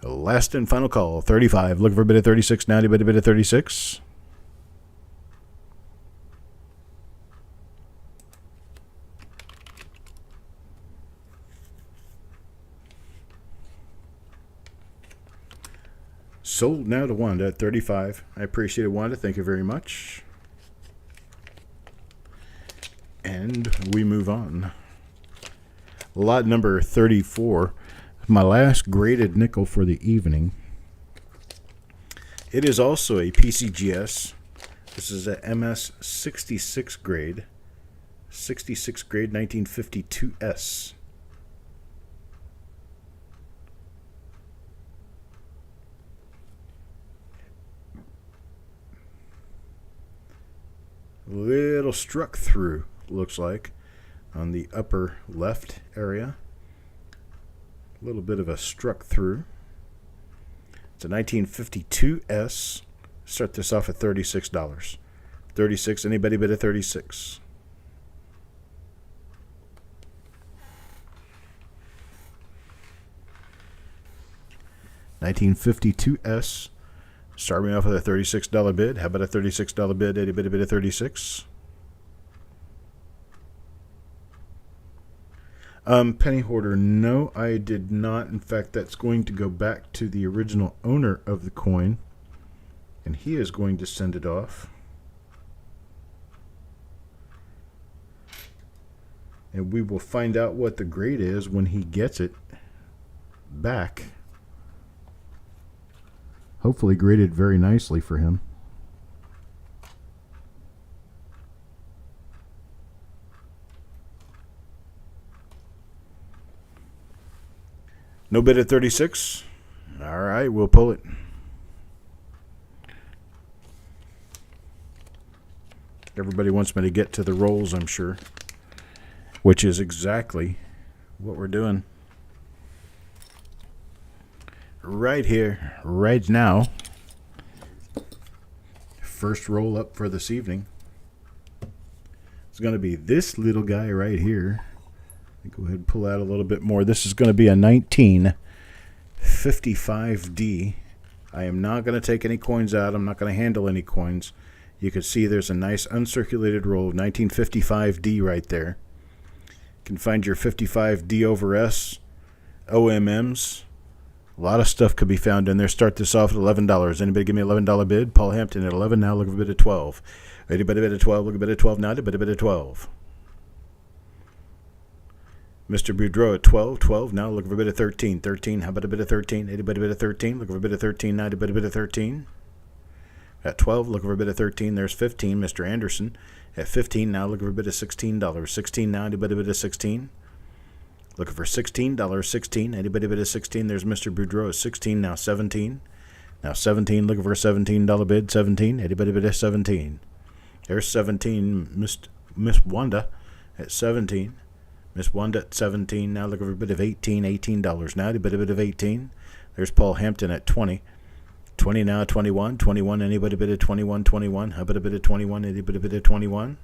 A: Last and final call, 35. Looking for a bit of 36 now, anybody bit of 36? Sold now to Wanda at 35. I appreciate it, Wanda. Thank you very much. And we move on. Lot number 34. My last graded nickel for the evening. It is also a PCGS. This is a MS 66 grade. 66 grade 1952S. Little struck through, looks like, on the upper left area. A little bit of a struck through. It's a 1952S. Start this off at $36. 36, anybody bid a 36? $1952S. Start me off with a $36 bid. How about a $36 bid? Anybody bid a 36? Penny Hoarder, no, I did not. In fact, that's going to go back to the original owner of the coin, and he is going to send it off. And we will find out what the grade is when he gets it back. Hopefully graded very nicely for him. No bid at 36? All right, we'll pull it. Everybody wants me to get to the rolls, I'm sure, which is exactly what we're doing. Right here, right now. First roll up for this evening. It's going to be this little guy right here. Go ahead and pull out a little bit more. This is going to be a 1955D. I am not going to take any coins out. I'm not going to handle any coins. You can see there's a nice uncirculated roll of 1955D right there. You can find your 55D over S, OMMs. A lot of stuff could be found in there. Start this off at $11. Anybody give me $11 bid? Paul Hampton at 11 now. Look at a bit of 12. Anybody bid at 12? Look at a bit of 12 now. Anybody bid at 12? Mr. Boudreau at 12. 12 now. Look for a bit of 13. 13. How about a bit of 13? Anybody bid at 13? Look for a bit of 13 now. Anybody bid at 13? At 12. Look for a bit of 13. There's 15. Mr. Anderson at 15 now. Look for a bit of $16. 16 now. Anybody bid at 16? Looking for $16. 16. Anybody bid at 16? There's Mr. Boudreau at 16 now. 17. Now 17. Looking for a $17 bid. 17. Anybody bid at 17? There's 17. Miss Wanda at 17. Miss Wanda at 17. Now looking for a bit of 18. $18 now. Anybody bid of 18? There's Paul Hampton at 20. 20 now. 21. 21. Anybody bid at 21? 21. How about a bit of 21? Anybody bid at 21?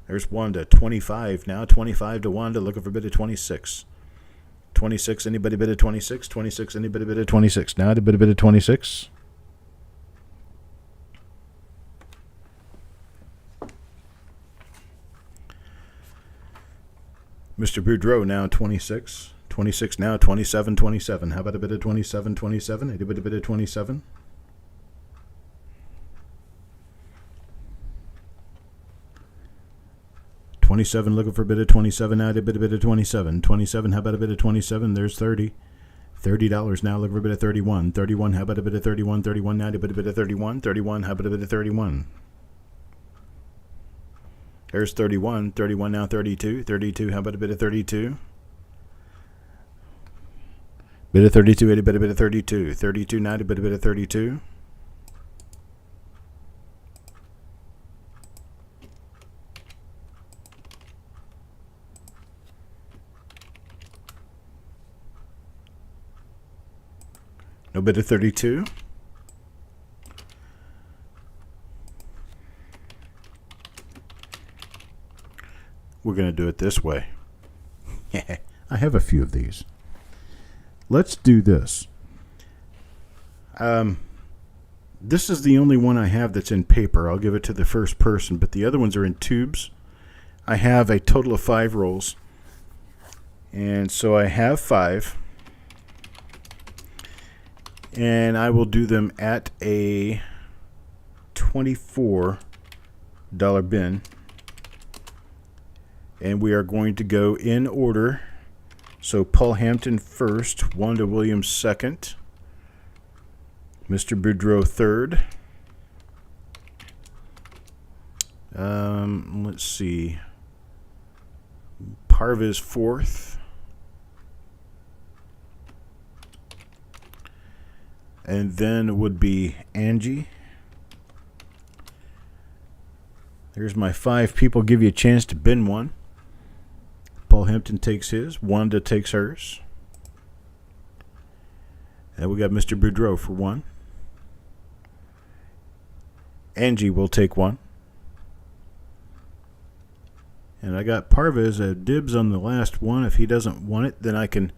A: There's Wanda, 25 now, 25 to Wanda, looking for a bid of 26. 26, anybody bid of 26? 26, anybody bid of 26? Now, a bit of 26. Mr. Boudreau now 26. 26 now, 27, 27. How about a bit of 27, 27? A bit of 27. $27, looking for a bit of 27 now, a bit of 27. 27, how about a bit of 27? There's 30. $30 now, looking for a bit of 31. 31, how about a bit of 31? 31 now, a bit of 31. 31, how about a bit of 31? There's 31. 31 now, 32. 32, how about a bit of 32? Bit of 32, a bit of 32. 32 now, a bit of 32. No bit of 32. We're going to do it this way. I have a few of these. Let's do this. This is the only one I have that's in paper. I'll give it to the first person, but the other ones are in tubes. I have a total of 5 rolls. And so I have 5. And I will do them at a $24 bin. And we are going to go in order. So Paul Hampton first, Wanda Williams second, Mr. Boudreau third. Let's see. Parviz fourth. And then would be Angie. There's my 5 people. Give you a chance to bin one. Paul Hampton takes his. Wanda takes hers. And we got Mr. Boudreau for 1. Angie will take 1. And I got Parviz a dibs on the last one. If he doesn't want it, then I can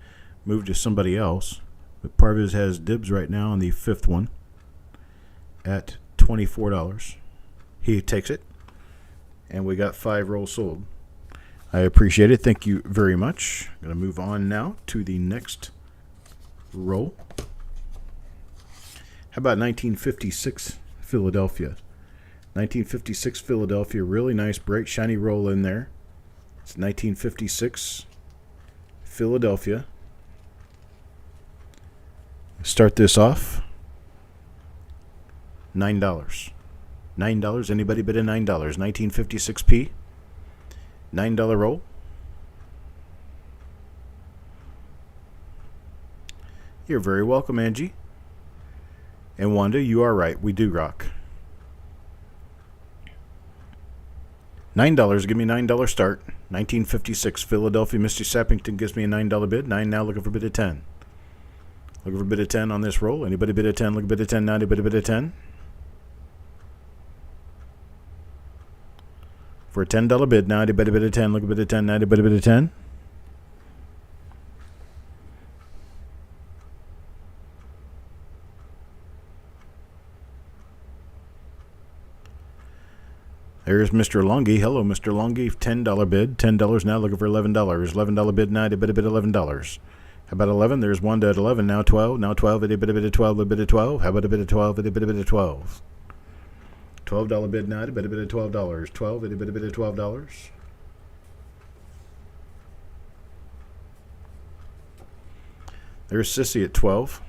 A: move to somebody else. But Parviz has dibs right now on the 5th one at $24. He takes it. And we got 5 rolls sold. I appreciate it. Thank you very much. I'm going to move on now to the next roll. How about 1956 Philadelphia? 1956 Philadelphia, really nice, bright, shiny roll in there. It's 1956 Philadelphia. Start this off. $9. $9. Anybody bid a $9? 1956p. $9 roll. You're very welcome, Angie. And Wanda, you are right. We do rock. $9. Give me a $9 start. 1956 Philadelphia. Mr. Sappington gives me a $9 bid. 9 now, looking for a bid of 10. Looking for a bid of 10 on this roll. Anybody bid of 10? Look a bid of 10 now. Anybody bid of 10? For a $10 bid now, anybody bid of 10? Look a bid of 10 now. Anybody bid of 10? There's Mr. Longy. Hello, Mr. Longy. $10 bid. $10 now, looking for $11. $11 bid now, anybody bid $11. How about 11? There's Wanda at 11. Now 12. Now 12. A bit of 12. A bit of 12. How about a bit of 12? A bit of 12. $12 bid now, a bit of $12. 12. A bit of $12. There's Sissy at 12.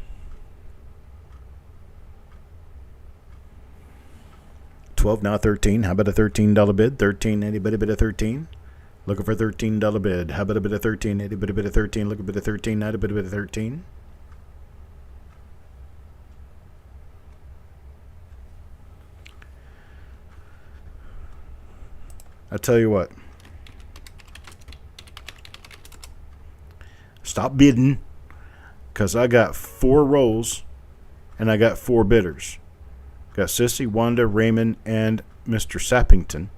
A: 12 now 13. How about a $13 bid? 13. Anybody bid a 13? Looking for a $13 bid. How about a bit of 13? Anybody bid a 13? Look a bit of 13 now. A bit of 13. I'll tell you what. Stop bidding, because I got 4 rolls and I got 4 bidders. Got Sissy, Wanda, Raymond, and Mr. Sappington.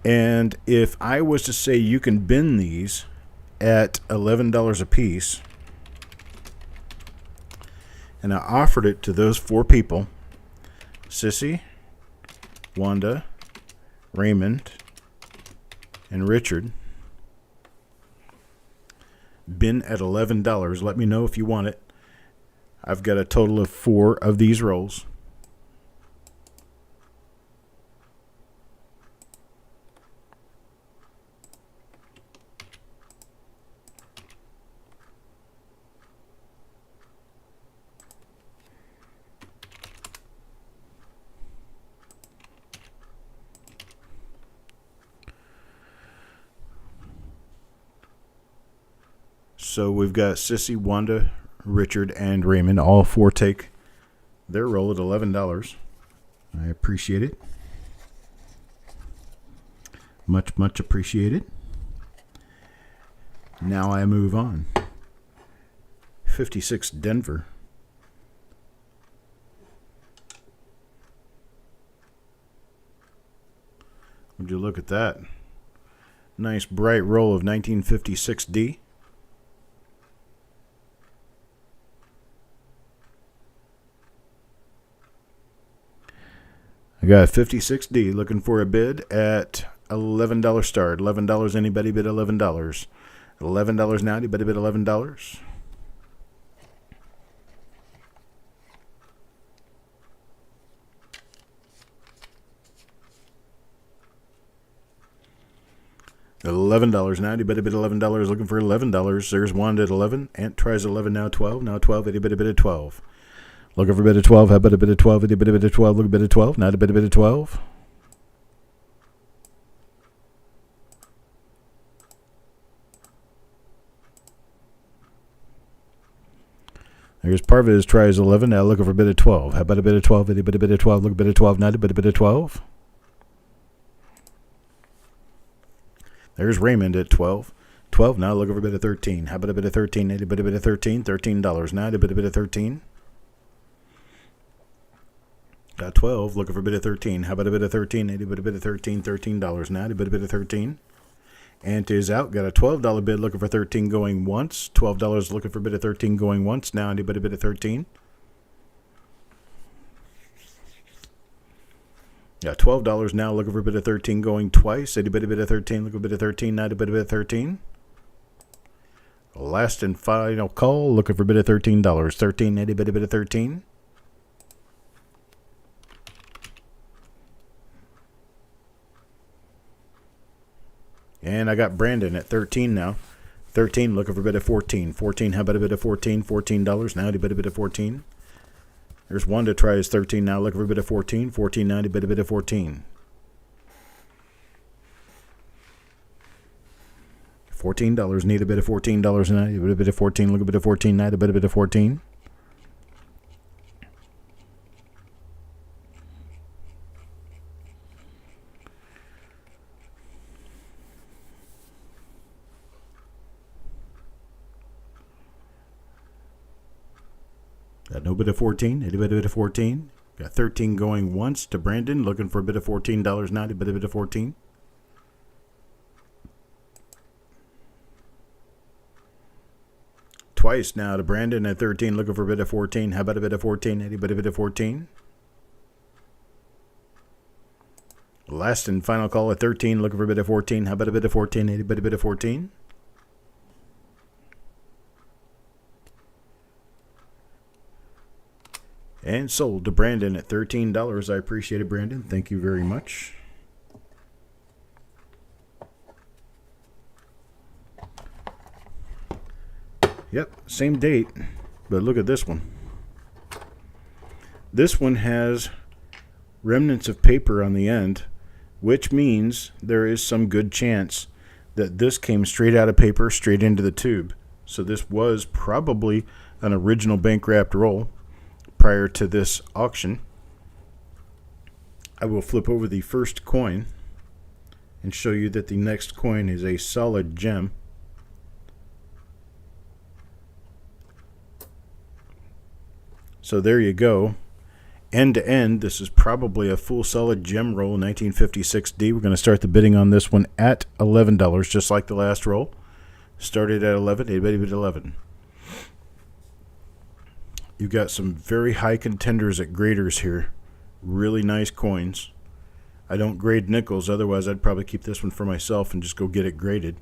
A: And if I was to say you can bin these at $11 a piece, and I offered it to those 4 people, Sissy, Wanda, Raymond, and Richard, Bin at $11. Let me know if you want it. I've got a total of 4 of these rolls. So we've got Sissy, Wanda, Richard, and Raymond. All 4 take their roll at $11. I appreciate it. Much, much appreciated. Now I move on. 56 Denver. Would you look at that? Nice bright roll of 1956D. I got 56D looking for a bid at $11 start. $11. Anybody bid $11? $11 now. Anybody bid $11? $11 now. Anybody bid $11? Looking for $11. There's Wanda at 11. Ant tries 11. Now 12. Now 12. Anybody bid at 12? Looking for a bid of 12. How about a bid of 12? Anybody bid of 12? Look a bid of 12. Not a bid of 12. There's Parviz tries 11. Now looking for a bid of 12. How about a bid of 12? Anybody bid of 12? Look a bid of 12. Not a bid of 12. There's Raymond at 12. 12 now looking for a bid of 13. How about a bid of 13? Anybody bid of 13? $13 now. A bid of 13. Got 12, looking for a bid of 13. How about a bid of 13? Anybody bid of 13? $13 now. A bid of 13. Ant is out. Got a $12 bid looking for 13 going once. $12 looking for a bid of 13 going once. Now anybody bid of 13? Got $12 now looking for a bid of 13 going twice. Anybody bid of 13? Look a bid of 13. Now a bid of 13. Last and final call looking for a bid of $13. 13. Anybody bid of 13? And I got Brandon at 13 now. 13 looking for a bid of 14. 14, how about a bid of 14? $14 now. A bid of 14. There's one to try his 13 now. Looking for a bid of 14. 14 now. A bid of 14. $14. Need a bid of $14 now. A bid of 14. Look a bid of 14 now. A bid of 14. Got no bid of 14. A bid of 14. Got 13 going once to Brandon. Looking for a bid of $14 now. A bid of 14. Twice now to Brandon at 13. Looking for a bid of 14. How about a bid of 14? A bid of 14. Last and final call at 13. Looking for a bid of 14. How about a bid of 14? A bid of 14. And sold to Brandon at $13. I appreciate it, Brandon. Thank you very much. Yep, same date. But look at this one. This one has remnants of paper on the end, which means there is some good chance that this came straight out of paper, straight into the tube. So this was probably an original bank wrapped roll prior to this auction. I will flip over the first coin and show you that the next coin is a solid gem. So there you go. End to end, this is probably a full solid gem roll, 1956D. We're going to start the bidding on this one at $11, just like the last roll. Started at 11, anybody bid 11. You've got some very high contenders at graders here. Really nice coins. I don't grade nickels, otherwise I'd probably keep this one for myself and just go get it graded.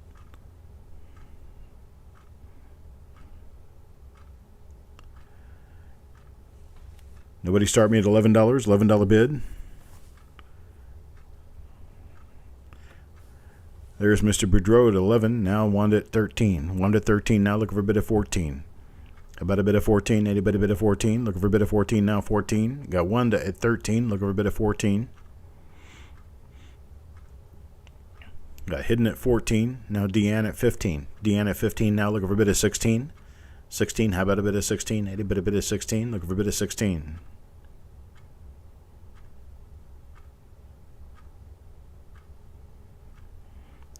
A: Nobody start me at $11. $11 bid. There's Mr. Boudreau at 11. Now Wanda at 13. Wanda at 13. Now looking for a bid of 14. About a bid of 14. Anybody bid of 14? Looking for a bid of 14. Now 14. Got Wanda at 13. Looking for a bid of 14. Got Hidden at 14. Now Deanne at 15. Deanne at 15. Now looking for a bid of 16. 16. How about a bid of 16? Anybody bid of 16? Looking for a bid of 16.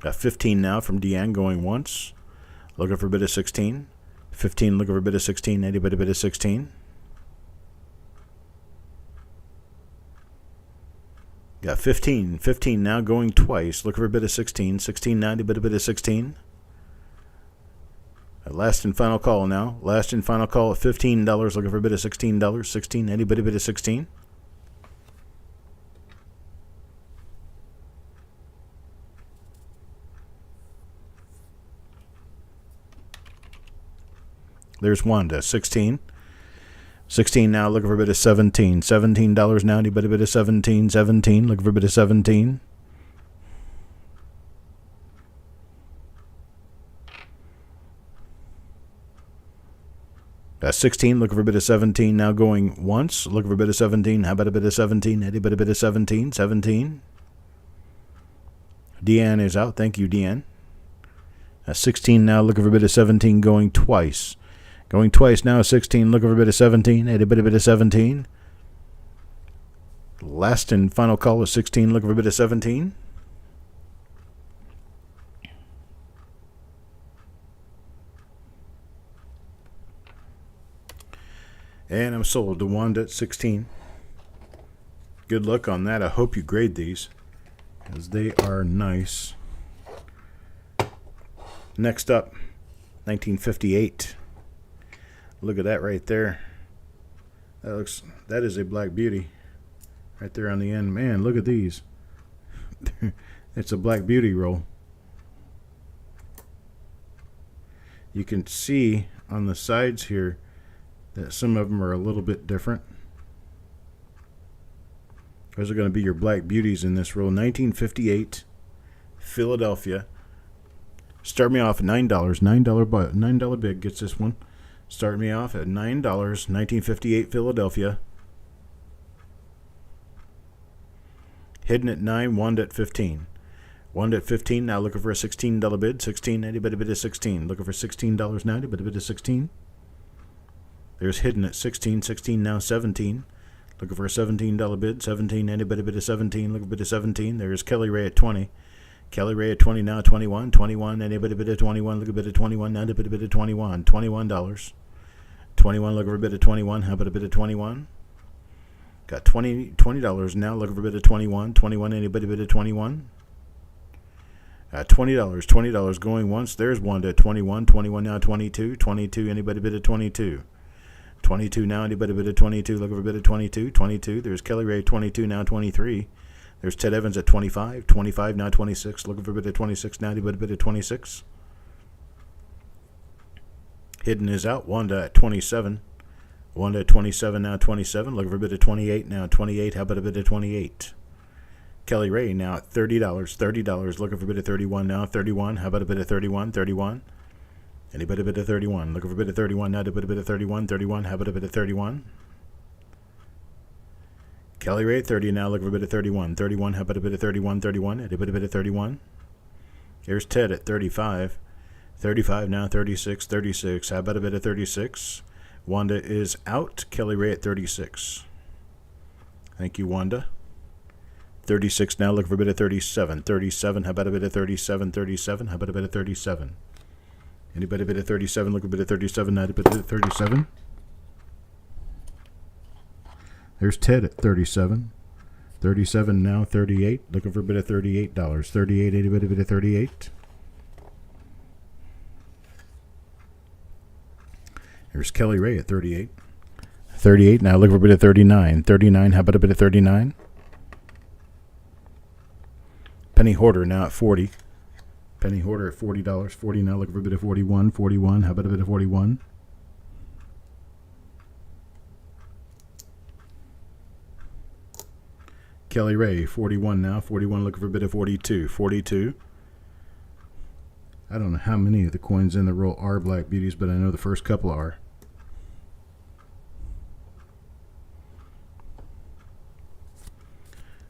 A: Got 15 now from Deanne going once. Looking for a bid of 16. 15 looking for a bid of 16. Anybody bid of 16? Got 15. 15 now going twice. Looking for a bid of 16. 16 now. Anybody bid of 16? Last and final call now. Last and final call at $15. Looking for a bid of $16. 16. Anybody bid of 16? There's Wanda, 16. 16 now, looking for a bid of 17. $17 now, anybody bid of 17. 17, looking for a bid of 17. Got 16, looking for a bid of 17. Now going once, looking for a bid of 17. How about a bid of 17? Anybody bid of 17? 17. Deanne is out. Thank you, Deanne. 16 now, looking for a bid of 17, going twice. Going twice now, 16, looking for a bid of 17. Anybody bid of 17? Last and final call is 16, looking for a bid of 17. And I'm sold to Wanda at 16. Good luck on that. I hope you grade these, because they are nice. Next up, 1958. Look at that right there. That is a Black Beauty right there on the end. Man, look at these. It's a Black Beauty roll. You can see on the sides here that some of them are a little bit different. Those are going to be your Black Beauties in this roll. 1958, Philadelphia. Start me off at $9. $9 bid gets this one. Start me off at $9. 1958 Philadelphia. Hidden at 9. Wanda at 15. Wanda at 15. Now looking for a $16 bid. 16. Anybody bid of 16? Looking for $16 now. Anybody bid of 16? There's Hidden at 16. 16 now 17. Looking for a $17 bid. 17. Anybody bid of 17? Looking for a bid of 17. There's Kelly Ray at 20. Kelly Ray at 20 now. 21. 21. Anybody bid of 21? Look a bid of 21 now. Anybody bid of 21? $21. 21. Looking for a bid of 21. How about a bid of 21? Got $20 now. Looking for a bid of 21. 21. Anybody bid of 21? $20. $20 going once. There's Wanda at 21. 21 now. 22. 22. Anybody bid of 22? 22 now. Anybody bid of 22? Looking for a bid of 22. 22. There's Kelly Ray at 22 now. 23. There's Ted Evans at 25. 25 now. 26. Looking for a bid of 26 now. Anybody bid of 26? Hidden is out. Wanda at 27. Wanda at 27 now. 27. Looking for a bid of 28 now. 28. How about a bid of 28? Kelly Ray now at $30. $30. Looking for a bid of 31 now. 31. How about a bid of 31? 31. Anybody bid of 31? Looking for a bid of 31 now. To bid a bid of 31. 31. How about a bid of 31? Kelly Ray at 30 now. Looking for a bid of 31. 31. How about a bid of 31? 31. Anybody bid of 31? Here's Ted at 35. 35 now. 36. 36. How about a bid of 36? Wanda is out. Kelly Ray at 36. Thank you, Wanda. 36 now. Looking for a bid of 37. 37. How about a bid of 37? 37. How about a bid of 37? Anybody bid of 37? Look a bit of 37. Now a bid of 37. There's Ted at 37. 37 now. 38. Looking for a bid of $38. 38. Anybody bid of 38? There's Kelly Ray at 38. 38 now. Looking for a bid of 39. 39. How about a bid of 39? Penny Hoarder now at 40. Penny Hoarder at $40. 40 now. Looking for a bid of 41. 41. How about a bid of 41? Kelly Ray, 41 now. 41 looking for a bid of 42. 42. I don't know how many of the coins in the roll are Black Beauties, but I know the first couple are.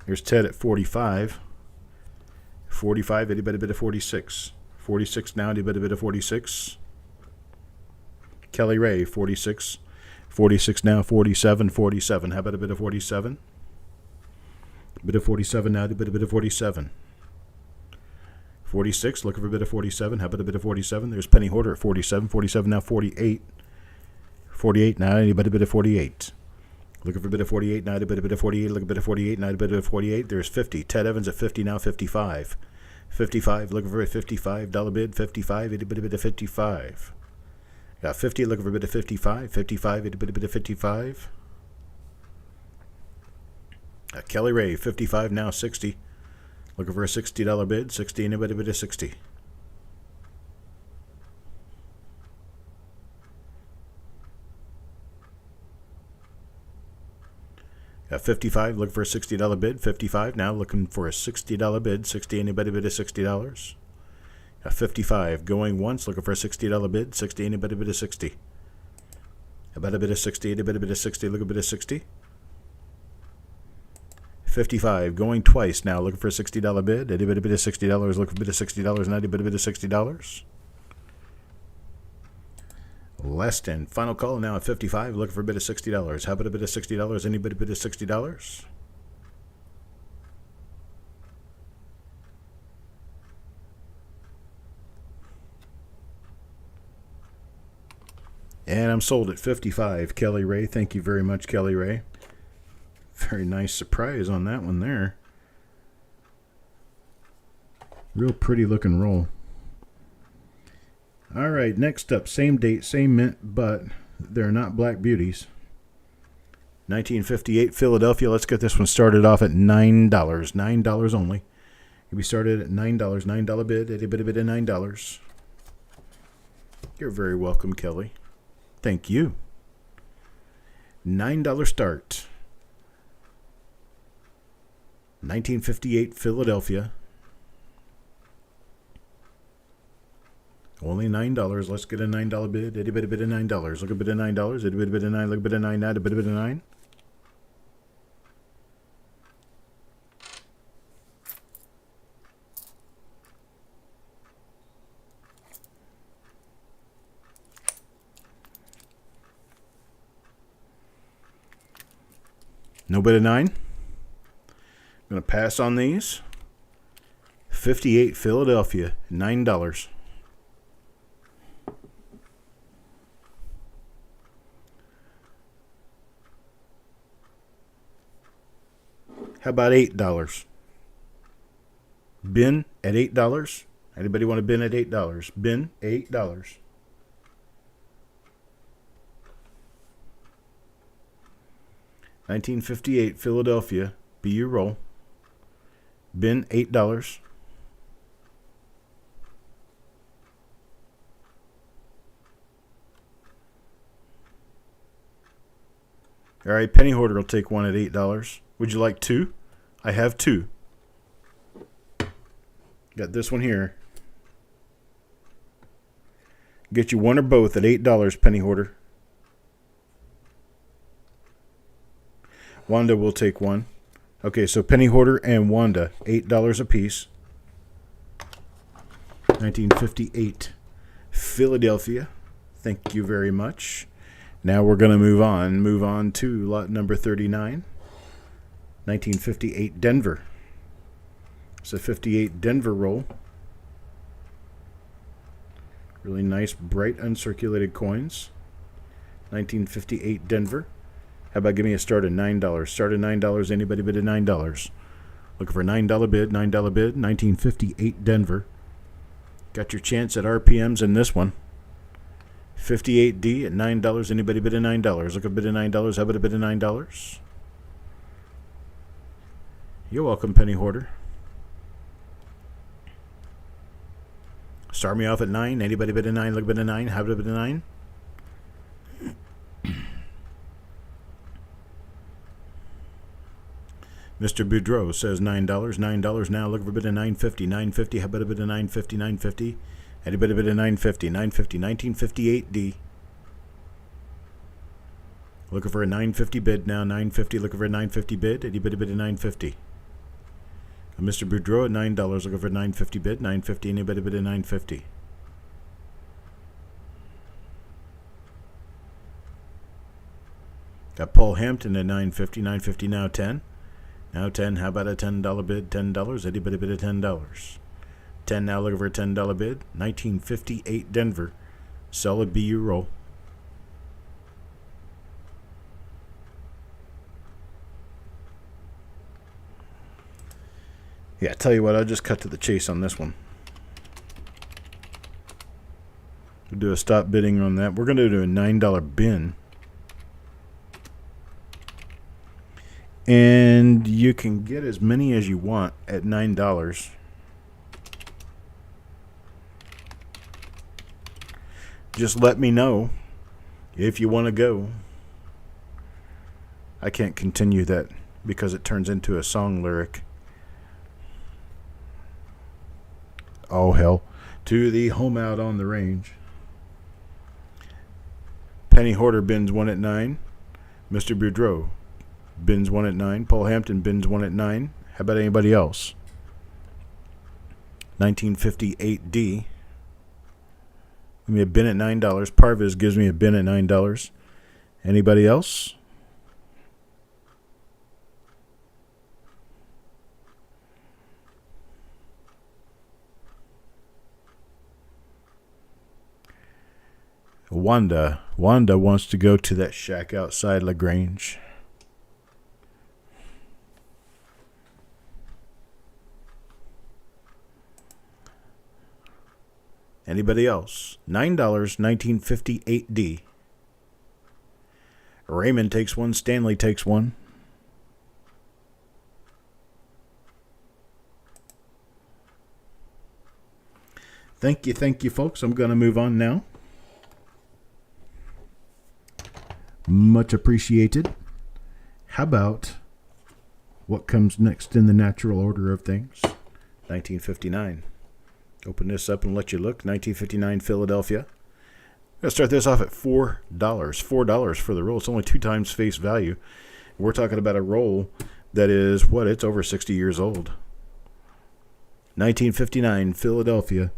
A: Here's Ted at 45. 45, anybody bid of 46. 46 now, anybody bid of 46. Kelly Ray, 46. 46 now, 47. 47, how about a bid of 47? Bid of 47 now, bid of 47. 46, looking for a bid of 47. How about a bid of 47? There's Penny Hoarder at 47. 47 now, 48. 48 now, anybody bid of 48? Looking for a bid of 48 now, a bid of 48. Look a bid of 48 now, a bid of 48. There's 50. Ted Evans at 50 now, 55. 55, looking for a $55 bid. 55, anybody bid of 55? Got 50, looking for a bid of 55. 55, anybody bid of 55? Kelly Ray, 55 now, 60. Looking for a $60 bid. 60, anybody bid of 60? Got 55, looking for a $60 bid. 55 now, looking for a $60 bid. 60, anybody bid of $60? Got 55, going once, looking for a $60 bid. 60, anybody bid of 60? About a bid of 60, anybody bid of 60? Look a bid of 60. 55, going twice now, looking for a $60 bid. Anybody bid of $60? Looking for a bid of $60 now, anybody bid of $60? Last and final call now at 55, looking for a bid of $60. How about a bid of $60? Anybody bid of $60? And I'm sold at 55, Kelly Ray. Thank you very much, Kelly Ray. Very nice surprise on that one there. Real pretty looking roll. All right, next up, same date, same mint, but they're not Black Beauties. 1958 Philadelphia. Let's get this one started off at $9. $9 only. We started at $9. $9 bid. Anybody bid of $9? You're very welcome, Kelly. Thank you. $9 start. 1958 Philadelphia. Only $9. Let's get a $9 bid. Anybody bid of $9? Look a bid of $9. Anybody bid of $9? Look a bid of $9 now. A bid of $9. No bid of 9. I'm going to pass on these. 58 Philadelphia, $9. How about $8? Bin at $8. Anybody want to bin at $8? Bin, $8. 1958 Philadelphia, BU roll. Bin, $8. All right, Penny Hoarder will take one at $8. Would you like two? I have two. Got this one here. Get you one or both at $8, Penny Hoarder. Wanda will take one. Okay, so Penny Hoarder and Wanda, $8 a piece. 1958 Philadelphia. Thank you very much. Now we're going to move on to lot number 39. 1958 Denver. It's a 58 Denver roll. Really nice, bright, uncirculated coins. 1958 Denver. How about give me a start at $9? Start at $9. Anybody bid at $9? Looking for a $9 bid. $9 bid. 1958 Denver. Got your chance at RPMs in this one. 58D at $9. Anybody bid at $9? Look a bid at $9. How about a bid at $9? You're welcome, Penny Hoarder. Start me off at 9. Anybody bid at 9? Look a bid at 9. How about a bid at 9? Mr. Boudreau says $9. $9 now. Looking for a bit of $9.50. $9.50. How about a bit of $9.50? $9.50. Anybody bit of $9.50? $9.50. 1958D. Looking for a $9.50 bid now. $9.50. Looking for a $9.50 bid. Anybody bit of $9.50? Mr. Boudreau at $9. Looking for a $9.50 bid. $9.50. Anybody bit of $9.50? Got Paul Hampton at $9.50. $9.50 now. 10. Now 10. How about a $10 bid? $10. Anybody bid of $10? 10 now. Looking for a $10 bid. 1958 Denver. Solid BU roll. Yeah, tell you what, I'll just cut to the chase on this one. We'll do a stop bidding on that. We're going to do a $9 bin. And you can get as many as you want at $9. Just let me know if you want to go. I can't continue that because it turns into a song lyric. Oh, hell. To the home out on the range. Penny Hoarder bins 1 at 9. Mr. Boudreau bins 1 at 9. Paul Hampton bins 1 at 9. How about anybody else? 1958D. Give me a bin at $9. Parvis gives me a bin at $9. Anybody else? Wanda wants to go to that shack outside LaGrange. Anybody else? $9, 1958D. Raymond takes one. Stanley takes one. Thank you, folks. I'm going to move on now. Much appreciated. How about what comes next in the natural order of things? 1959. Open this up and let you look. 1959 Philadelphia. I'm going to start this off at $4. $4 for the roll. It's only 2 times face value. We're talking about a roll that is, it's over 60 years old. 1959 Philadelphia.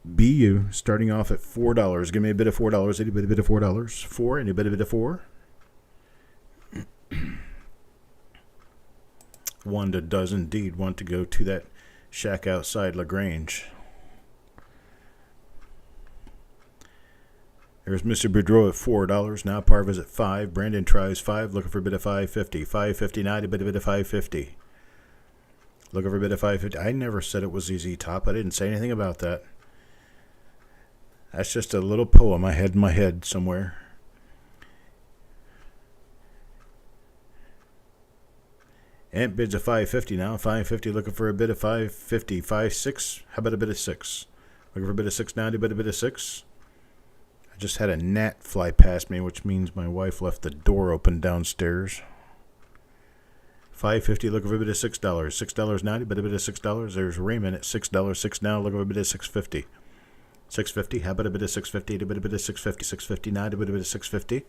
A: BU starting off at $4. Give me a bit of $4. Anybody bid of $4? 4. Anybody bid of 4? Wanda does indeed want to go to that shack outside LaGrange. There's Mr. Boudreau at $4. Now Parvis at 5. Brandon tries 5. Looking for a bit of $5.50. $5.59. A bit of $5.50. Looking for a bit of $5.50. I never said it was easy top. I didn't say anything about that. That's just a little poem I had in my head somewhere. Ant bids a $5.50 now. $5.50 looking for a bit of $5.50. 5.6. How about a bit of 6? Looking for a bit of 6 now. A bit of 6. I just had a gnat fly past me, which means my wife left the door open downstairs. $5.50 looking for a bit of $6. $6 now. A bit of $6. There's Raymond at $6. 6 now. Looking for a bit of $6.50. $6.50. How about a bit of $6.50? A bit of $6.50. $6.59. A bit of $6.50.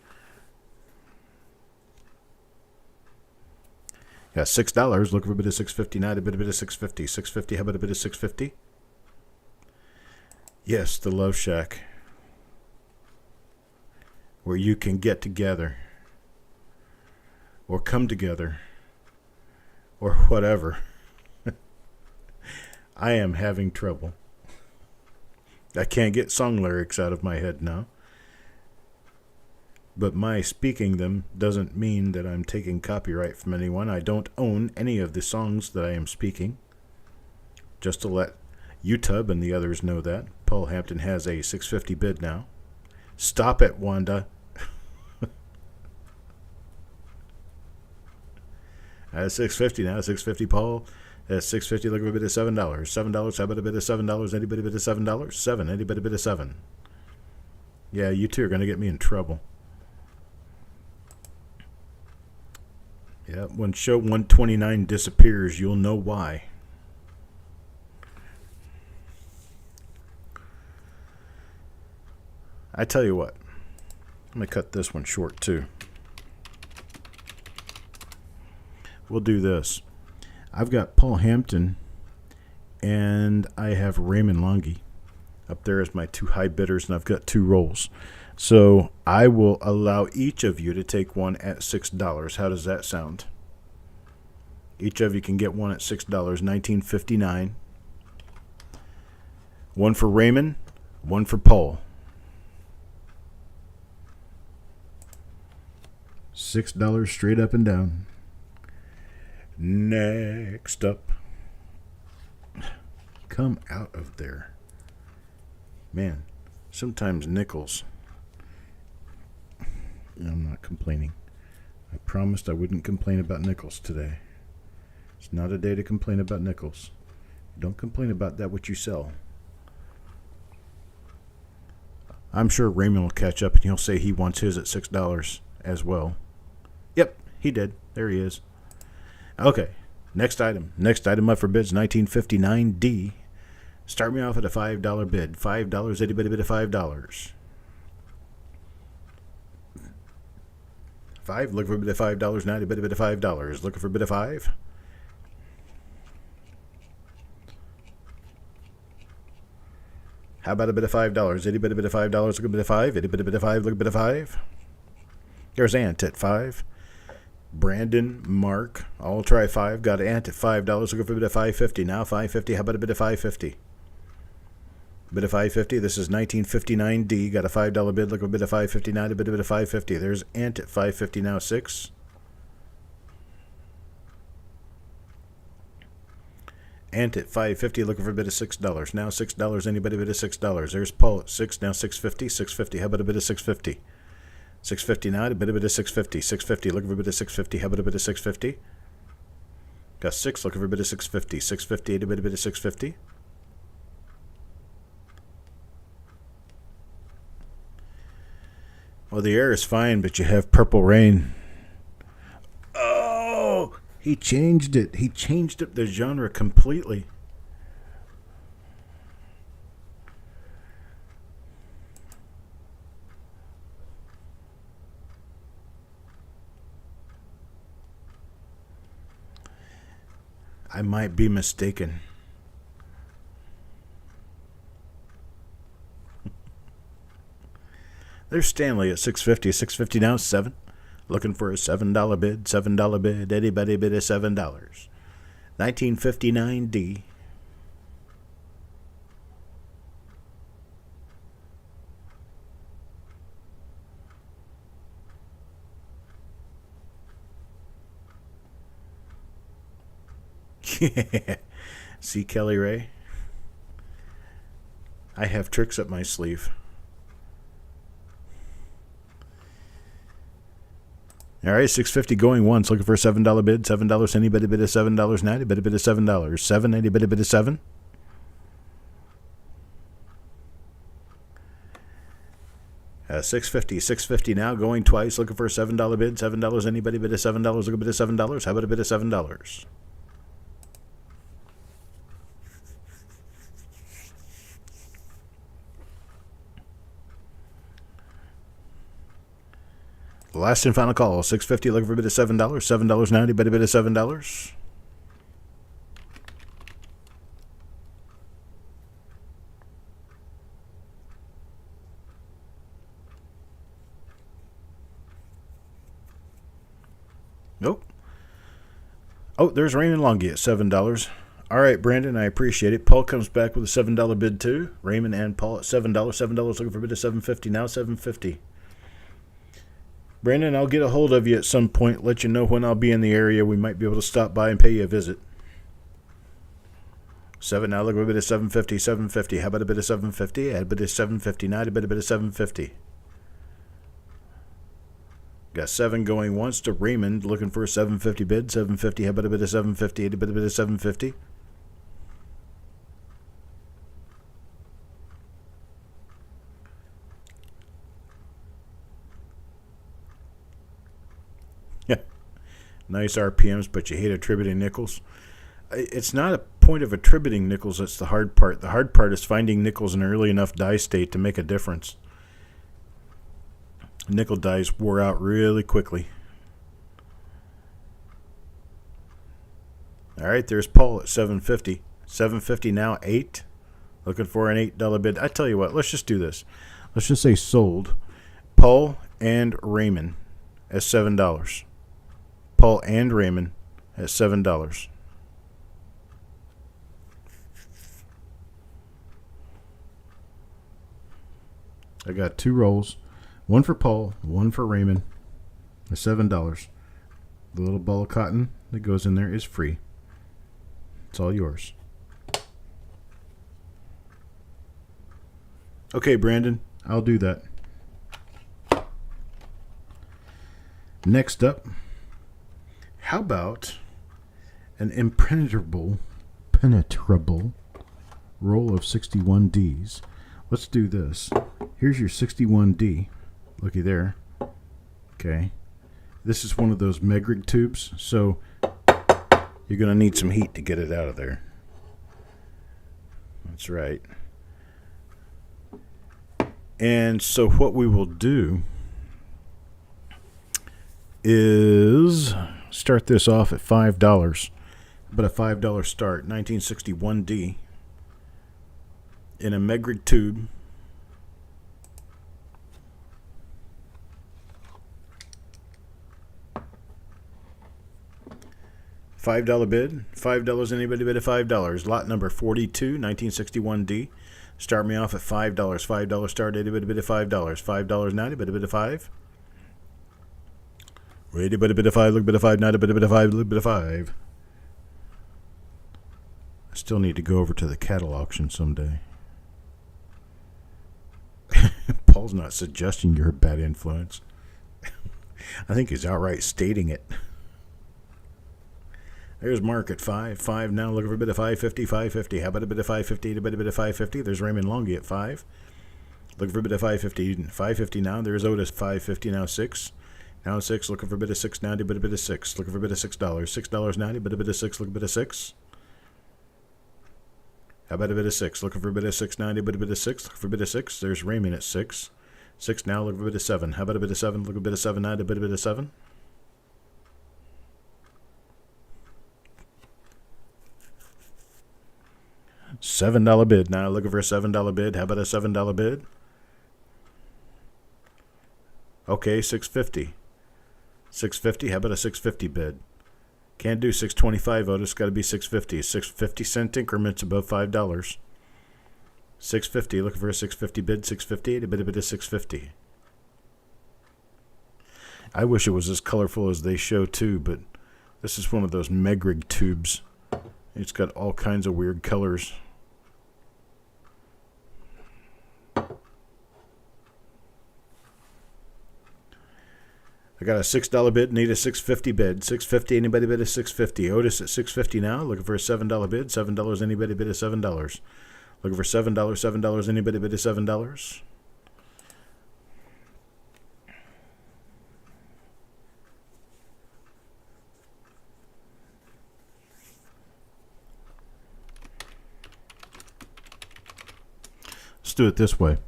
A: Got $6. Looking for a bit of $6.59. A bit of $6.50. $6.50. How about a bit of $6.50? Yes, the Love Shack, where you can get together, or come together, or whatever. I am having trouble. I can't get song lyrics out of my head now. But my speaking them doesn't mean that I'm taking copyright from anyone. I don't own any of the songs that I am speaking. Just to let YouTube and the others know that. Paul Hampton has a $6.50 bid now. Stop it, Wanda. That's $6.50 now. $6.50, Paul. That's $6.50. Look at a bit of $7. $7. How about a bit of $7? Anybody bid of $7? 7. Anybody bid of 7? Yeah, you two are going to get me in trouble. Yeah, when show 129 disappears, you'll know why. I tell you what, I'm going to cut this one short too. We'll do this. I've got Paul Hampton and I have Raymond Longy. Up there is my two high bidders, and I've got two rolls. So I will allow each of you to take one at $6. How does that sound? Each of you can get one at $6, $19.59. One for Raymond, one for Paul. $6 straight up and down. Next up. Come out of there. Man, sometimes nickels. I'm not complaining. I promised I wouldn't complain about nickels today. It's not a day to complain about nickels. Don't complain about that which you sell. I'm sure Raymond will catch up and he'll say he wants his at $6 as well. Yep, he did. There he is. Okay, next item. Next item up for bids, 1959D. Start me off at a $5 bid. $5, anybody bid a $5. 5, looking for a bid of $5 now, anybody bid a $5. Looking for a bid of 5. How about a bid of $5? Anybody bid a $5? Look at a bid of 5. Anybody bid a 5? Look at a bid of 5. There's Ant at 5. Brandon, Mark, all try 5. Got Ant at $5. Looking for a bid of $5.50 now. $5.50. How about a bid of $5.50? Bid of $5.50. This is 1959D. Got a $5 bid. Look at a bid of $5.50 now. A bid of $5.50. There's Ant at $5.50 now. 6. Ant at $5.50. Looking for a bid of $6 now. $6. Anybody bid of $6? There's Paul at 6 now. $6.50. $6.50. How about a bid of $6.50? $6.50 now. A bid of $6.50. $6.50. Looking for a bid of $6.50. How about a bid of $6.50? Got 6. Looking for a bid of $6.50. $6.50. A bid of $6.50. Well, the air is fine, but you have purple rain. Oh, he changed it. He changed up the genre completely. I might be mistaken. There's Stanley at $6.50. $6.50 now. 7. Looking for a $7 bid. $7 bid. Anybody bid a $7. 1959D. See, Kelly Ray? I have tricks up my sleeve. All right, $6.50 going once. Looking for a $7 bid. $7. Anybody bid a $7 now? Anybody bid a $7. 7. Anybody bid a 7? $6.50. $6.50 now going twice. Looking for a $7 bid. $7. Anybody bid a $7? Look at a bid of $7. How about a bid of $7? Last and final call. $6.50. Looking for a bid of $7. $7 now. Anybody bid a $7? Nope. Oh, there's Raymond Longy at $7. All right, Brandon, I appreciate it. Paul comes back with a $7 bid too. Raymond and Paul at $7. $7 looking for a bid of $7.50 now. $7.50. Brandon, I'll get a hold of you at some point, let you know when I'll be in the area. We might be able to stop by and pay you a visit. 7 now, look at a bit of $7.50, $7.50. How about a bit of $7.50? Add a bit of $7.50 now, a bit of $7.50. Got 7 going once to Raymond, looking for a $7.50 bid. $7.50, how about a bit of $7.50? Add a bit of $7.50. Yeah. Nice RPMs, but you hate attributing nickels. It's not a point of attributing nickels that's the hard part. The hard part is finding nickels in an early enough die state to make a difference. Nickel dies wore out really quickly. All right, there's Paul at 750. 750 now, 8. Looking for an $8 bid. I tell you what, let's just do this. Let's just say sold. Paul and Raymond at $7. Paul and Raymond at $7. I got 2 rolls. One for Paul, one for Raymond at $7. The little ball of cotton that goes in there is free. It's all yours. Okay, Brandon, I'll do that. Next up, how about an impenetrable roll of 61Ds? Let's do this. Here's your 61D. Looky there. Okay. This is one of those Megrig tubes, so you're going to need some heat to get it out of there. That's right. And so what we will do is start this off at $5. But a $5 start, 1961D in a Megrig tube. $5 bid. $5. Anybody bid at $5. Lot number 42, 1961D. Start me off at $5. $5 start. Anybody bid at $5. $5 now. Anybody bid at $5. Ready, bid a bid of 5. Look, bid of 5. Not a bid of 5. Look, bid of 5. I still need to go over to the cattle auction someday. Paul's not suggesting you're a bad influence. I think he's outright stating it. There's Mark at 5. 5 now. Looking for a bit of 550. 550. How about a bit of 550? A bit of 550. There's Raymond Longy at 5. Looking for a bit of 550. 550 now. There's Otis 550 now. 6. Now 6. Looking for a bit of 6 now. A bit of 6. Looking for a bit of $6. $6 now. A bit of 6. Look a bit of 6. How about a bit of 6? Looking for a bit of 6 now. A bit of 6. Looking for a bit of 6. There's Raymond at 6. 6 now. Look for a bit of 7. How about a bit of 7? Look a bit of 7 now. A bit of 7. $7 bid. Now looking for a $7 bid. How about a $7 bid? Okay, $6.50. $6.50. How about a $6.50 bid? Can't do $6.25, Otis. Got to be $6.50. 6.50-cent increments above $5. $6.50. Looking for a $6.50 bid. $6.50. A bit of $6.50. I wish it was as colorful as they show too, but this is one of those Megrig tubes. It's got all kinds of weird colors. I got a $6 bid, need a $6.50 bid. $6.50, anybody bid a $6.50. Otis at $6.50 now, looking for a $7 bid. $7, anybody bid a $7. Looking for $7, $7, anybody bid a $7. Let's do it this way.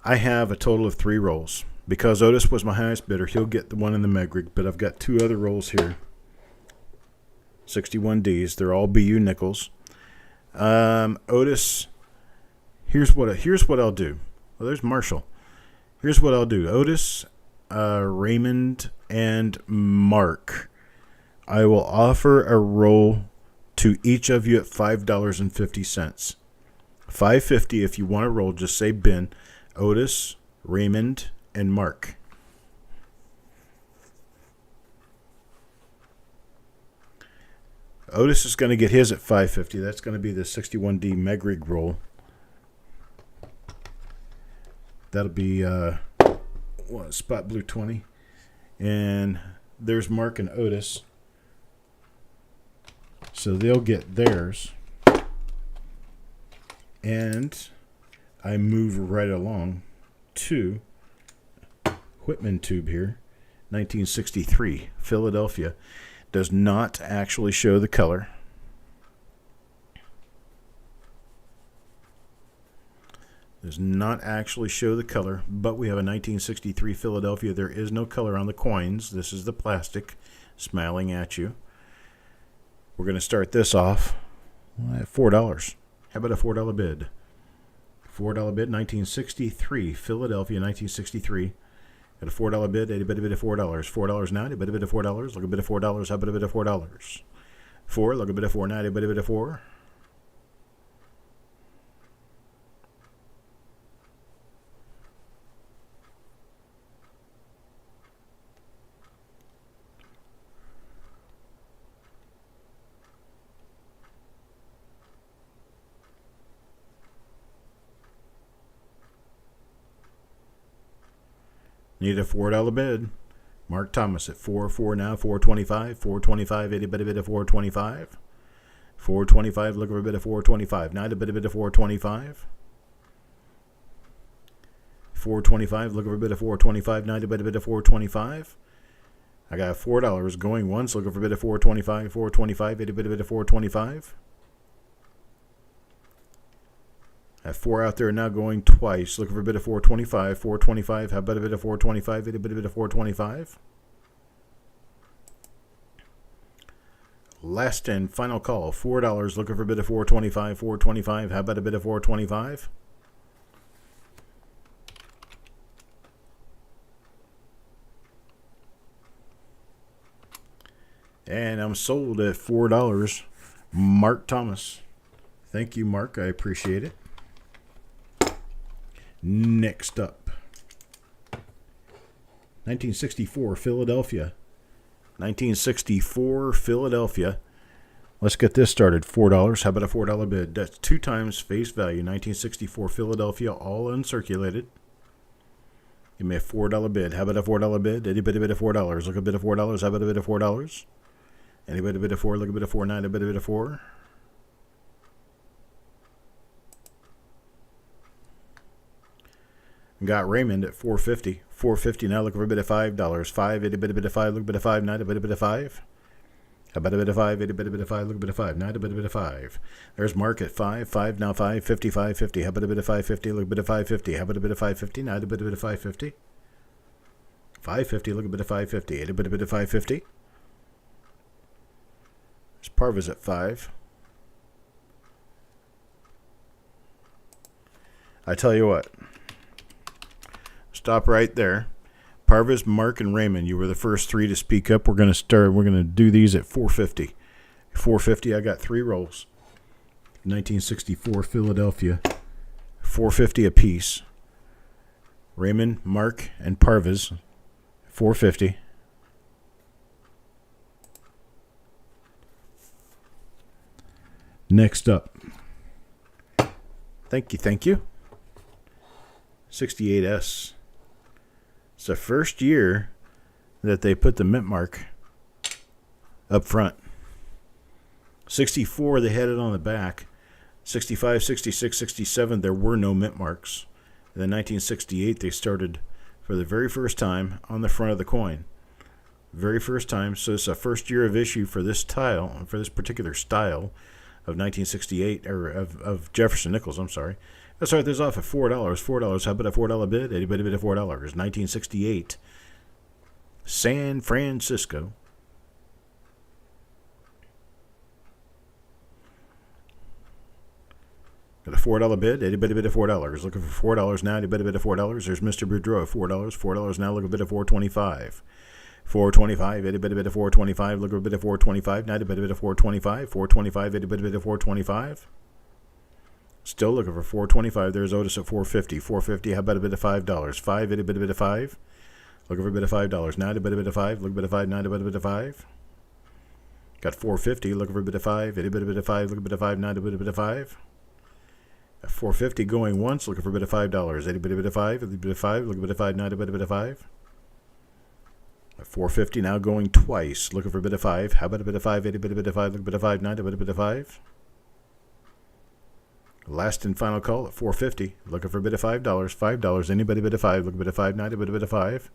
A: I have a total of 3 rolls. Because Otis was my highest bidder, he'll get the one in the Megrig, but I've got 2 other rolls here. 61Ds. They're all BU nickels. Otis, here's what I'll do. Well, there's Marshall. Here's what I'll do. Otis, Raymond, and Mark. I will offer a roll to each of you at $5.50. $5.50 if you want to roll. Just say bin. Otis, Raymond, and Mark. Otis is going to get his at $5.50. That's going to be the 61D Megrig roll. That'll be spot blue 20. And there's Mark and Otis. So they'll get theirs. And I move right along to Whitman tube here, 1963 Philadelphia. Does not actually show the color. Does not actually show the color, but we have a 1963 Philadelphia. There is no color on the coins. This is the plastic smiling at you. We're going to start this off at $4. How about a $4 bid? $4 bid, 1963 Philadelphia, 1963. At a $4 bid, a bid of $4. $4 now, a bid of $4. Look a bid of $4. How about a bid of $4? 4, look a bid of $4 now, a bid of $4. Need a $4 bid. Mark Thomas at 4 now, 425, 425, a bid of 425. 425, look for a bid of 425. Now a bid of 425. 425, look for a bid of 425. Now a bid of 425. I got $4 going once, looking for a bid of 425, 425, a bid of 425. I have 4 out there now going twice. Looking for a bit of 425. 425. How about a bit of 425? A bit of 425. Last and final call. $4. Looking for a bit of 425. 425. How about a bit of 425? And I'm sold at $4. Mark Thomas. Thank you, Mark. I appreciate it. Next up, 1964 Philadelphia. 1964 Philadelphia. Let's get this started. $4. How about a $4 bid? That's 2 times face value. 1964 Philadelphia, all uncirculated. Give me a $4 bid. How about a $4 bid? Anybody bid of $4? Look a bit of $4. How about a bid of $4? Anybody bid of 4? Look a bit of 4. 9. A bit of 4. Got Raymond at 450. 450 now. Look for a bit of $5. 5. A bit of 5. Look a bit of 5. 9. A bit of 5. A bit of 5. A bit of 5. Look a bit of 5. 9. A bit of 5. There's Mark at 5. 5 now. 5. 50. 550. How about a bit of 550? Look a bit of 550. How about a bit of 550? Now a bit of 550. 550. Look a bit of 550. A bit of 550. There's Parva's at 5. I tell you what. Stop right there. Parvis, Mark, and Raymond, you were the first 3 to speak up. We're going to do these at 450. 450, I got 3 rolls. 1964 Philadelphia. 450 apiece. Raymond, Mark, and Parvis. 450. Next up. Thank you. 68S. It's the first year that they put the mint mark up front. 64, they had it on the back. 65, 66, 67, there were no mint marks. And then 1968, they started for the very first time on the front of the coin. Very first time. So it's the first year of issue for this tile, for this particular style of 1968, or of Jefferson Nichols, I'm sorry. Let's start this off at $4. $4. How about a $4 bid? Anybody bid of $4? 1968. San Francisco. Got a $4 bid. Anybody bid of $4? Looking for $4 now. Anybody bid of $4? There's Mr. Boudreau at $4. $4 now. Look a bit of $4.25. $4.25. Anybody bid of $4.25? Look a bit of $4.25. Now anybody bid of $4.25. $4.25. Anybody bid of $4.25? Still looking for $4.25. There's Otis at $4.50. $4.50. How about a bit of $5? $5. A bit of $5. Looking for a bit of $5. Now a bit of $5. Look a bit of $5. Now a bit of $5. Got $4.50. Looking for a bit of $5. A bit of $5. Look a bit of $5. Now a bit of $5. At $4.50 going once. Looking for a bit of $5. A bit of $5. A bit of $5. Look a bit of $5. Now a bit of $5. At $4.50 now going twice. Looking for a bit of $5. How about a bit of $5? A bit of $5. Look a bit of $5. Now a bit of $5. Last and final call at $4.50. Looking for a bit of $5. $5. Anybody bid of $5? Look a bit of $5. Now a bit of $5.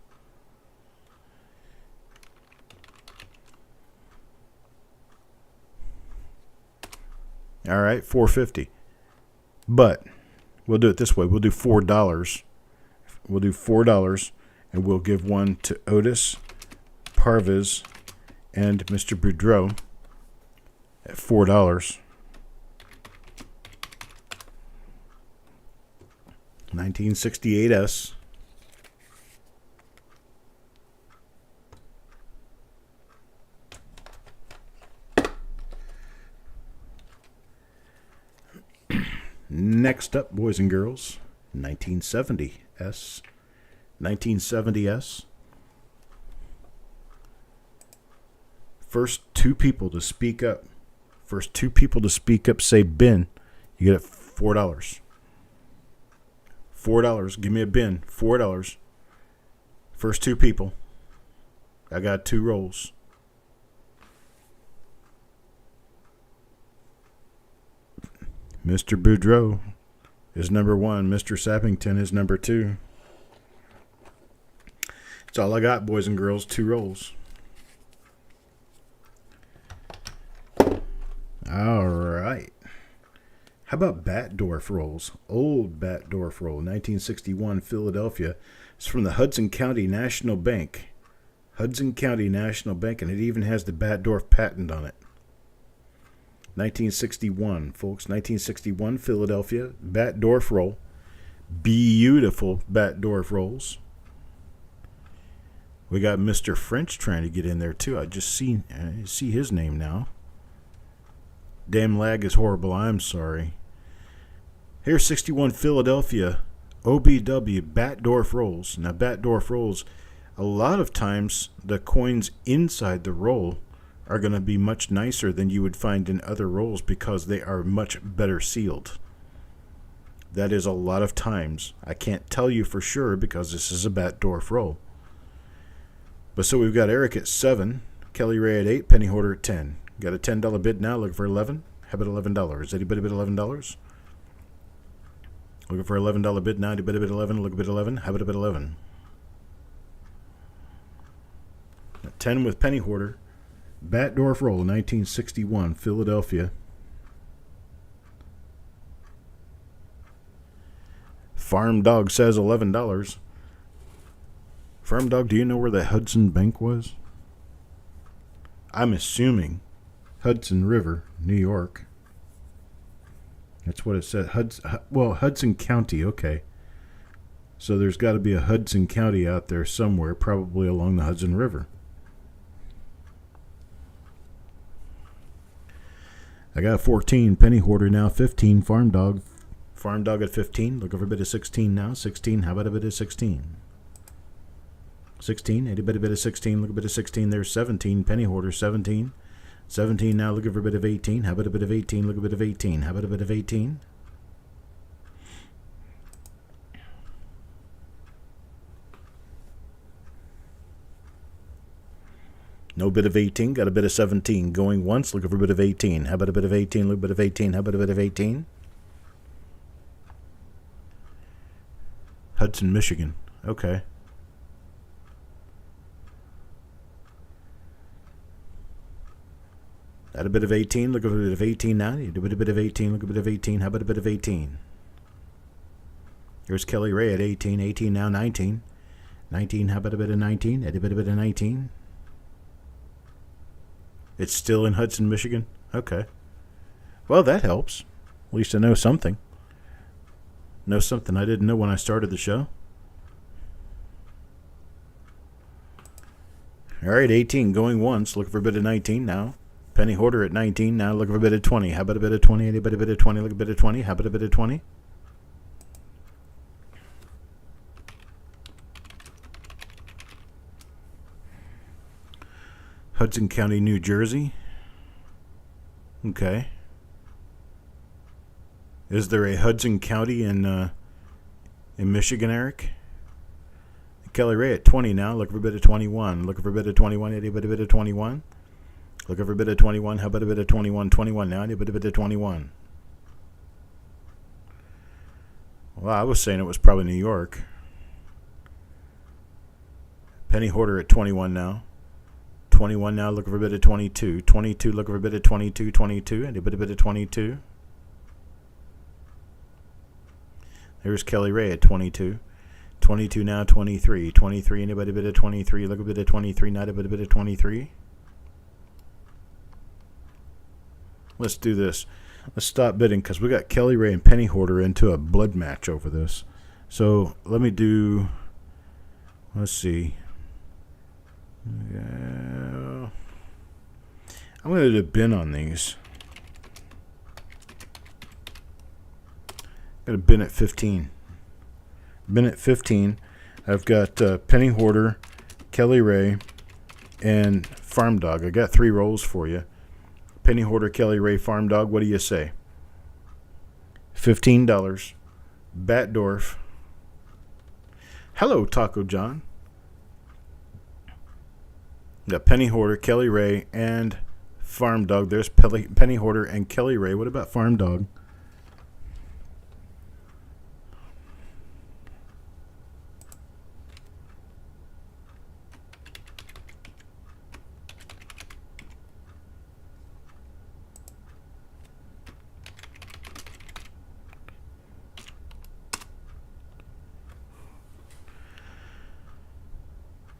A: All right, $4.50. But we'll do it this way. We'll do $4. We'll do $4, and we'll give one to Otis, Parviz, and Mr. Boudreau at $4. 1968S. Next up, boys and girls, 1970S. 1970S. First two people to speak up. First two people to speak up say bin. You get it $4. $4. Give me a bin. $4. First two people. I got 2 rolls. Mr. Boudreau is number 1. Mr. Sappington is number 2. That's all I got, boys and girls. 2 rolls. All right. How about Batdorf rolls? Old Batdorf roll, 1961, Philadelphia. It's from the Hudson County National Bank. Hudson County National Bank, and it even has the Batdorf patent on it. 1961, folks. 1961, Philadelphia. Batdorf roll. Beautiful Batdorf rolls. We got Mr. French trying to get in there, too. I see his name now. Damn lag is horrible. I'm sorry. Here's 61 Philadelphia OBW Batdorf rolls. Now, Batdorf rolls, a lot of times the coins inside the roll are going to be much nicer than you would find in other rolls because they are much better sealed. That is a lot of times. I can't tell you for sure because this is a Batdorf roll. But so we've got Eric at 7, Kelly Ray at 8, Penny Hoarder at 10. Got a $10 bid now, looking for 11. How about $11? Anybody bid $11? Looking for $11 bid now. Anybody bid 11? Look a bid 11. How about a bid 11? 10 with Penny Hoarder. Batdorf roll, 1961, Philadelphia. Farm Dog says $11. Farm Dog, do you know where the Hudson Bank was? I'm assuming Hudson River, New York. That's what it said. Hudson County, okay. So there's got to be a Hudson County out there somewhere, probably along the Hudson River. I got 14, Penny Hoarder now, 15, Farm Dog. Farm Dog at 15, looking for a bit of 16 now. 16, how about a bit of 16? 16, anybody bit of 16, look a bit of 16. There's 17, Penny Hoarder, 17. 17 now, looking for a bit of 18. How about a bit of 18? Look a bit of 18. How about a bit of 18? No bit of 18, got a bit of 17. Going once, looking for a bit of 18. How about a bit of 18? Look a bit of 18. How about a bit of 18? Hudson, Michigan. Okay. Got a bit of 18, look at a bit of 18 now. You do a bit of 18, look at a bit of 18. How about a bit of 18? Here's Kelly Ray at 18. 18 now, 19. 19, how about a bit of 19? A bit of 19. It's still in Hudson, Michigan? Okay. Well, that helps. At least I know something. Know something I didn't know when I started the show. All right, 18 going once. Looking for a bit of 19 now. Penny Hoarder at 19 now. Looking for a bit of 20. How about a bit of 20? Anybody a bit of 20? Look a bit of 20. How about a bit of 20? Hudson County, New Jersey. Okay. Is there a Hudson County in Michigan, Eric? Kelly Ray at 20 now. Looking for a bit of 21. Looking for a bit of 21. Anybody a bit of 21? Looking for a bit of 21. How about a bit of 21? 21 now. Anybody a bit of 21? Well, I was saying it was probably New York. Penny Hoarder at 21 now. 21 now. Looking for a bit of 22. 22. Looking for a bit of 22. 22. Anybody a bit of 22? Here's Kelly Ray at 22. 22 now, 23. 23, anybody bid at 23? Look a bit at 23, not a bit at 23. Let's do this. Let's stop bidding because we got Kelly Ray and Penny Hoarder into a blood match over this. So let me do, let's see. I'm going to do a bin on these. Got a bin at 15. Bin at 15. I've got Penny Hoarder, Kelly Ray, and Farm Dog. I got 3 rolls for you. Penny Hoarder, Kelly Ray, Farm Dog. What do you say? $15. Batdorf. Hello, Taco John. Got Penny Hoarder, Kelly Ray, and Farm Dog. There's Penny Hoarder and Kelly Ray. What about Farm Dog?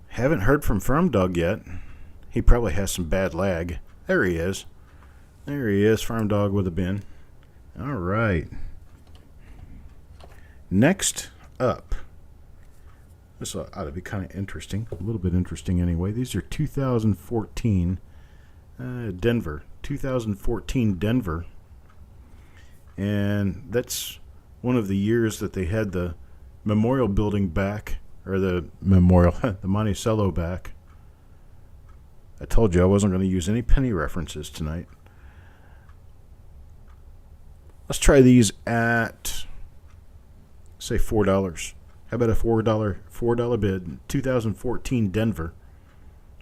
A: Haven't heard from Farm Dog yet. He probably has some bad lag. There he is. There he is, Farm Dog with a bin. All right. Next up. This ought to be kind of interesting. A little bit interesting anyway. These are 2014 Denver. 2014 Denver. And that's one of the years that they had the Memorial Building back. Or the Memorial, the Monticello back. I told you I wasn't going to use any penny references tonight. Let's try these at, say, $4. How about a $4 bid? 2014 Denver.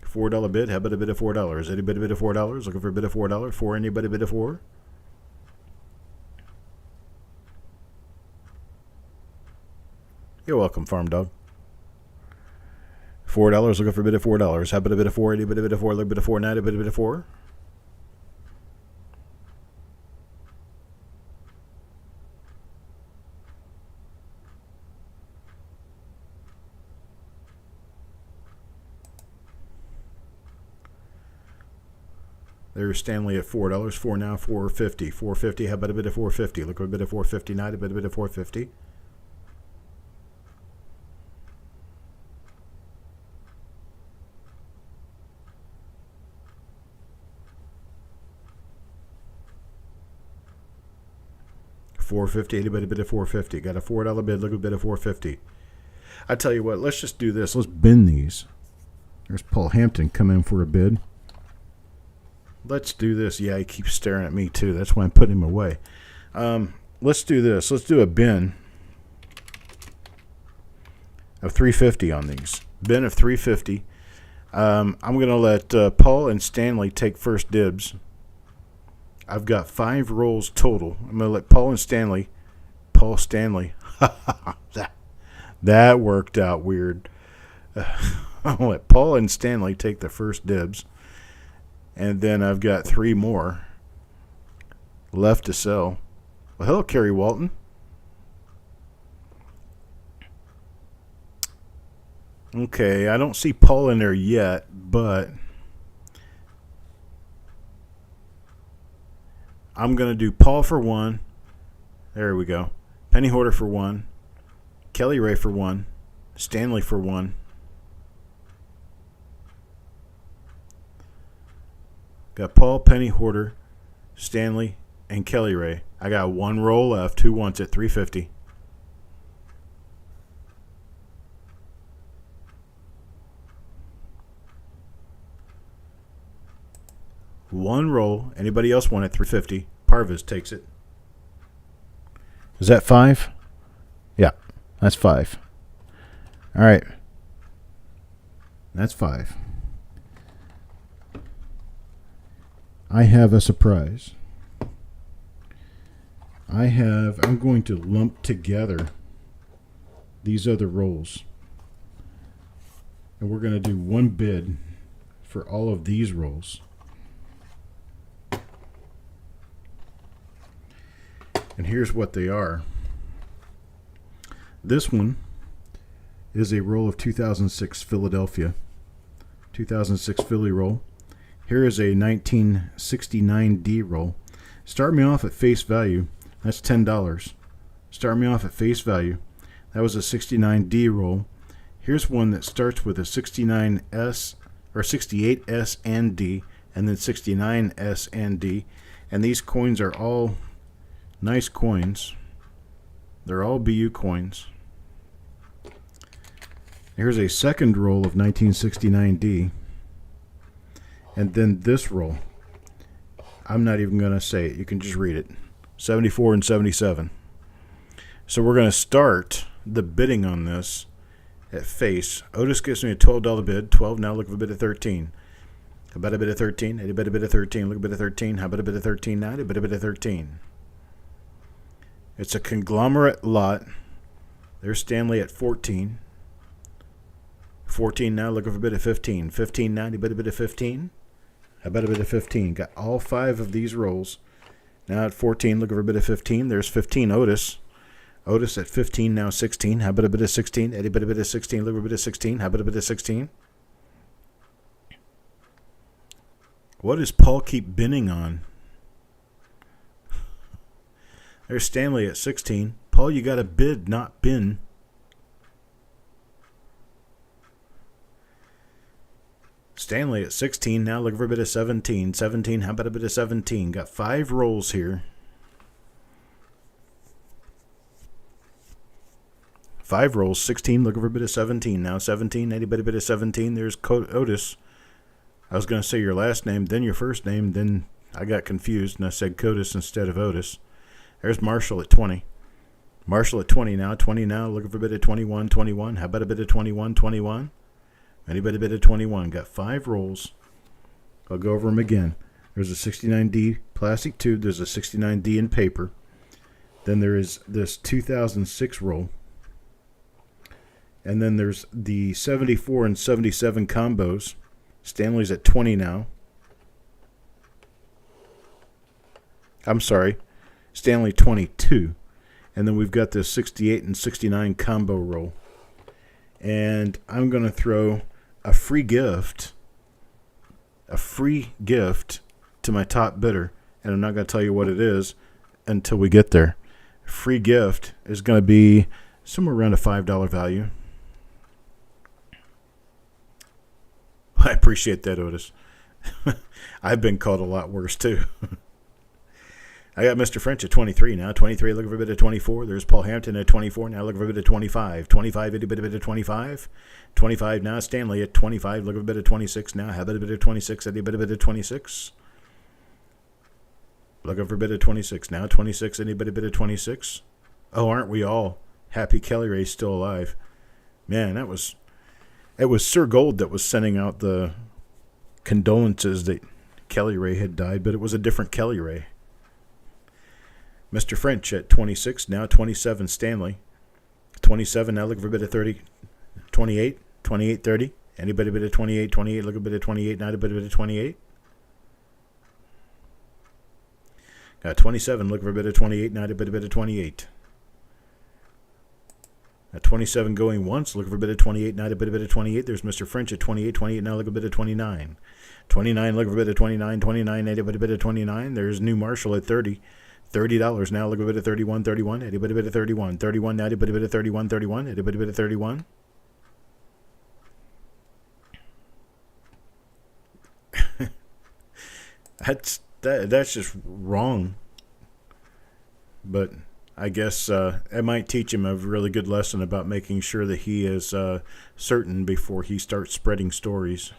A: $4 bid. How about a bid of $4? Anybody bid of $4? Looking for a bid of $4? For anybody bid of $4? You're welcome, Farm Dog. $4, looking for a bid of $4. How about a bid of $4? Anybody bid of $4? Look, bid of $4 now. A bid of $4? There's Stanley at $4. 4 now, $4.50. $4.50. How about a bid of $4.50? Look, a bid of $4.50 now. A bid of $4.50. $4.50. Anybody bid at $4.50? Got a $4 bid. Look at a bid of $4.50. I tell you what, let's just do this. Let's bin these. There's Paul Hampton coming in for a bid. Let's do this. Yeah, he keeps staring at me too. That's why I'm putting him away. Let's do this. Let's do a bin of $3.50 on these. Bin of $3.50. I'm going to let Paul and Stanley take first dibs. I've got 5 rolls total. I'm going to let Paul Stanley. That worked out weird. I'll let Paul and Stanley take the first dibs. And then I've got 3 more left to sell. Well, hello, Kerry Walton. Okay, I don't see Paul in there yet, but I'm going to do Paul for 1. There we go. Penny Hoarder for 1. Kelly Ray for 1. Stanley for 1. Got Paul, Penny Hoarder, Stanley, and Kelly Ray. I got 1 roll left. Who wants it? $3.50. One roll. Anybody else want it? $3.50. Parvis takes it. Is that 5? Yeah, that's 5. All right. That's 5. I have a surprise. I'm going to lump together these other rolls. And we're going to do 1 bid for all of these rolls. And here's what they are. This one is a roll of 2006 Philadelphia. 2006 Philly roll. Here is a 1969D roll. Start me off at face value. That's $10. Start me off at face value. That was a 69D roll. Here's one that starts with a 69S or 68S and D, and then 69S and D. And these coins are all nice coins. They're all BU coins. Here's a second roll of 1969D. And then this roll. I'm not even going to say it. You can just read it. 74 and 77. So we're going to start the bidding on this at face. Otis gives me a $12 bid. 12. Now look for a bid of 13. How about a bid of 13? How about a bid of 13? Look a bid of 13. How about a bid of 13 now? How about a bid of 13? It's a conglomerate lot. There's Stanley at 14. 14 now. Look for a bid of 15. 15 now. How about a bid of 15? How about a bit of 15? Got all 5 of these rolls. Now at 14, look for a bit of 15. There's 15 Otis. Otis at 15, now 16. How about a bit of 16? Eddie, bit of 16. Look for a bit of 16. How about a bit of 16? What does Paul keep binning on? There's Stanley at 16. Paul, you got to bid, not bin. Stanley at 16. Now look for a bit of 17. 17. How about a bit of 17? Got 5 rolls here. 5 rolls. 16. Looking for a bit of 17. Now 17. Anybody bit of 17? There's Otis. I was going to say your last name, then your first name. Then I got confused and I said Cotis instead of Otis. There's Marshall at 20. Marshall at 20 now. 20 now. Looking for a bit of 21. 21. How about a bit of 21? 21. Anybody bit of 21? Got 5 rolls. I'll go over them again. There's a 69D plastic tube. There's a 69D in paper. Then there is this 2006 roll. And then there's the 74 and 77 combos. Stanley's at 20 now. I'm sorry. Stanley 22. And then we've got this 68 and 69 combo roll. And I'm going to throw a free gift to my top bidder, and I'm not going to tell you what it is until we get there. Free gift is going to be somewhere around a $5 value. I appreciate that, Otis. I've been called a lot worse too. I got Mr. French at 23 now. 23, looking for a bit of 24. There's Paul Hampton at 24. Now looking for a bit of 25. 25, a bit of 25. 25 now. Stanley at 25. Looking for a bit of 26 now. How about a bit of 26? A bit of 26. Looking for a bit of 26 now. 26, anybody bit of 26? Oh, aren't we all happy Kelly Ray's still alive? Man, it was Sir Gold that was sending out the condolences that Kelly Ray had died, but it was a different Kelly Ray. Mr. French at 26, now 27, Stanley. 27, now looking for a bit of 30. 28, 28, 30. Anybody bit of 28, 28, look a bit of 28, now a bit of 28. Got 27, looking for a bit of 28, now a bit of 28. At 27 going once, looking for a bit of 28, now a bit of 28. There's Mr. French at 28, 28, now look a bit of 29. 29, looking for a bit of 29, 29, a bit of 29. There's New Marshall at 30. $30 now. Look a bit of 31, 31. Anybody bit of 31, 31 now. Anybody bit of 31, 31. Anybody bit of 31. That's just wrong. But I guess it might teach him a really good lesson about making sure that he is certain before he starts spreading stories.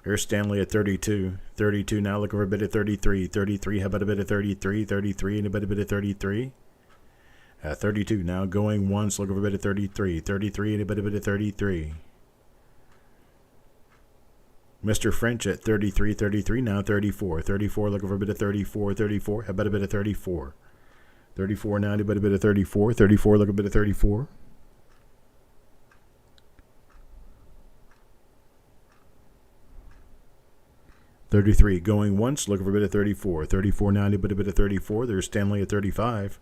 A: Here's Stanley at 32. 32 now. Look over a bit of 33. 33. How about a bit of 33? 33. Anybody bit of 33? 32 now. Going once. Look over a bit of 33. 33. Anybody bit of 33? Mr. French at 33. 33 now. 34. 34. Look over a bit of 34. 34. How about a bit of 34? 34 now. Anybody bit of 34? 34. Look a bit of 34. $33 going once, looking for a bit of 34. 34 now, but a bit of 34. There's Stanley at 35.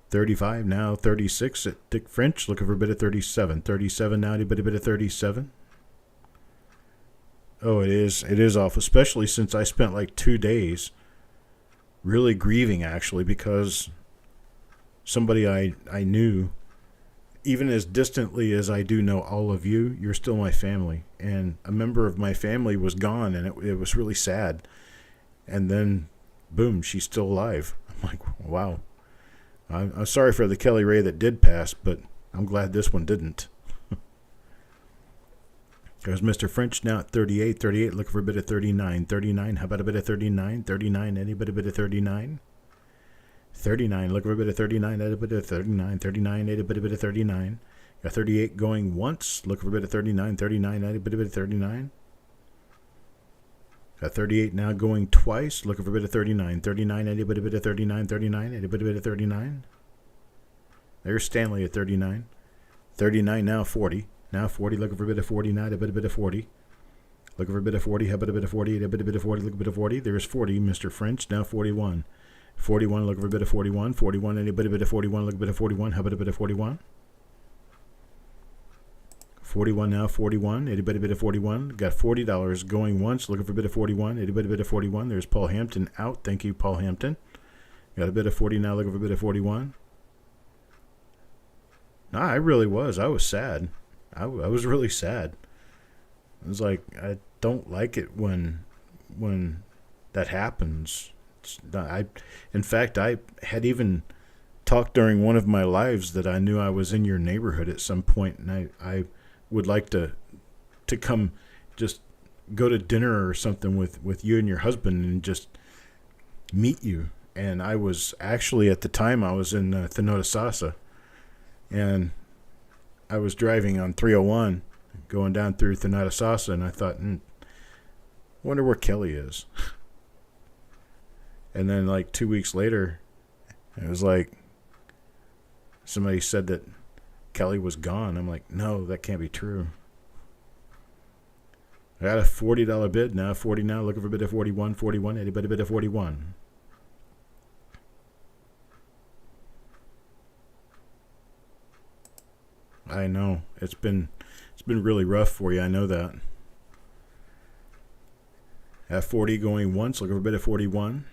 A: 35 now, 36 at Dick French, looking for a bit of 37. 37 now, a bit of 37. Oh, it is off, especially since I spent like 2 days really grieving, actually, because somebody I knew, even as distantly as I do know all of you, you're still my family. And a member of my family was gone, and it was really sad. And then, boom, she's still alive. I'm like, wow. I'm sorry for the Kelly Ray that did pass, but I'm glad this one didn't. There's Mr. French now at 38. 38, looking for a bit of 39. 39, how about a bit of 39? 39, anybody bit of 39? 39, looking for a bit of 39, a bit of 39. 39, a bit of 39. Got 38 going once, looking for a bit of 39. 39, a bit of 39. Got 38 now going twice, looking for a bit of 39. 39, a bit of 39. 39, a bit of 39. There's Stanley at 39. 39 now 40. Now 40, looking for a bit of 40 now, a bit of 40. Looking for a bit of 40, how about a bit of 40, a bit of 40, look a bit of 40. There's 40, Mr. French, now 41. 41, looking for a bit of 41. 41, anybody bit of 41, look a bit of 41, how about a bit of 41? 41 now, 41, anybody bit of 41. Got $40 going once, looking for a bit of 41, anybody bit of 41. There's Paul Hampton out, thank you, Paul Hampton. Got a bit of 40 now, looking for a bit of 41. Nah, I really was. I was sad. I was really sad. It was like, I don't like it when that happens. In fact, I had even talked during one of my lives that I knew I was in your neighborhood at some point, and I would like to come just go to dinner or something with you and your husband and just meet you. And I was actually, at the time, I was in Thanodasasa, and I was driving on 301 going down through Thanodasasa, and I thought, wonder where Kelly is. And then like 2 weeks later, it was like somebody said that Kelly was gone. I'm like, no, that can't be true. I got a $40 bid now. 40 now, looking for a bit of 41. 41, anybody bid of 41? I know. It's been really rough for you. I know that. At 40 going once, looking for a bit of 41.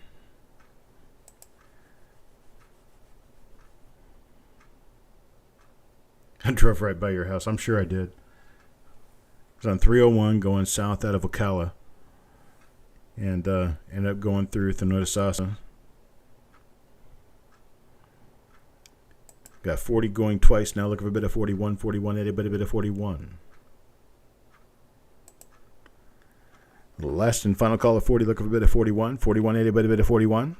A: I drove right by your house. I'm sure I did. I was on 301 going south out of Ocala. And ended up going through Thanodasasa. Got 40 going twice now, looking for a bit of 41. 41, anybody bit of 41? The last and final call of 40, looking for a bit of 41. 41, anybody bit of 41?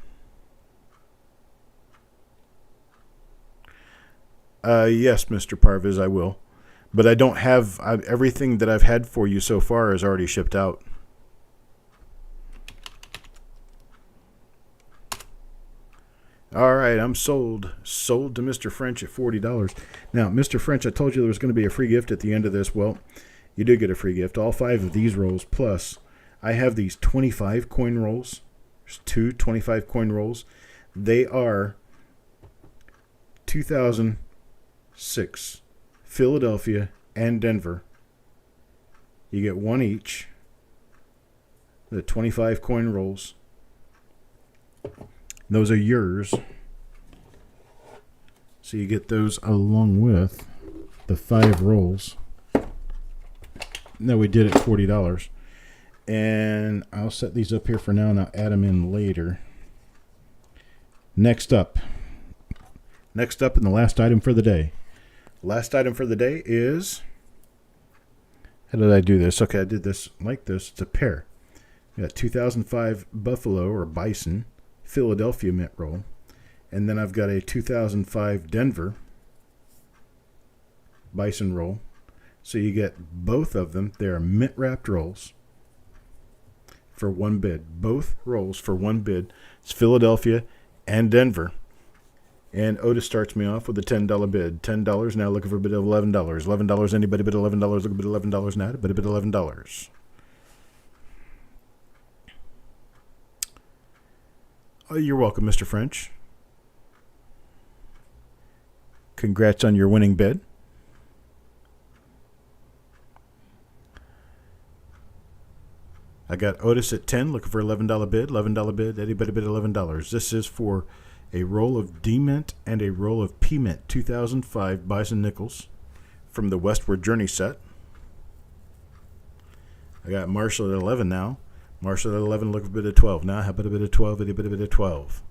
A: Yes, Mr. Parviz, I will. But I don't have... everything that I've had for you so far is already shipped out. All right, I'm sold. Sold to Mr. French at $40. Now, Mr. French, I told you there was going to be a free gift at the end of this. Well, you did get a free gift. All 5 of these rolls, plus I have these 25 coin rolls. There's 2 25 coin rolls. They are 2006 Philadelphia and Denver. You get 1 each. The 25 coin rolls. Those are yours. So you get those along with the 5 rolls. Now we did at $40. And I'll set these up here for now and I'll add them in later. Next up in the last item for the day. Last item for the day is... How did I do this? Okay, I did this like this. It's a pair. We got 2005 Buffalo or Bison Philadelphia mint roll. And then I've got a 2005 Denver Bison roll. So you get both of them. They're mint wrapped rolls for 1 bid. Both rolls for 1 bid. It's Philadelphia and Denver. And Otis starts me off with a $10 bid. $10 now, looking for a bid of $11. $11, anybody bid $11? Look a bid $11 now, but a bid $11. Oh, you're welcome, Mr. French. Congrats on your winning bid. I got Otis at 10, looking for $11 bid. $11 bid. Anybody bid $11. This is for a roll of D-Mint and a roll of P-Mint 2005 Bison Nickels from the Westward Journey set. I got Marshall at 11 now. Marshall at 11, looking for a bid of 12. Now, how about a bid of 12? Anybody bid of 12?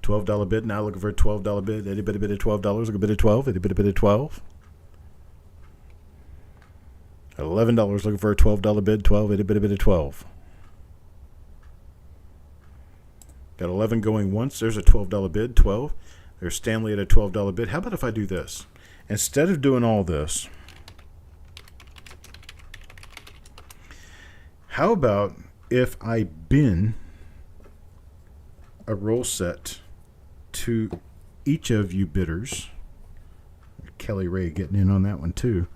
A: $12 bid. Now looking for a $12 bid. Anybody bid of $12? Looking for a bid of 12. Anybody bid of 12? $11 looking for a $12 bid. 12. Anybody bid of 12? Got 11 going once. There's a $12 bid. 12. There's Stanley at a $12 bid. How about if I do this? Instead of doing all this, how about if I bin a roll set to each of you bidders? Kelly Ray getting in on that one too.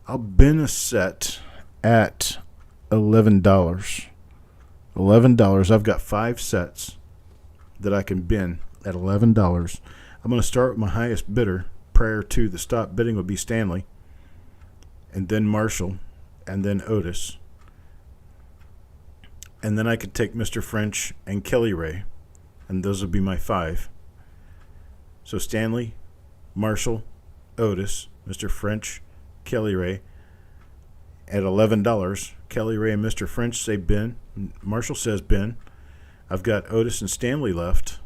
A: I'll bin a set at $11. $11. I've got 5 sets that I can bin at $11. I'm going to start with my highest bidder. Prior to the stop bidding would be Stanley, and then Marshall, and then Otis. And then I could take Mr. French and Kelly Ray, and those would be my 5. So Stanley, Marshall, Otis, Mr. French, Kelly Ray. At $11, Kelly Ray and Mr. French say bin. Marshall says bin. I've got Otis and Stanley left.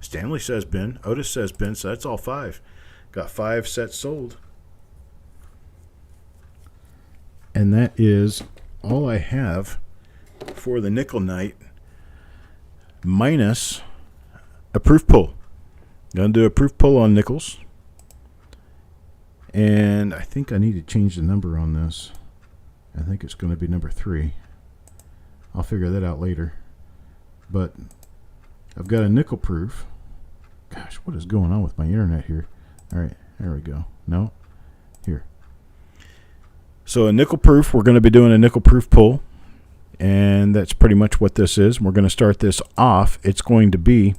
A: Stanley says bin. Otis says bin. So that's all 5. Got 5 sets sold. And that is all I have for the nickel night, minus a proof pull. Going to do a proof pull on nickels. And I think I need to change the number on this. I think it's going to be number 3. I'll figure that out later. But I've got a nickel proof. Gosh, what is going on with my internet here? All right, there we go. No, here. So a nickel proof, we're going to be doing a nickel proof pull. And that's pretty much what this is. We're going to start this off. It's going to be,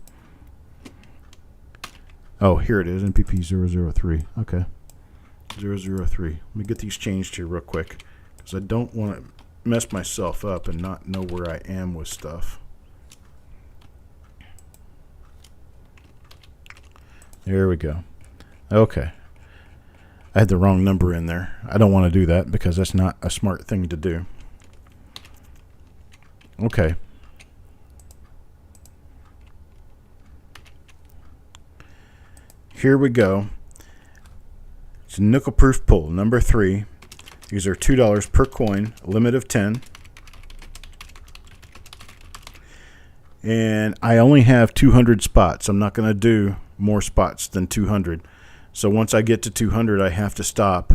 A: oh, here it is, NPP 003. Okay. 003. Let me get these changed here real quick because I don't want to mess myself up and not know where I am with stuff. There we go. Okay. I had the wrong number in there. I don't want to do that because that's not a smart thing to do. Okay. Here we go. It's a nickel proof pull, number 3. These are $2 per coin, a limit of 10. And I only have 200 spots. I'm not going to do more spots than 200. So once I get to 200, I have to stop.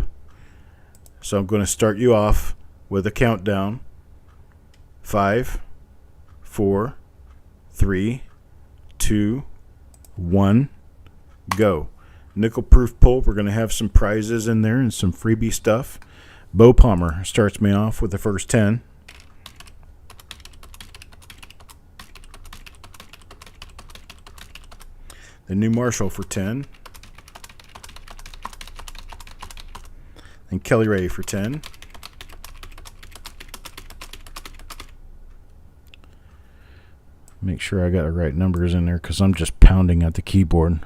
A: So I'm going to start you off with a countdown. 5, 4, 3, 2, 1, go. Nickel proof pull. We're going to have some prizes in there and some freebie stuff. Bo Palmer starts me off with the first 10. The new Marshall for 10. And Kelly Ray for 10. Make sure I got the right numbers in there because I'm just pounding at the keyboard.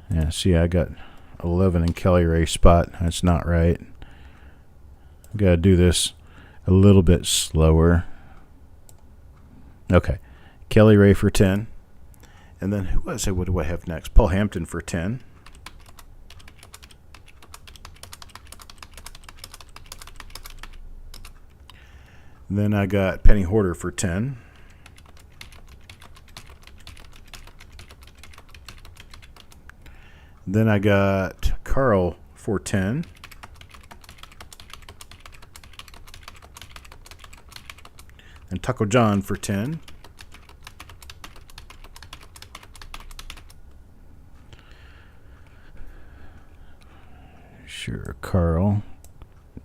A: Yeah, see, I got 11 in Kelly Ray's spot. That's not right. I've got to do this a little bit slower. Okay. Kelly Ray for 10. And then, what do I have next? Paul Hampton for 10. Then I got Penny Hoarder for 10. Then I got Carl for 10. And Taco John for 10. Sure, Carl,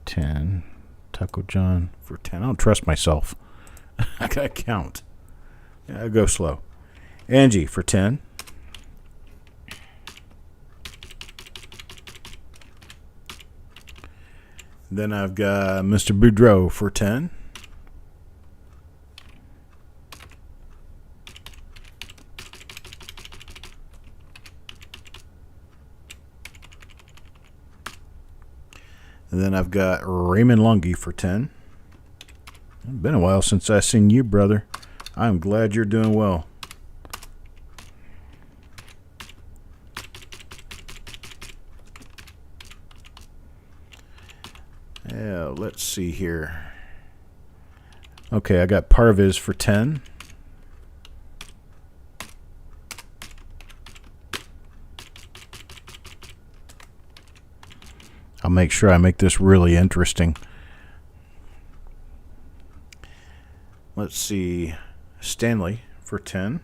A: 10. Taco John for 10. I don't trust myself. I gotta count. Yeah, I go slow. Angie for 10. Then I've got Mr. Boudreau for 10. And then I've got Raymond Lungi for 10. It's been a while since I've seen you, brother. I'm glad you're doing well. Yeah, let's see here. Okay, I got Parviz for 10. I'll make sure I make this really interesting. Let's see. Stanley for 10.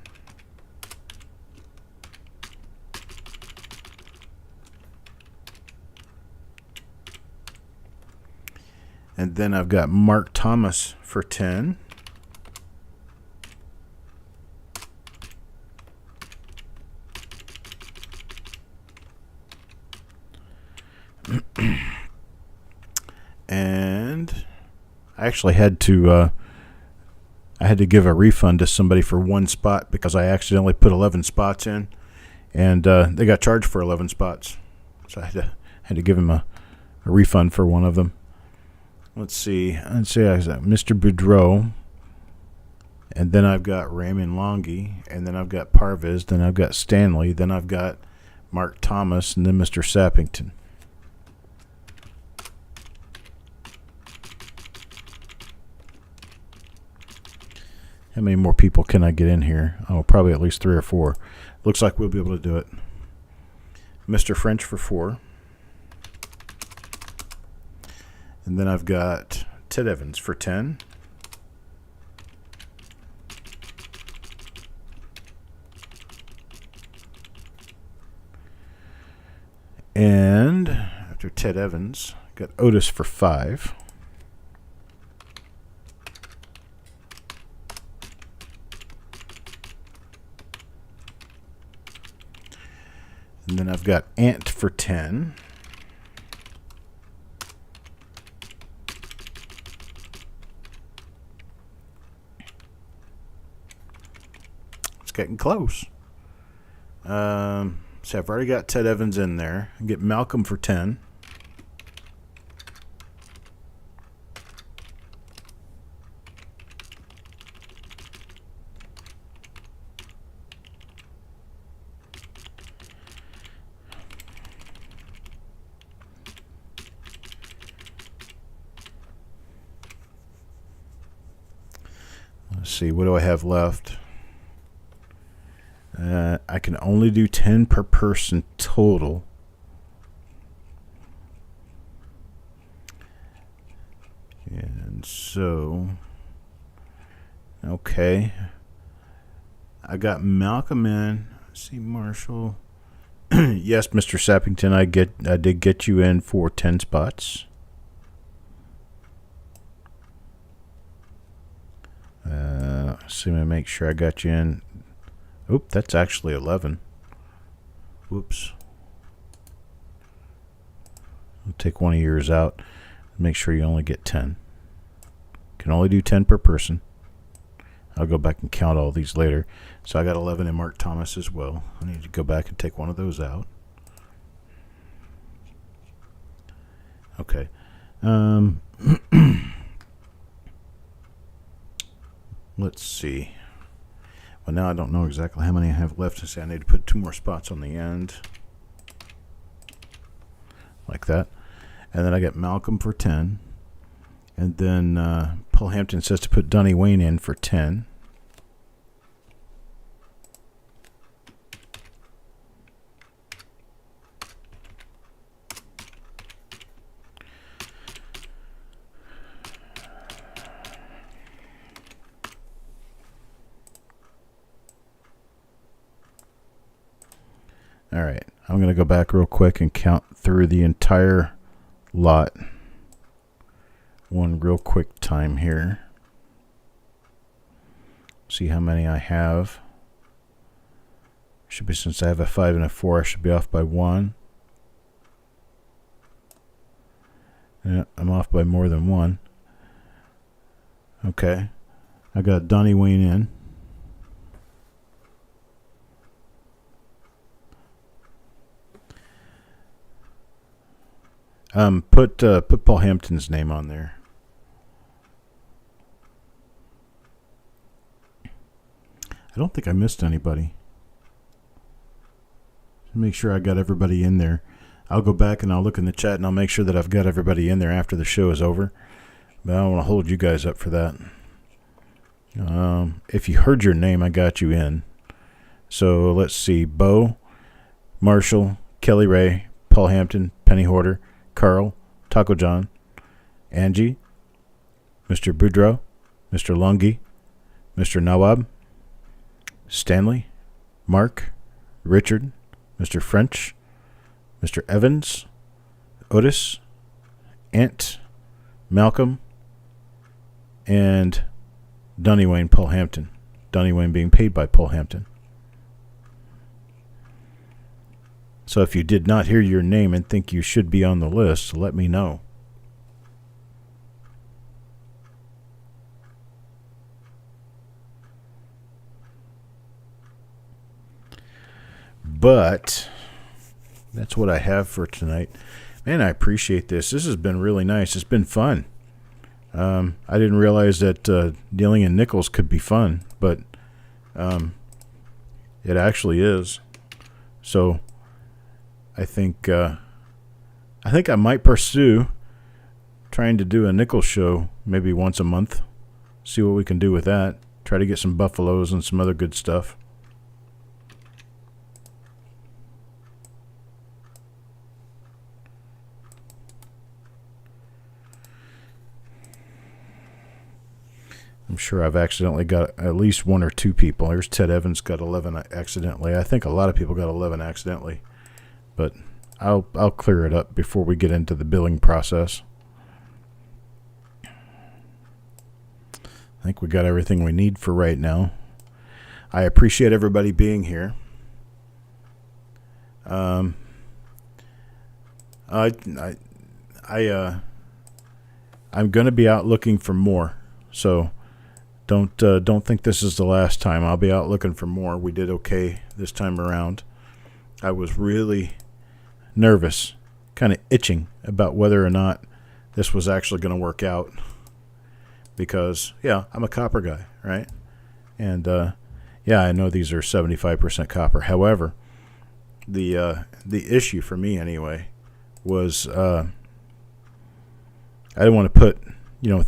A: And then I've got Mark Thomas for 10. And I actually had to give a refund to somebody for one spot because I accidentally put 11 spots in, and they got charged for 11 spots. So I had to give him a refund for one of them. Let's see. I got Mr. Boudreau, and then I've got Raymond Longi, and then I've got Parviz, then I've got Stanley, then I've got Mark Thomas, and then Mr. Sappington. How many more people can I get in here? Oh, probably at least 3 or 4. Looks like we'll be able to do it. Mr. French for 4. And then I've got Ted Evans for 10. And after Ted Evans, got Otis for 5. And then I've got Ant for 10. It's getting close. So I've already got Ted Evans in there. I get Malcolm for 10. Let's see, what do I have left? I can only do 10 per person total. And so, okay. I got Malcolm in. Let's see, Marshall. Yes, Mr. Sappington, I did get you in for 10 spots. See, let me make sure I got you in. Oop, that's actually 11. Whoops. I'll take one of yours out. Make sure you only get 10. Can only do 10 per person. I'll go back and count all these later. So I got 11 in Mark Thomas as well. I need to go back and take one of those out. Okay. Let's see. Well, now I don't know exactly how many I have left. I say I need to put 2 more spots on the end. Like that. And then I got Malcolm for 10. And then Paul Hampton says to put Donnie Wayne in for 10. All right, I'm going to go back real quick and count through the entire lot. One real quick time here. See how many I have. Should be, since I have a 5 and a 4, I should be off by 1. Yeah, I'm off by more than one. Okay. I got Donnie Wayne in. Put Paul Hampton's name on there. I don't think I missed anybody. Make sure I got everybody in there. I'll go back and I'll look in the chat and I'll make sure that I've got everybody in there after the show is over. But I don't want to hold you guys up for that. If you heard your name, I got you in. So let's see. Bo, Marshall, Kelly Ray, Paul Hampton, Penny Hoarder, Carl, Taco John, Angie, Mr. Boudreau, Mr. Lungi, Mr. Nawab, Stanley, Mark, Richard, Mr. French, Mr. Evans, Otis, Ant, Malcolm, and Donnie Wayne Paul Hampton. Donnie Wayne being paid by Paul Hampton. So if you did not hear your name and think you should be on the list, let me know. But that's what I have for tonight. Man, I appreciate this. This has been really nice. It's been fun. I didn't realize that dealing in nickels could be fun, but it actually is. So I think I might pursue trying to do a nickel show maybe once a month. See what we can do with that. Try to get some buffaloes and some other good stuff. I'm sure I've accidentally got at least one or two people. There's Ted Evans got 11 accidentally. I think a lot of people got 11 accidentally. But I'll clear it up before we get into the billing process. I think we got everything we need for right now. I appreciate everybody being here. I'm going to be out looking for more. So don't think this is the last time. I'll be out looking for more. We did okay this time around. I was really nervous, kind of itching about whether or not this was actually going to work out. Because, yeah, I'm a copper guy, right? And, yeah, I know these are 75% copper. However, the issue for me anyway was I didn't want to put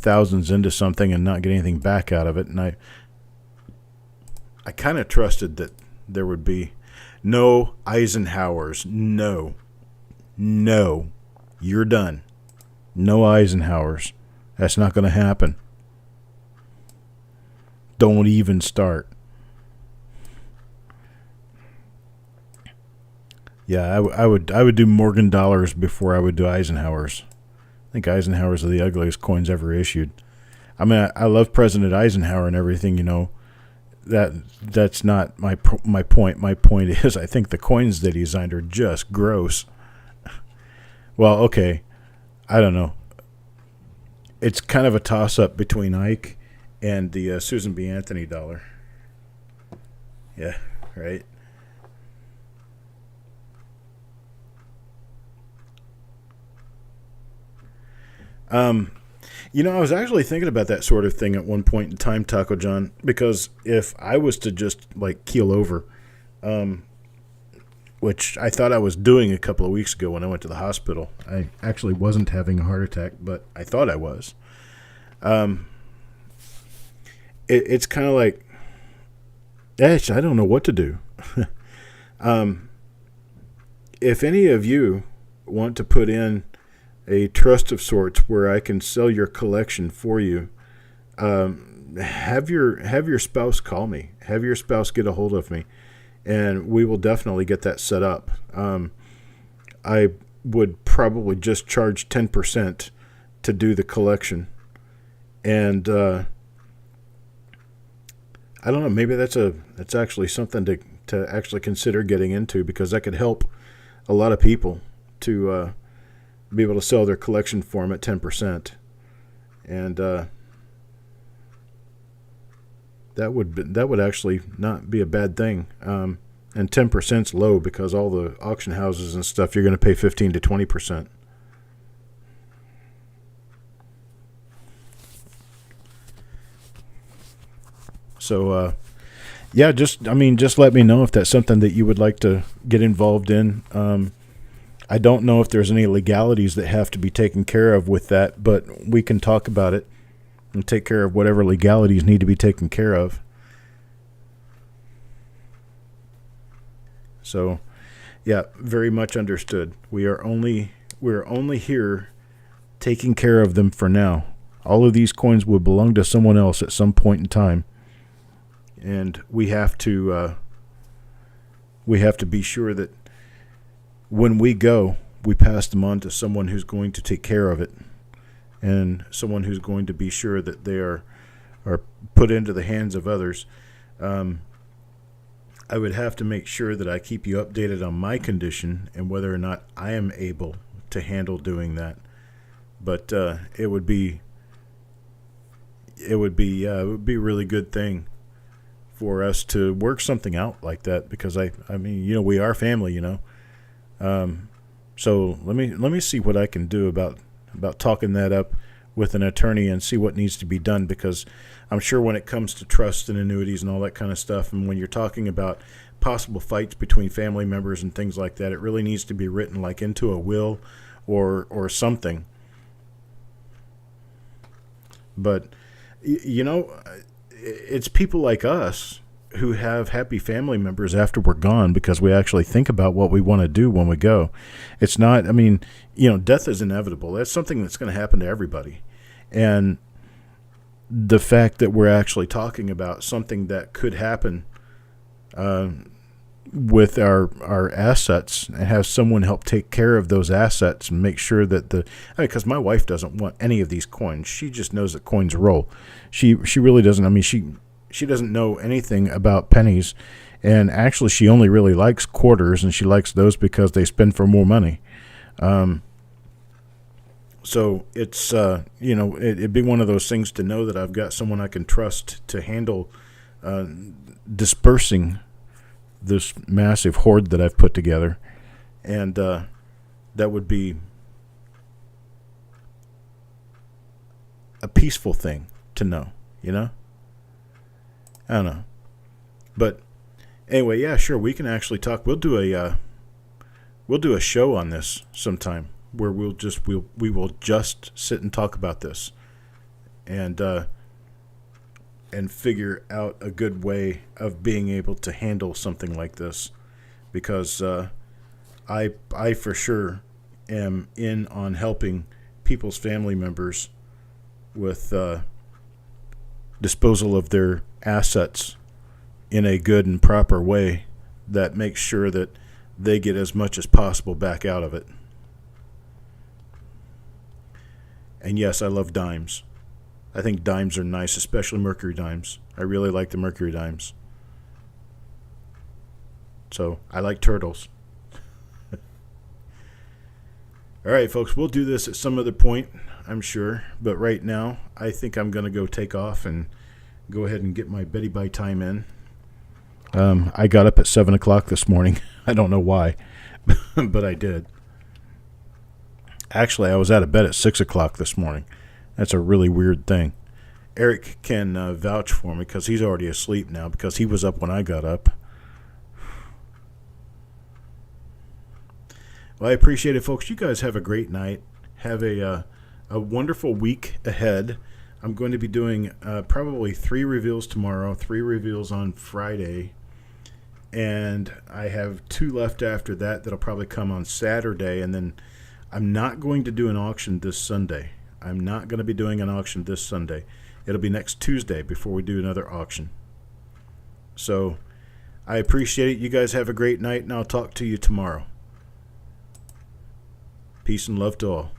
A: thousands into something and not get anything back out of it. And I kind of trusted that there would be no Eisenhowers. No, you're done. No Eisenhowers. That's not going to happen. Don't even start. Yeah, I would do Morgan dollars before I would do Eisenhowers. I think Eisenhower's are the ugliest coins ever issued. I mean, I love President Eisenhower and everything, That's not my point. My point is I think the coins that he designed are just gross. Well, okay, I don't know. It's kind of a toss-up between Ike and the Susan B. Anthony dollar. Yeah, right. I was actually thinking about that sort of thing at one point in time, Taco John, because if I was to just keel over, which I thought I was doing a couple of weeks ago when I went to the hospital. I actually wasn't having a heart attack, but I thought I was. It's kind of like, Ash, I don't know what to do. If any of you want to put in a trust of sorts where I can sell your collection for you, have your spouse call me. Have your spouse get a hold of me, and we will definitely get that set up. I would probably just charge 10% to do the collection, and I don't know. Maybe that's actually something to actually consider getting into, because that could help a lot of people to be able to sell their collection for them at 10%, and that would actually not be a bad thing. And 10%'s low because all the auction houses and stuff, you're going to pay 15 to 20%. So, yeah, just let me know if that's something that you would like to get involved in. I don't know if there's any legalities that have to be taken care of with that, but we can talk about it and take care of whatever legalities need to be taken care of. So, yeah, very much understood. We're only here taking care of them for now. All of these coins will belong to someone else at some point in time, and we have to be sure that when we go, we pass them on to someone who's going to take care of it, and someone who's going to be sure that they are put into the hands of others. I would have to make sure that I keep you updated on my condition and whether or not I am able to handle doing that. But it would be a really good thing for us to work something out like that, because I mean, we are family, So let me see what I can do about talking that up with an attorney and see what needs to be done, because I'm sure when it comes to trust and annuities and all that kind of stuff, and when you're talking about possible fights between family members and things like that, it really needs to be written like into a will or something. But it's people like us who have happy family members after we're gone, because we actually think about what we want to do when we go. It's not, death is inevitable. That's something that's going to happen to everybody. And the fact that we're actually talking about something that could happen with our assets, and have someone help take care of those assets and make sure that because my wife doesn't want any of these coins. She just knows that coins roll. She really doesn't. She doesn't know anything about pennies, and actually she only really likes quarters, and she likes those because they spend for more money. So it's it'd be one of those things to know that I've got someone I can trust to handle dispersing this massive hoard that I've put together, and that would be a peaceful thing to know, I don't know. But anyway, yeah, sure, we can actually talk. We'll do a show on this sometime where we will just sit and talk about this, and figure out a good way of being able to handle something like this, because I for sure am in on helping people's family members with disposal of their assets in a good and proper way that makes sure that they get as much as possible back out of it. And yes, I love dimes. I think dimes are nice, especially mercury dimes. I really like the mercury dimes. So I like turtles. All right, folks, we'll do this at some other point, I'm sure. But right now, I think I'm going to go take off and go ahead and get my Betty Bye time in. I got up at 7 o'clock this morning. I don't know why, but I did. Actually, I was out of bed at 6 o'clock this morning. That's a really weird thing. Eric can vouch for me because he's already asleep now, because he was up when I got up. Well, I appreciate it, folks. You guys have a great night. Have a wonderful week ahead. I'm going to be doing probably 3 reveals tomorrow, 3 reveals on Friday, and I have 2 left after that that'll probably come on Saturday, and then I'm not going to do an auction this Sunday. I'm not going to be doing an auction this Sunday. It'll be next Tuesday before we do another auction. So I appreciate it. You guys have a great night, and I'll talk to you tomorrow. Peace and love to all.